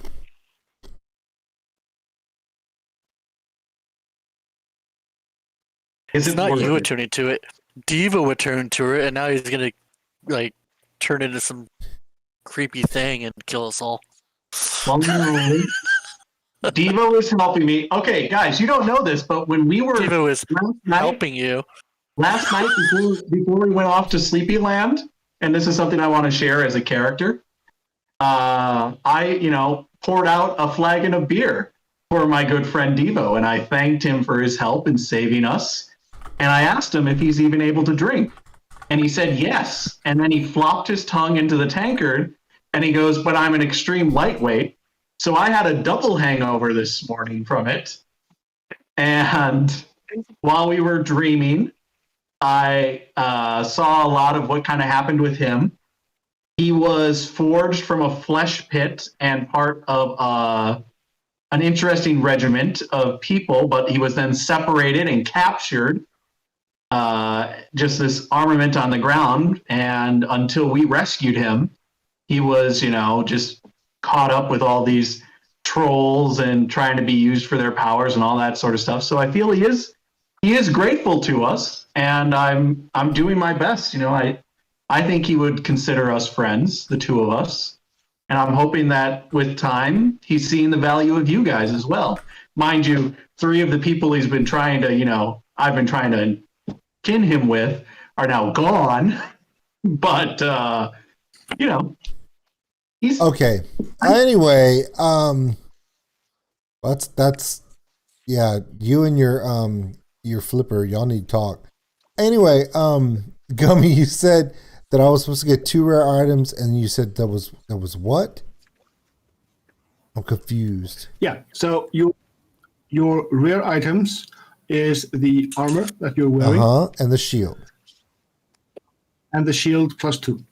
Is It's it not worth you it? attuning to it. Devo attuned to it, and now he's gonna like turn into some creepy thing and kill us all. Well, no. Devo is helping me. Okay, guys, you don't know this, but when we were Devo is last helping you. night before we went off to Sleepyland, and this is something I want to share as a character, I poured out a flagon of beer for my good friend Devo, and I thanked him for his help in saving us. And I asked him if he's even able to drink. And he said yes. And then he flopped his tongue into the tankard, and he goes, "But I'm an extreme lightweight." So I had a double hangover this morning from it. And while we were dreaming, I saw a lot of what kind of happened with him. He was forged from a flesh pit and part of an interesting regiment of people, but he was then separated and captured, just this armament on the ground. And until we rescued him, he was, just caught up with all these trolls and trying to be used for their powers and all that sort of stuff. So I feel he is grateful to us, and I'm doing my best. I think he would consider us friends, the two of us. And I'm hoping that with time, he's seeing the value of you guys as well. Mind you, 3 of the people he's been trying to, I've been trying to kin him with are now gone. But, he's Okay. Anyway, that's yeah, you and your flipper, y'all need to talk. Anyway, Gummy, you said that I was supposed to get 2 rare items, and you said that was what? I'm confused. Yeah. So your rare items is the armor that you're wearing And the shield. and the shield +2.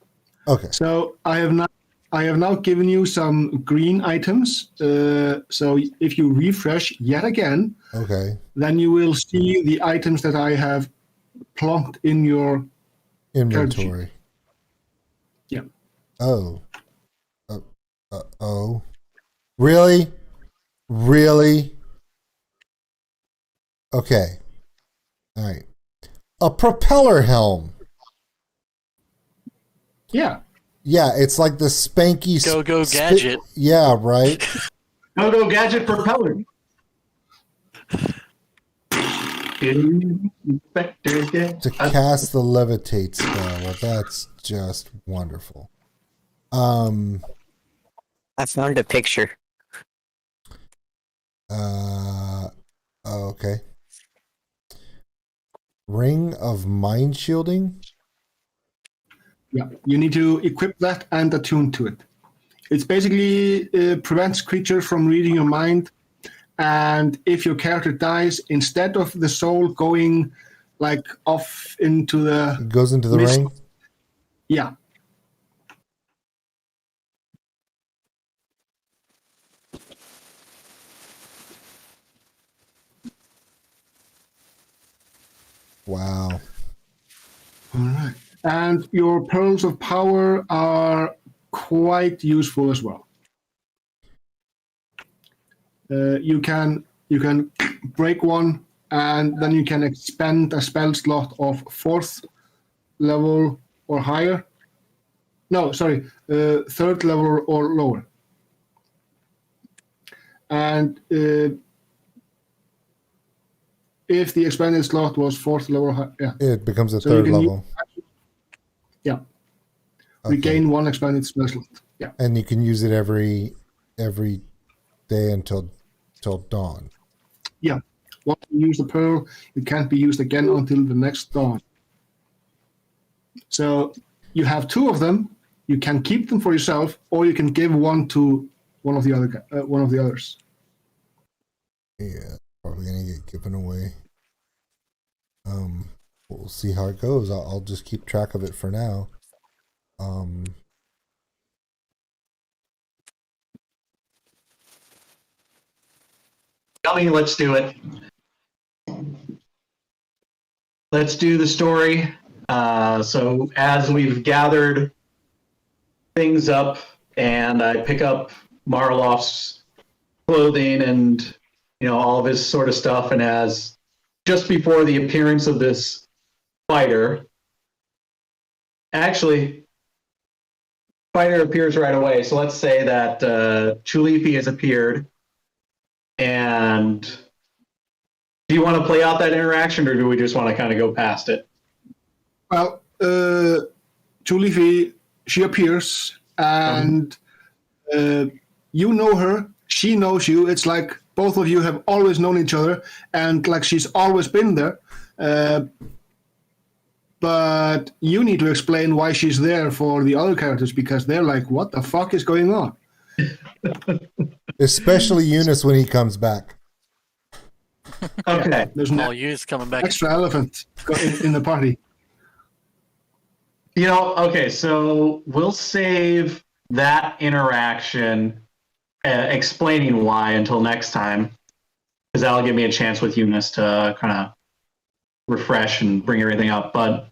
Okay. So I have now given you some green items. So if you refresh yet again, Okay. then you will see the items that I have plunked in your Inventory. Yeah. Oh. Oh. Really? Really? Okay. All right. A propeller helm. Yeah. Yeah, it's like the spanky Go gadget. Yeah, right. Go gadget propeller. To cast the levitate spell. Well, that's just wonderful. I found a picture. Okay. Ring of mind shielding. Yeah. You need to equip that and attune to it. It's basically prevents creatures from reading your mind. And if your character dies, instead of the soul going like off into the It goes into the mist- ring. Yeah. Wow. All right. And your pearls of power are quite useful as well. You can break one, and then you can expend a spell slot of 4th level or higher. No, sorry, 3rd level or lower. And if the expanded slot was 4th level, yeah. It becomes a So you third can level. Yeah. Okay. Regain 1 expanded spell slot. Yeah. And you can use it every day until dawn. Yeah. Once you use the pearl, it can't be used again until the next dawn. So you have 2 of them. You can keep them for yourself, or you can give one to one of the others. Yeah, probably gonna get given away. We'll see how it goes. I'll just keep track of it for now. Yummy, let's do it. Let's do the story. So as we've gathered things up and I pick up Marloff's clothing and all of his sort of stuff, and as just before the appearance of this fighter, actually fighter appears right away. So let's say that Chulifi has appeared. And do you want to play out that interaction, or do we just want to kind of go past it? Well, Chulifi, she appears, and you know her, she knows you. It's like both of you have always known each other, and like she's always been there. But you need to explain why she's there for the other characters, because they're like, what the fuck is going on? Especially Eunice when he comes back. Okay. There's no Eunice coming back. extra elephant in the party. Okay, so we'll save that interaction explaining why until next time, because that'll give me a chance with Eunice to kind of refresh and bring everything up. But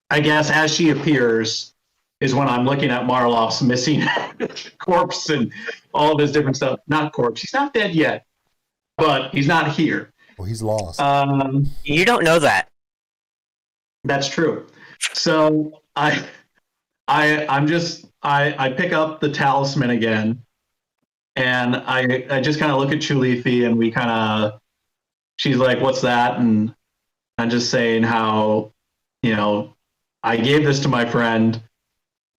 I guess as she appears is when I'm looking at Marloff's missing corpse and all of his different stuff. Not corpse. He's not dead yet, but he's not here. Well, he's lost. You don't know that. That's true. So I pick up the talisman again, and I just kind of look at Chulifi, and she's like, "What's that?" And I'm just saying how, I gave this to my friend,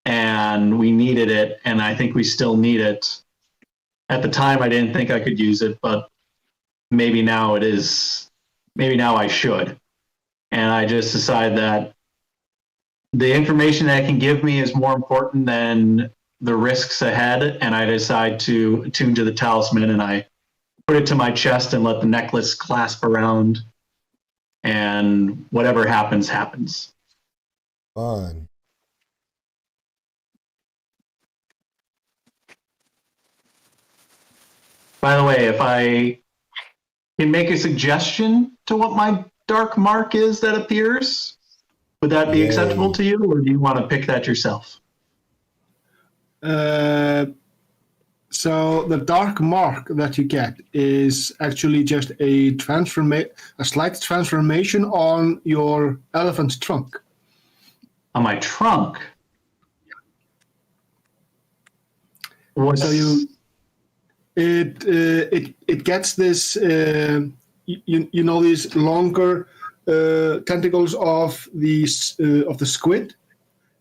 and we needed it, and I think we still need it. At the time, I didn't think I could use it, but maybe now it is. Maybe now I should. And I just decide that the information that it can give me is more important than the risks ahead, and I decide to attune to the talisman, and I put it to my chest and let the necklace clasp around, and whatever happens, happens. Fun. By the way, if I can make a suggestion to what my dark mark is that appears, would that be acceptable to you, or do you want to pick that yourself? So the dark mark that you get is actually just a slight transformation on your elephant's trunk. On my trunk? So it gets this these longer tentacles of the squid.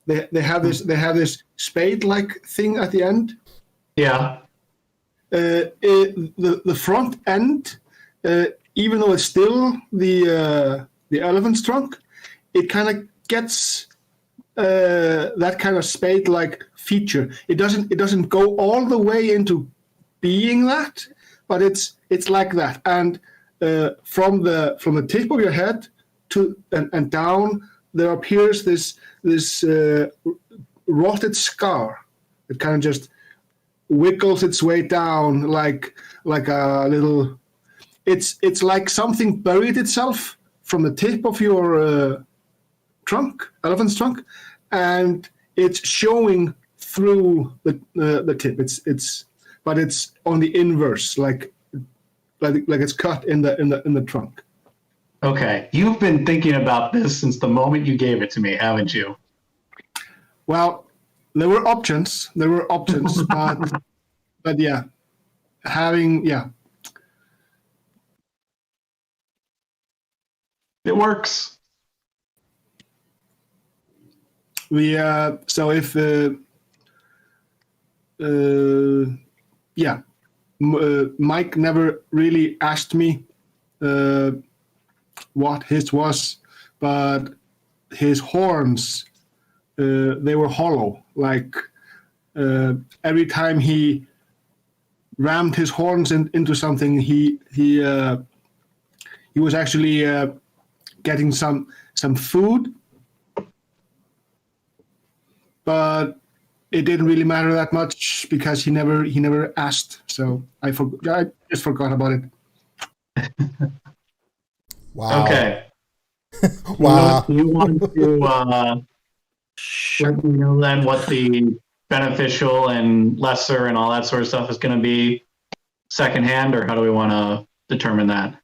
They have this spade-like thing at the end. Yeah. The front end, even though it's still the elephant's trunk, it kind of gets that kind of spade-like feature. It doesn't go all the way into being that, but it's like that. And from the tip of your head to and down, there appears this rotted scar. It kind of just wiggles its way down like a little. It's like something buried itself from the tip of your elephant's trunk, and it's showing through the tip. But it's on the inverse, like it's cut in the trunk. Okay, you've been thinking about this since the moment you gave it to me, haven't you? Well, there were options, but yeah, It works. So if Mike never really asked me what his was, but his horns, they were hollow. Like every time he rammed his horns into something, he was actually getting some food, but it didn't really matter that much because he never asked. So I just forgot about it. Wow. Okay. Wow. You want to let me know then what the beneficial and lesser and all that sort of stuff is going to be secondhand, or how do we want to determine that?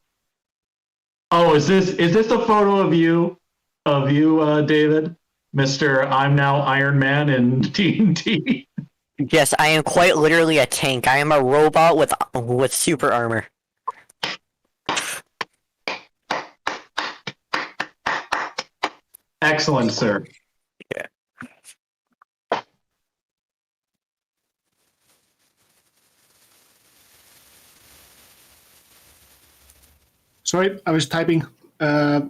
Oh, is this a photo of you, David, Mr. I'm now Iron Man in TNT? Yes, I am quite literally a tank. I am a robot with super armor. Excellent, sir. Yeah. Sorry, I was typing. There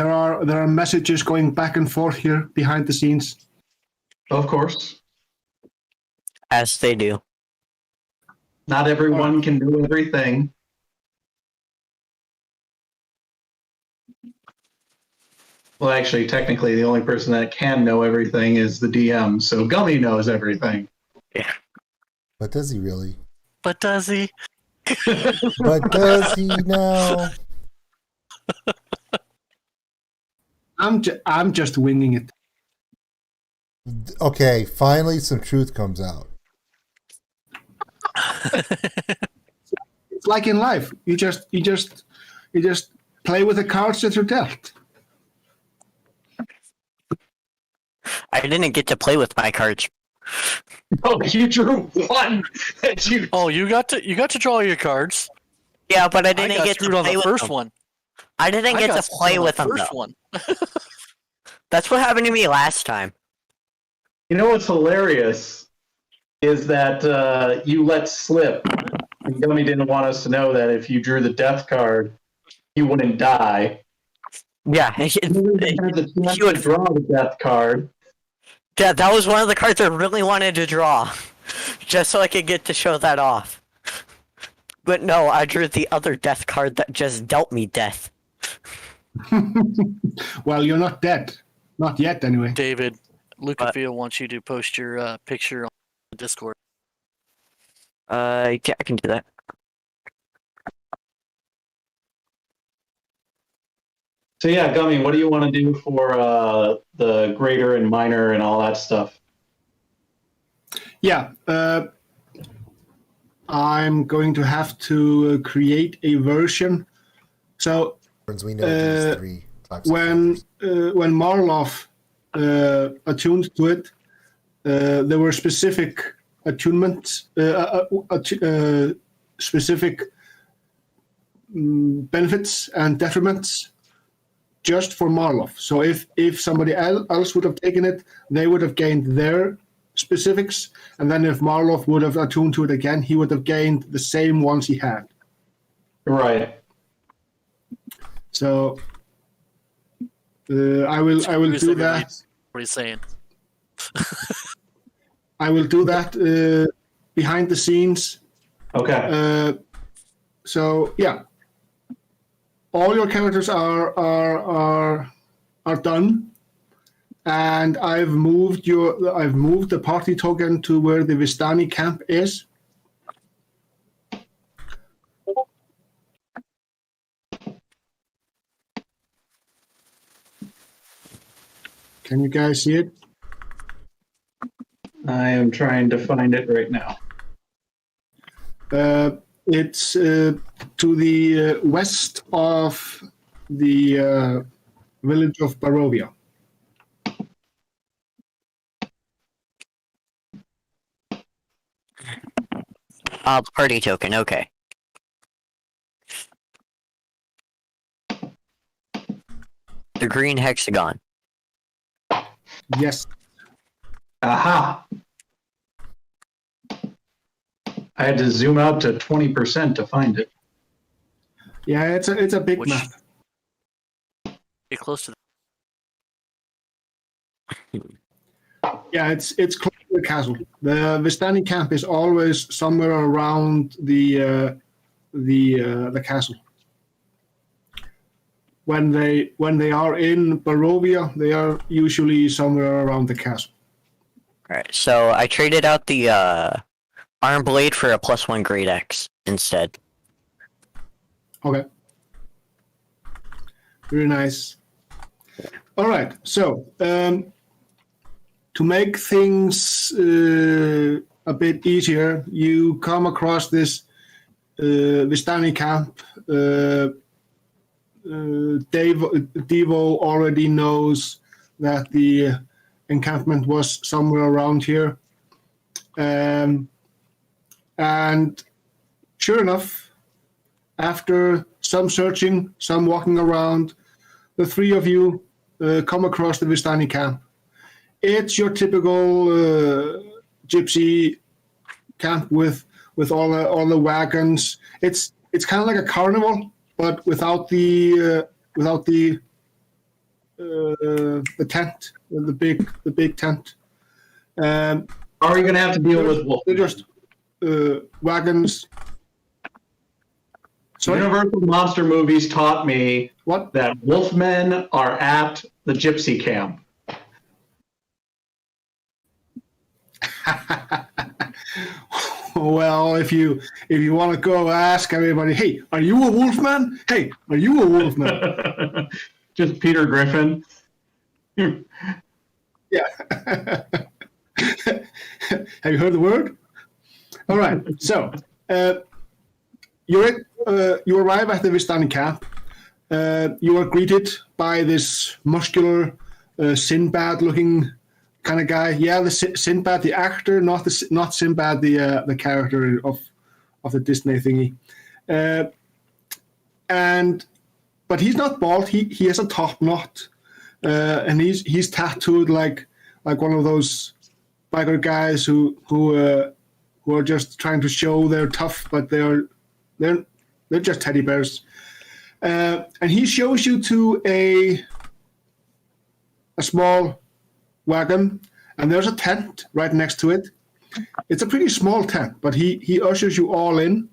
are messages going back and forth here behind the scenes. Of course. As they do. Not everyone can do everything. Well, actually, technically, the only person that can know everything is the DM, so Gummy knows everything. Yeah. But does he really? But does he? But does he now? I'm just winging it. Okay, finally some truth comes out. It's like in life. You just play with the cards that you're dealt. I didn't get to play with my cards. Oh, you drew one. Oh, you got to draw your cards. Yeah, but I I didn't got get to screwed on play the with first them. one. I didn't get to play with them, first though. one. That's what happened to me last time. You know what's hilarious is that you let slip. And Gummy didn't want us to know that if you drew the death card, you wouldn't die. Yeah. You had the chance to draw the death card. Yeah, that was one of the cards I really wanted to draw. Just so I could get to show that off. But no, I drew the other death card that just dealt me death. Well, you're not dead. Not yet, anyway. David, Lucafia wants you to post your picture on Discord. Yeah, I can do that. So yeah, Gummy, what do you want to do for the greater and minor and all that stuff? Yeah, I'm going to have to create a version. So We know these three types when of Marloff attuned to it, there were specific attunements, specific benefits and detriments just for Marloff. So if somebody else would have taken it, they would have gained their specifics, and then if Marloff would have attuned to it again, he would have gained the same ones he had. Right. So I will do that. What are you saying? I will do that behind the scenes. Okay. So yeah, all your characters are done, and I've moved the party token to where the Vistani camp is. Can you guys see it? I am trying to find it right now. It's to the west of the village of Barovia. Party token, okay. The green hexagon. Yes. Aha! I had to zoom out to 20% to find it. Yeah, it's a big Which- map. Get close to Yeah, it's close to the castle. The Vistani camp is always somewhere around the castle. When they are in Barovia, they are usually somewhere around the castle. Alright, so I traded out the arm blade for a +1 great X instead. Okay. Very nice. All right. So to make things a bit easier, you come across this Vistani camp. Devo already knows that the encampment was somewhere around here. And sure enough, after some searching, some walking around, the three of you come across the Vistani camp. It's your typical gypsy camp with all the wagons. It's kind of like a carnival, but without the tent, the big tent. Are you going to have to deal with wolves? They're just wagons. Sorry? Universal Monster Movies taught me What? that wolfmen are at the gypsy camp. Well, if you want to go ask everybody, hey, are you a wolfman? Hey, are you a wolfman? Just Peter Griffin. Yeah. Have you heard the word? All right. So you arrive at the Vistani camp. You are greeted by this muscular, Sinbad-looking kind of guy. Yeah, the Sinbad, the actor, not Sinbad, the character of the Disney thingy. But he's not bald. He has a top knot, and he's tattooed like one of those biker guys who are just trying to show they're tough, but they're just teddy bears. And he shows you to a small wagon, and there's a tent right next to it. It's a pretty small tent, but he ushers you all in.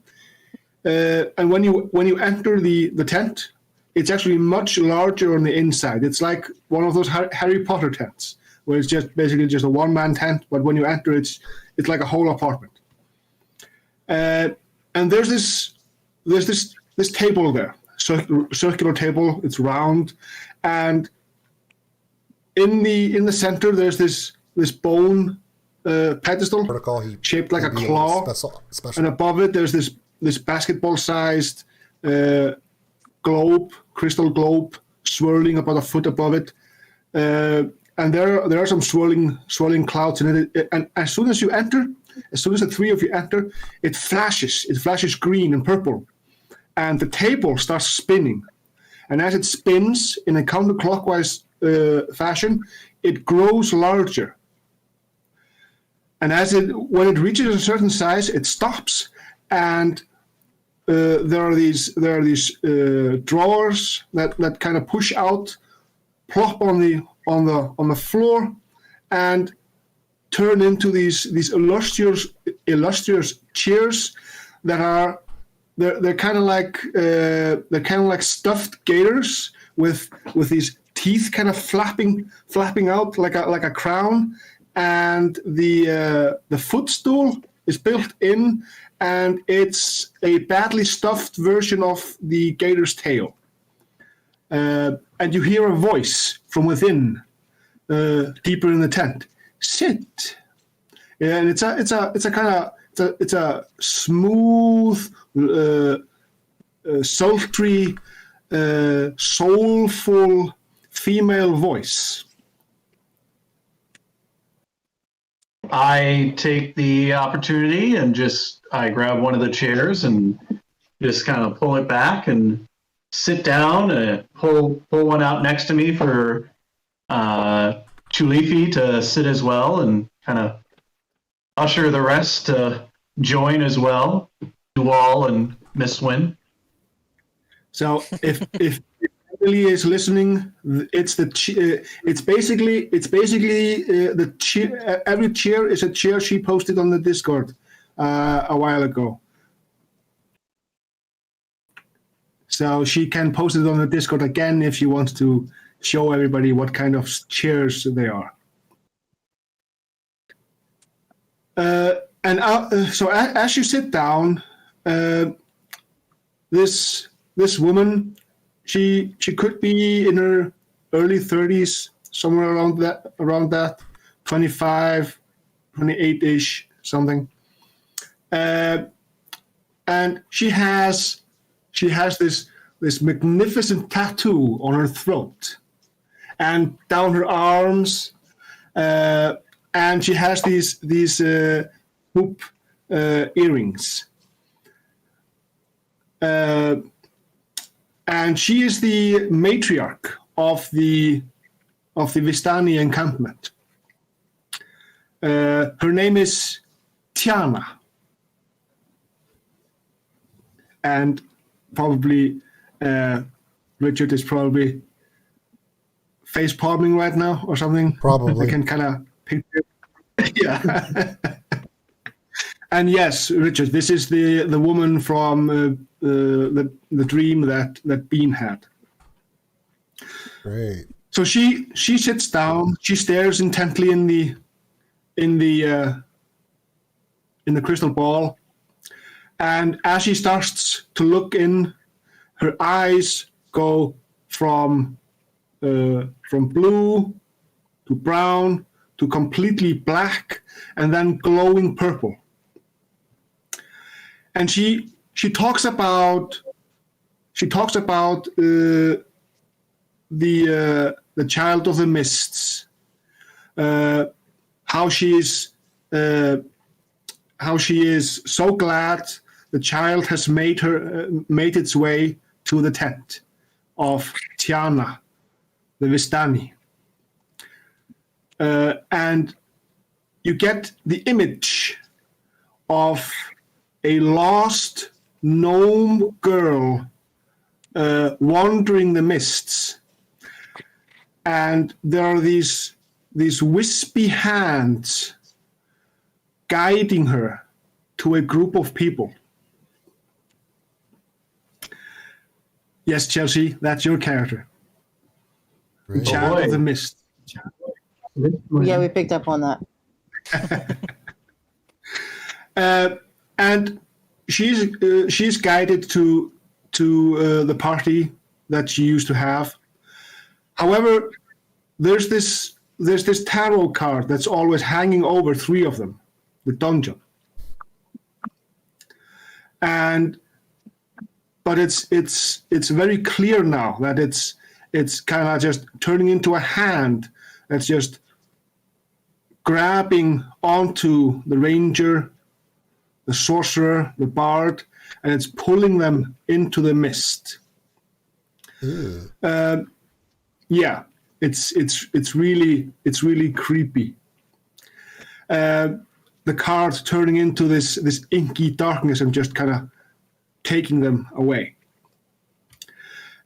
And when you enter the tent, it's actually much larger on the inside. It's like one of those Harry Potter tents, where it's just basically just a one-man tent, but when you enter, it's like a whole apartment. And there's this table there, circular table. It's round, and in the center there's this bone pedestal shaped like a claw, and above it there's this basketball-sized globe, crystal globe, swirling about a foot above it, and there are some swirling clouds in it. And as soon as the three of you enter, it flashes green and purple, and the table starts spinning. And as it spins in a counterclockwise fashion, it grows larger. And when it reaches a certain size, it stops, and there are these drawers that kind of push out, plop on the floor, and turn into these illustrious chairs that are they're kind of like stuffed gators with these teeth kind of flapping out like a crown, and the footstool is built in, and it's a badly stuffed version of the gator's tail. And you hear a voice from within deeper in the tent. Sit. And it's a kind of it's a smooth, sultry, soulful female voice. I take the opportunity and I grab one of the chairs and just kind of pull it back and sit down and pull one out next to me for Chulifi to sit as well, and kind of usher the rest to join as well, Dual and Miss Wynn. So if Emily is listening, it's basically the chair. Every chair is a chair she posted on the Discord a while ago. So she can post it on the Discord again if she wants to show everybody what kind of chairs they are. So as you sit down, this woman, she could be in her early 30s, somewhere around that, 25, 28-ish, something. And she has this magnificent tattoo on her throat and down her arms, and she has these hoop earrings. And she is the matriarch of the Vistani encampment. Her name is Tiana. And probably Richard is probably face palming right now or something. Probably. I can kind of picture. Yeah. And yes, Richard, this is the woman from the dream that Bean had. Great. So she sits down. She stares intently in the crystal ball, and as she starts to look in, her eyes go from blue to brown to completely black, and then glowing purple. And she talks about the child of the mists, how she is so glad the child has made its way to the tent of Tiana, the Vistani. And you get the image of a lost gnome girl wandering the mists, and there are these wispy hands guiding her to a group of people. Yes, Chelsea, that's your character. Great. Child of the Mist. Yeah, we picked up on that. And she's guided to the party that she used to have. However, there's this tarot card that's always hanging over three of them, the dungeon. But it's very clear now that it's kind of just turning into a hand that's just grabbing onto the ranger, the sorcerer, the bard, and it's pulling them into the mist. Yeah, it's really creepy. The card turning into this inky darkness and just kind of taking them away.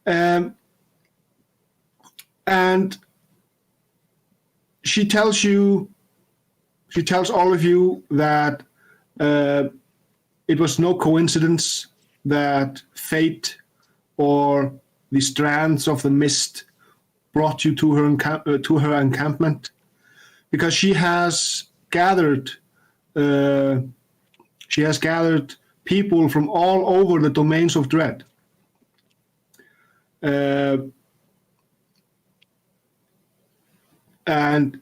And she tells all of you that it was no coincidence that fate or the strands of the mist brought you to her encampment, because she has gathered people from all over the domains of dread. and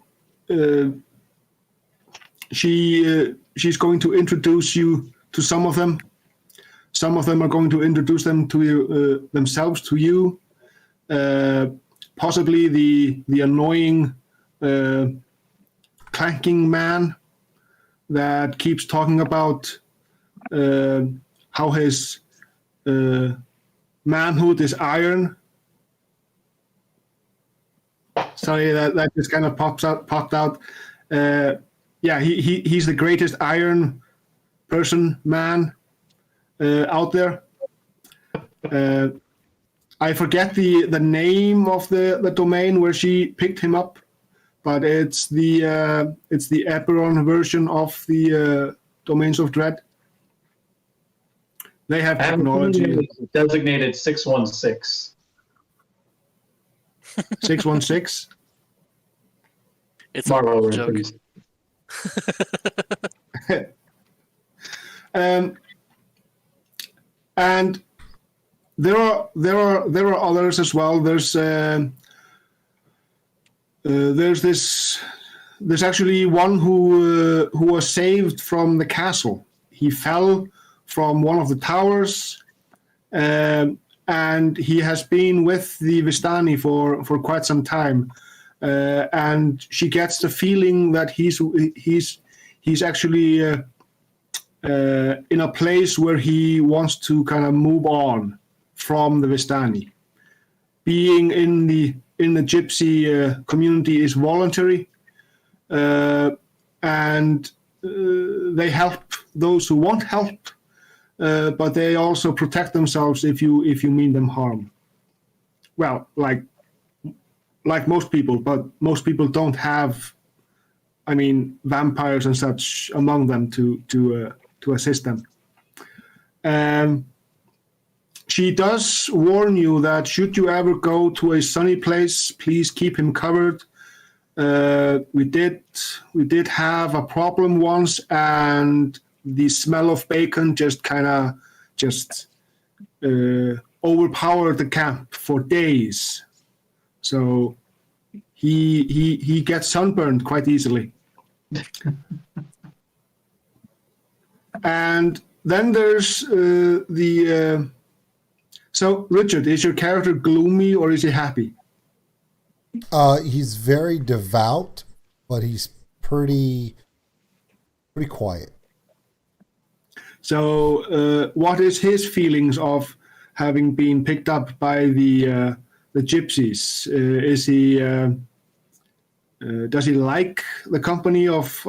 she's going to introduce you to some of them. Some of them are going to introduce them to you, themselves to you. Possibly the annoying clanking man that keeps talking about how his manhood is iron. Sorry, that just kind of popped out. Yeah, he's the greatest iron man out there. I forget the name of the domain where she picked him up, but it's the Eberron version of the Domains of Dread. They have technology. Designated 616. 616. It's a Marvel joke. And there are others as well. There's actually one who was saved from the castle. He fell from one of the towers, and he has been with the Vistani for quite some time. And she gets the feeling that he's actually in a place where he wants to kind of move on from the Vistani. Being in the gypsy community is voluntary, and they help those who want help, but they also protect themselves if you mean them harm. Well, like most people, but most people don't have, vampires and such among them to assist them. She does warn you that should you ever go to a sunny place, please keep him covered. We did have a problem once, and the smell of bacon just overpowered the camp for days. So he gets sunburned quite easily. And then there's so Richard, is your character gloomy or is he happy? He's very devout, but he's pretty quiet. So what is his feelings of having been picked up by the gypsies? Is he does he like the company of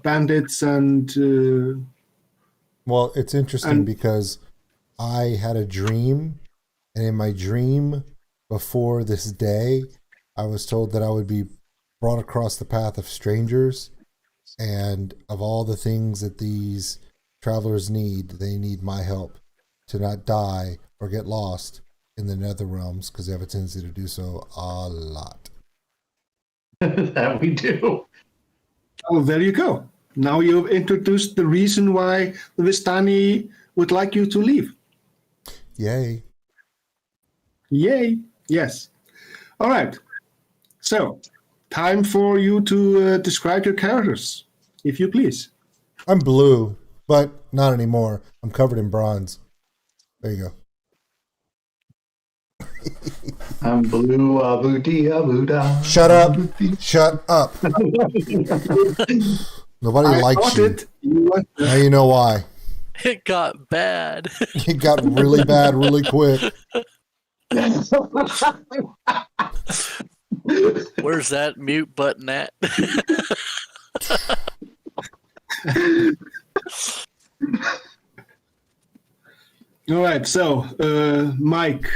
bandits and? Well, it's interesting because I had a dream, and in my dream before this day, I was told that I would be brought across the path of strangers, and of all the things that these travelers need, they need my help to not die or get lost in the nether realms, because they have a tendency to do so a lot. That we do. Oh, there you go. Now you've introduced the reason why the Vistani would like you to leave. Yay. Yay. Yes. All right. So, time for you to describe your characters, if you please. I'm blue, but not anymore. I'm covered in bronze. There you go. I'm blue, Buddha. Shut up. Shut up. Nobody likes you. Now you know why. It got bad. It got really bad really quick. Where's that mute button at? All right, so Mike.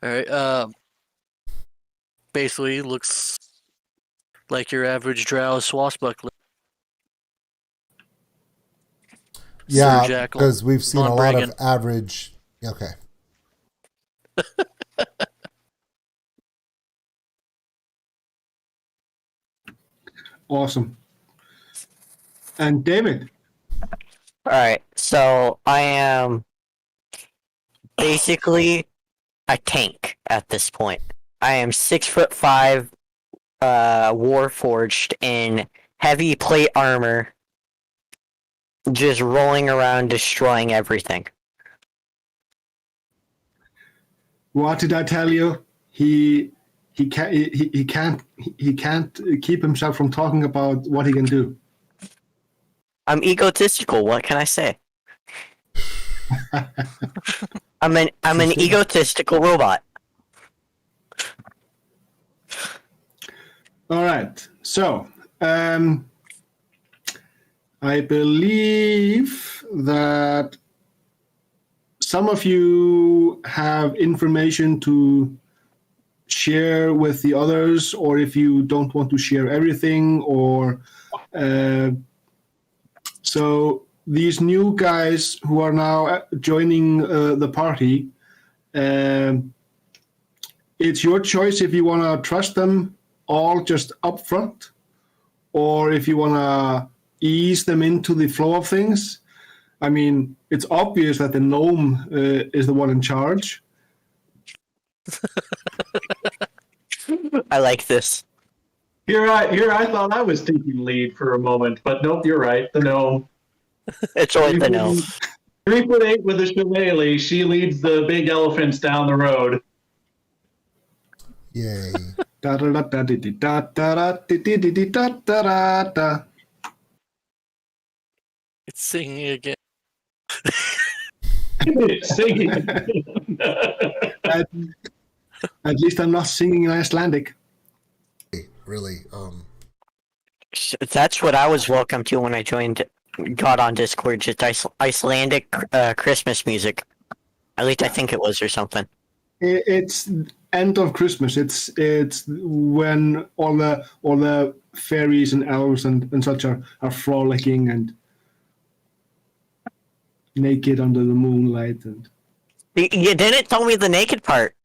All right. Basically, looks like your average drow swashbuckler. Yeah, because we've seen a lot of average. Okay. Awesome. And David. Alright, so I am basically a tank. at this point. I am 6'5", warforged in heavy plate armor, just rolling around, destroying everything. What did I tell you? He can't keep himself from talking about what he can do. I'm egotistical. What can I say? I'm an egotistical robot. All right. So, I believe that some of you have information to share with the others, or if you don't want to share everything, or so these new guys who are now joining the party, it's your choice if you want to trust them all just up front, or if you want to ease them into the flow of things. I mean, it's obvious that the gnome is the one in charge. I like this. Here I thought I was taking lead for a moment, but nope, you're right. The gnome. It's always the gnome. 3'8" with a shillelagh. She leads the big elephants down the road. Yay. It's singing again. Singing. At least I'm not singing in Icelandic. Really. That's what I was welcome to when I got on Discord. Just Icelandic Christmas music. At least I think it was, or something. It's end of Christmas. It's when all the fairies and elves and such are frolicking and naked under the moonlight. And You didn't tell me the naked part.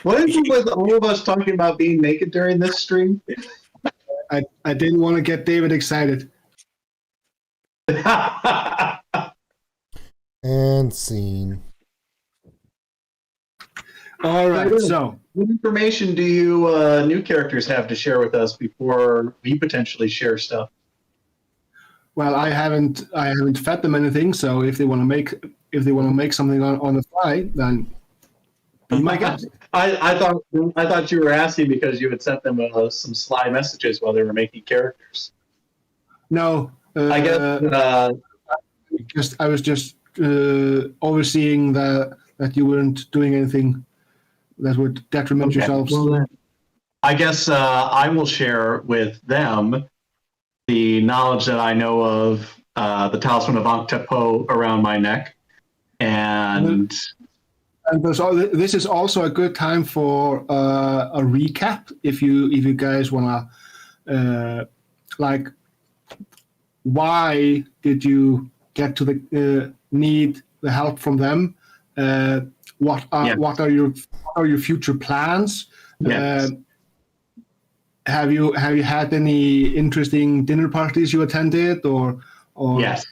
What is it with all of us talking about being naked during this stream? I didn't want to get David excited. And scene. All right, so what information do you new characters have to share with us before we potentially share stuff? well, I haven't fed them anything. So if they want to make something on the fly, then be my guest. I thought you were asking because you had sent them some sly messages while they were making characters. No, I guess I was just overseeing that you weren't doing anything that would detriment yourselves. Well, then, I guess I will share with them the knowledge that I know of the talisman of Ankh-Tepo around my neck, and this is also a good time for a recap if you guys want to like, why did you get to the need the help from them? What are your future plans? Yes. Have you had any interesting dinner parties you attended or yes.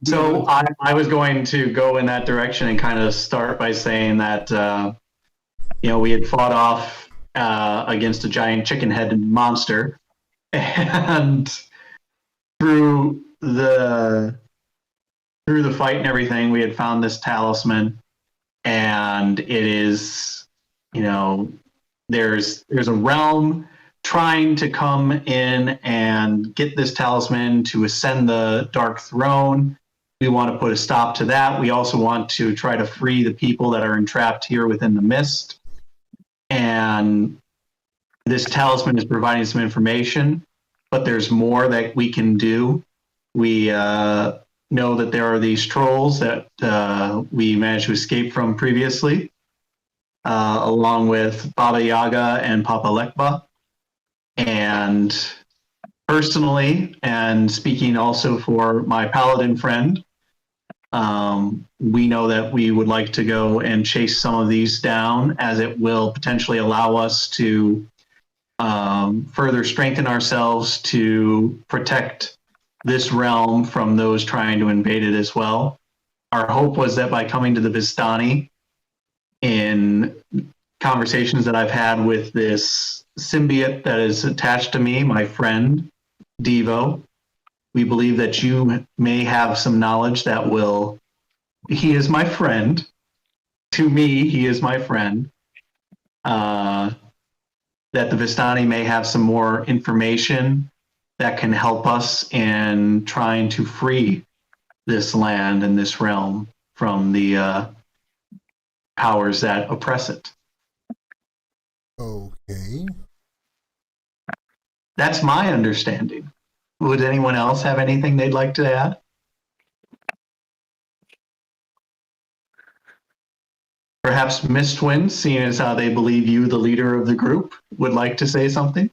So I was going to go in that direction and kind of start by saying that we had fought off against a giant chicken-headed monster, and through the fight and everything, we had found this talisman, and it is, there's a realm trying to come in and get this talisman to ascend the Dark Throne. We want to put a stop to that. We also want to try to free the people that are entrapped here within the mist. And this talisman is providing some information, but there's more that we can do. We know that there are these trolls that we managed to escape from previously, along with Baba Yaga and Papa Lekba. And personally, and speaking also for my paladin friend, we know that we would like to go and chase some of these down, as it will potentially allow us to further strengthen ourselves to protect this realm from those trying to invade it as well. Our hope was that by coming to the Vistani in conversations that I've had with this symbiote that is attached to me, my friend Devo. We believe that you may have some knowledge that will. He is my friend. To me, he is my friend. That the Vistani may have some more information that can help us in trying to free this land and this realm from the powers that oppress it. Okay. That's my understanding. Would anyone else have anything they'd like to add? Perhaps Mistwin, seeing as how they believe you, the leader of the group, would like to say something?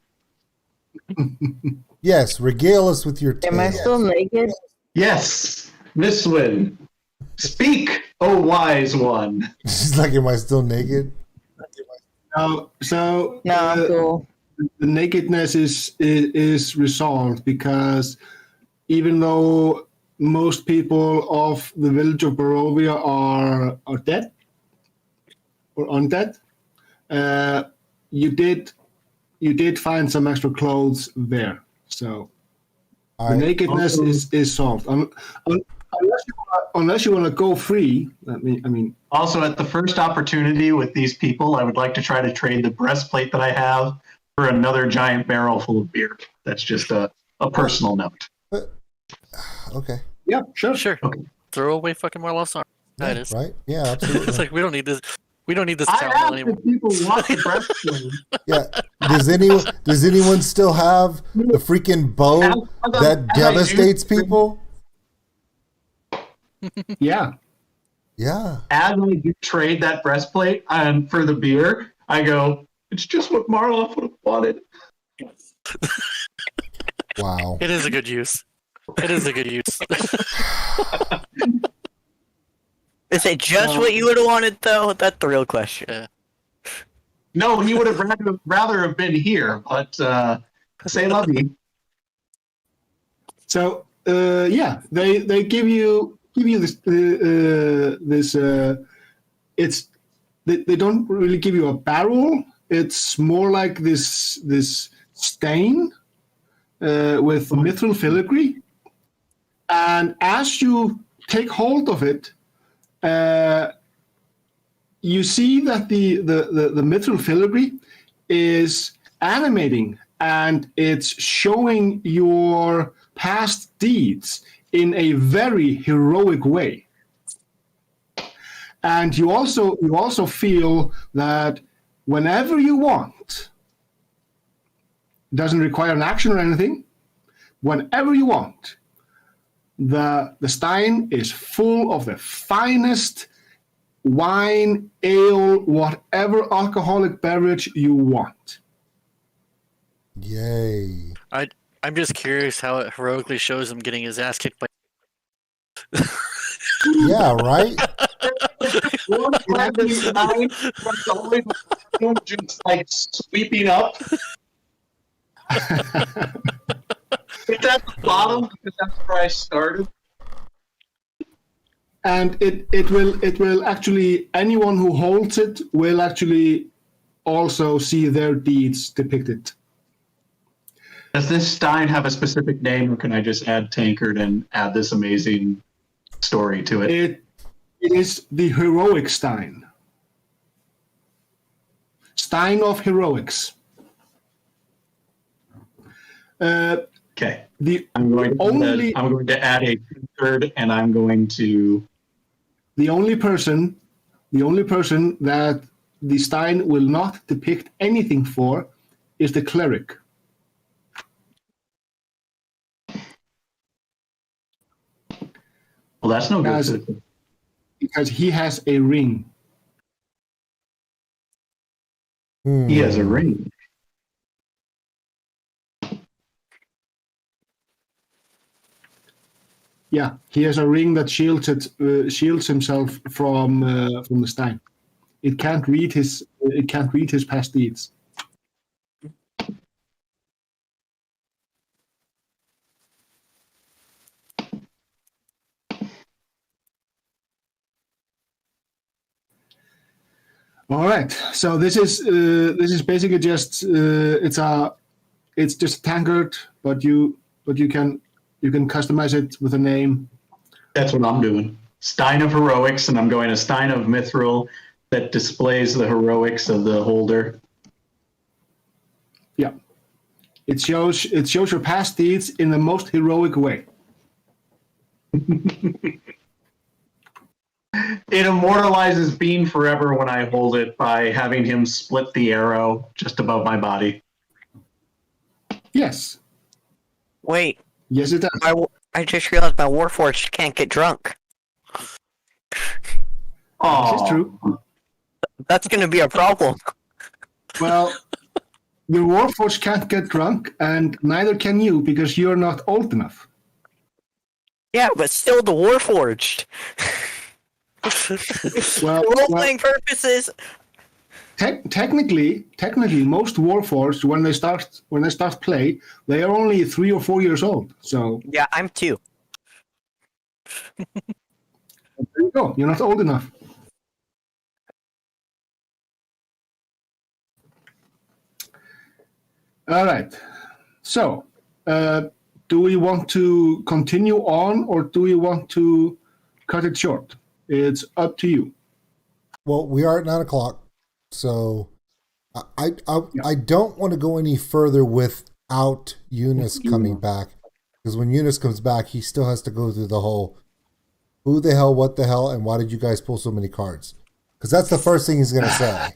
Yes, regale us with your tale. Am I still naked? Yes, Mistwin. Speak, O wise one. She's like, am I still naked? So No, I'm cool. the nakedness is resolved because even though most people of the village of Barovia are dead or undead, you did find some extra clothes there. So the nakedness is solved. Unless you want to go free, I mean. Also, at the first opportunity with these people, I would like to try to trade the breastplate that I have for another giant barrel full of beer. That's just a personal note. Okay. Yeah, sure. Sure. Okay. Throw away fucking Marloff's arm. Yeah, Titus. right? Yeah, absolutely. It's like we don't need this. We don't need this I town asked anymore. if people want the breastplate. Yeah. Does anyone still have the freaking bow that devastates people? Yeah. Yeah. As I do trade that breastplate and for the beer, I go, it's just what Marloff would have wanted. Wow. It is a good use. It is a good use. Is it just what you would have wanted, though? That's the real question. Yeah. No, he would have rather have been here, but say lovey. So yeah, they give you this it's they don't really give you a barrel. It's more like this stain with mithril filigree, and as you take hold of it, you see that the mithril filigree is animating and it's showing your past deeds in a very heroic way. And you also feel that whenever you want, it doesn't require an action or anything, whenever you want, the stein is full of the finest wine, ale, whatever alcoholic beverage you want. Yay. I'm just curious how it heroically shows him getting his ass kicked by. Yeah, right? Just like sweeping up. It's at the bottom because that's where I started. And it will actually, anyone who holds it will actually also see their deeds depicted. Does this stein have a specific name, or can I just add Tankard and add this amazing story to it? It is the heroic stein. Stein of heroics. Okay. I'm going to add a third, and I'm going to. The only person that the stein will not depict anything for is the cleric. Well, that's no good. Because he has a ring. He has a ring. Yeah, he has a ring that shields himself from the stein. It can't read his past deeds. All right. So this is basically just it's just a tankard, but you can customize it with a name. That's what I'm doing. Stein of Heroics, and I'm going to Stein of Mithril that displays the heroics of the holder. Yeah. It shows your past deeds in the most heroic way. It immortalizes Bean forever when I hold it by having him split the arrow just above my body. Yes. Wait, Yes, it does. I just realized my Warforged can't get drunk. Oh, This is true. That's gonna be a problem. Well, your Warforged can't get drunk, and neither can you because you're not old enough. Yeah, but still the Warforged. Well, For role-playing purposes. technically, most Warforged when they start play, they are only 3 or 4 years old. So Yeah, I'm 2. there you go. You're not old enough. All right. So, do we want to continue on, or do we want to cut it short? It's up to you. Well, we are at 9:00, so I don't want to go any further without Eunice coming back, because when Eunice comes back, he still has to go through the whole who the hell, what the hell, and why did you guys pull so many cards? Because that's the first thing he's going to say.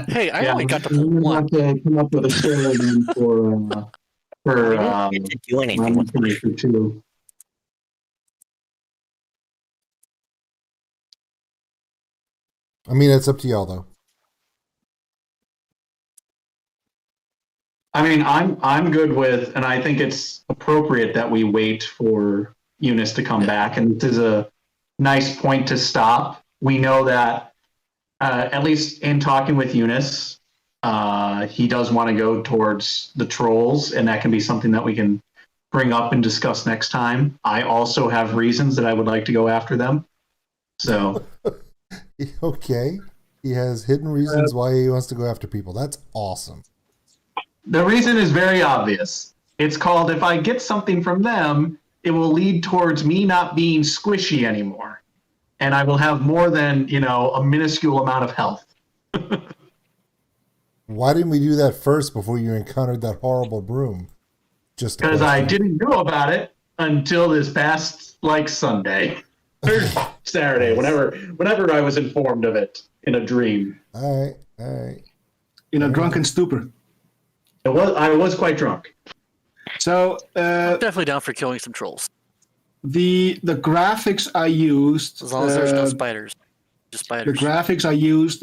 Hey, I only got to I'm pull gonna one. have to come up with a story then for We don't get to do anything with it. for two. I mean, it's up to y'all, though. I mean, I'm good with, and I think it's appropriate that we wait for Eunice to come back, and this is a nice point to stop. We know that, at least in talking with Eunice, he does want to go towards the trolls, and that can be something that we can bring up and discuss next time. I also have reasons that I would like to go after them. So, Okay. He has hidden reasons why he wants to go after people. That's awesome. the reason is very obvious. It's called, if I get something from them, it will lead towards me not being squishy anymore. And I will have more than, a minuscule amount of health. Why didn't we do that first before you encountered that horrible broom? Just a Because I question. didn't know about it until this past, Sunday. Or Saturday, whenever I was informed of it in a dream. All right. In a drunken stupor. I was quite drunk. So Definitely down for killing some trolls. the graphics I used, As long as there's no spiders. Just the spiders. graphics I used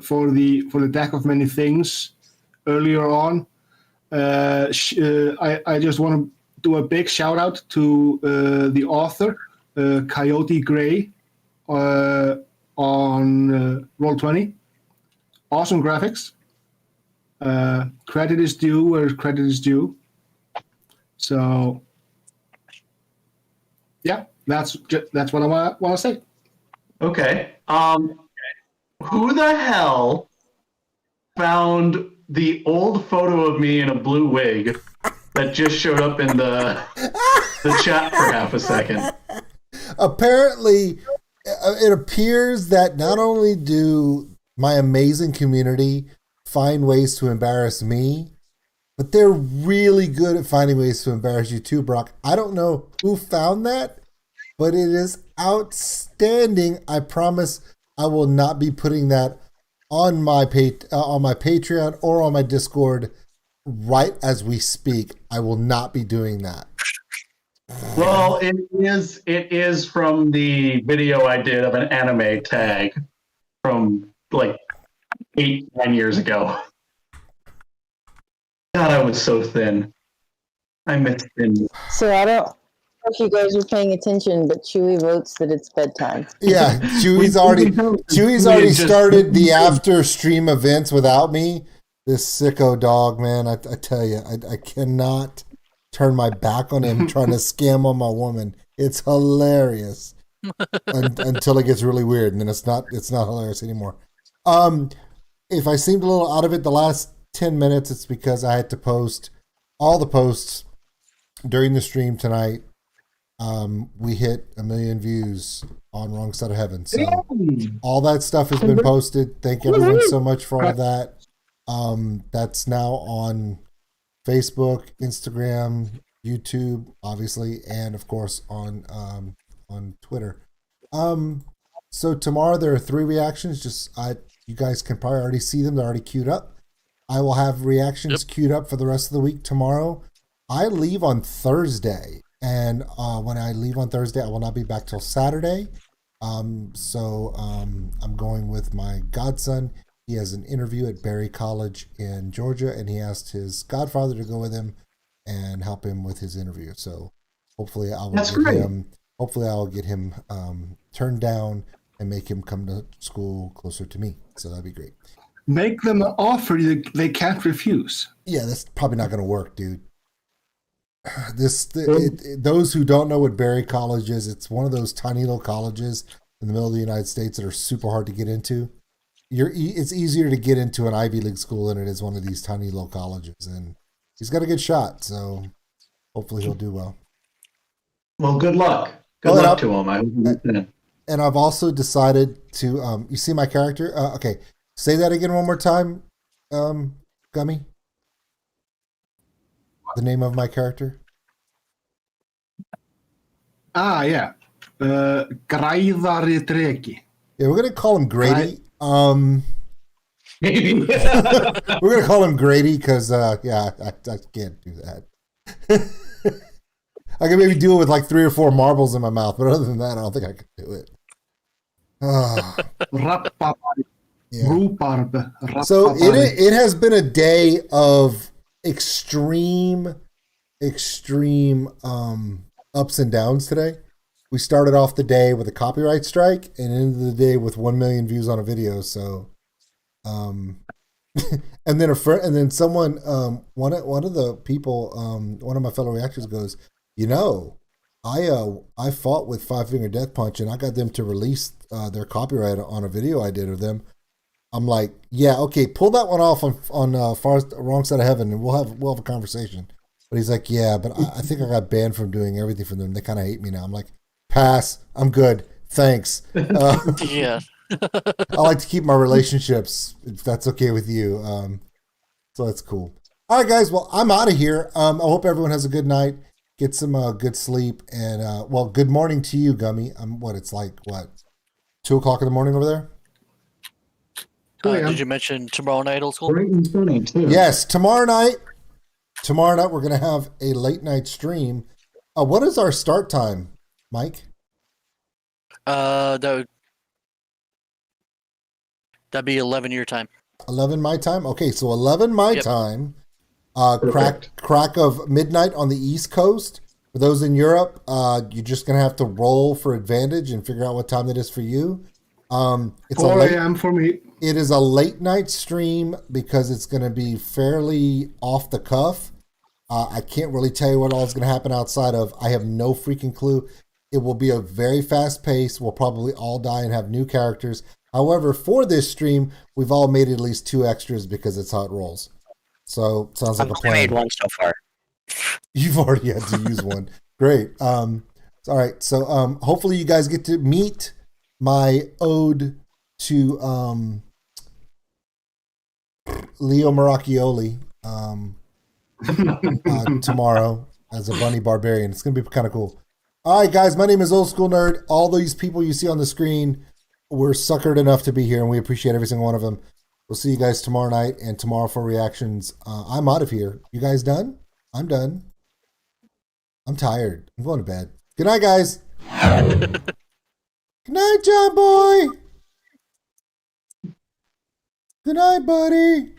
for the deck of many things earlier on. I just want to do a big shout out to the author, Coyote Gray, on Roll20. Awesome graphics. Credit is due where credit is due. So, yeah, that's what I want to say. Okay. Who the hell found the old photo of me in a blue wig that just showed up in the chat for half a second? Apparently, it appears that not only do my amazing community find ways to embarrass me, but they're really good at finding ways to embarrass you too, Brock. I don't know who found that, but it is outstanding. I promise I will not be putting that on my Patreon or on my Discord right as we speak. I will not be doing that. Well, it is from the video I did of an anime tag from 8-9 years ago. God, I was so thin. I miss thin. So I don't know if you guys are paying attention, but Chewy votes that it's bedtime. Yeah, Chewy's already started the after stream events without me. This sicko dog, man, I tell you, I cannot turn my back on him trying to scam on my woman. It's hilarious until it gets really weird, and then it's not hilarious anymore. If I seemed a little out of it the last 10 minutes, it's because I had to post all the posts during the stream tonight. We hit 1 million views on Wrong Side of Heaven. So all that stuff has been posted. Thank everyone so much for all that. That's now on Facebook, Instagram, YouTube, obviously, and of course on Twitter. So tomorrow there are 3 reactions. You guys can probably already see them. They're already queued up. I will have reactions queued up for the rest of the week tomorrow. I leave on Thursday, and when I leave on Thursday, I will not be back till Saturday. So I'm going with my godson. He has an interview at Berry College in Georgia, and he asked his godfather to go with him and help him with his interview. So hopefully I will get him turned down and make him come to school closer to me. So that'd be great. Make them an offer they can't refuse. Yeah, that's probably not going to work, dude. Those who don't know what Berry College is, it's one of those tiny little colleges in the middle of the United States that are super hard to get into. It's easier to get into an Ivy League school than it is one of these tiny little colleges, and he's got a good shot, so hopefully he'll do well. Well, good luck. Good luck to him. I hope. And I've also decided to, you see my character? Okay, say that again one more time, Gummy. The name of my character? Yeah. Græðari Dreki. Yeah, we're going to call him Grady. We're going to call him Grady because, I can't do that. I can maybe do it with like 3 or 4 marbles in my mouth, but other than that, I don't think I could do it. Yeah. So it has been a day of extreme ups and downs today. We started off the day with a copyright strike and ended the day with 1 million views on a video. So, and then someone, one of the people, one of my fellow reactors goes, I fought with Five Finger Death Punch and I got them to release their copyright on a video I did of them. I'm like, yeah, okay, pull that one off on Wrong Side of Heaven, and we'll have a conversation. But he's like, yeah, but I think I got banned from doing everything for them. They kind of hate me now. I'm like, pass. I'm good. Thanks. Yeah. I like to keep my relationships, if that's okay with you. So that's cool. All right, guys. Well, I'm out of here. I hope everyone has a good night. Get some good sleep, and good morning to you, Gummy. It's like 2 o'clock in the morning over there? Did you mention tomorrow night, Old School? Yes, tomorrow night. Tomorrow night we're gonna have a late night stream. What is our start time, Mike? That'd be 11 your time. 11 my time. Okay, so 11 my time. Crack of midnight on the East Coast. For those in Europe, you're just gonna have to roll for advantage and figure out what time it is for you. It's 4 a.m. for me. It is a late night stream because it's going to be fairly off the cuff. I can't really tell you what all is going to happen outside of, I have no freaking clue. It will be a very fast pace. We'll probably all die and have new characters. However, for this stream, we've all made at least 2 extras because it's how it rolls. So sounds like a plan. I made 1 so far. You've already had to use one. Great. All right. So hopefully you guys get to meet my ode to Leo Maracchioli tomorrow as a bunny barbarian. It's going to be kind of cool. All right, guys, my name is Old School Nerd. All these people you see on the screen were suckered enough to be here, and we appreciate every single one of them. We'll see you guys tomorrow night and tomorrow for reactions. I'm out of here. You guys done? I'm done. I'm tired. I'm going to bed. Good night, guys. Good night, John Boy. Good night, buddy.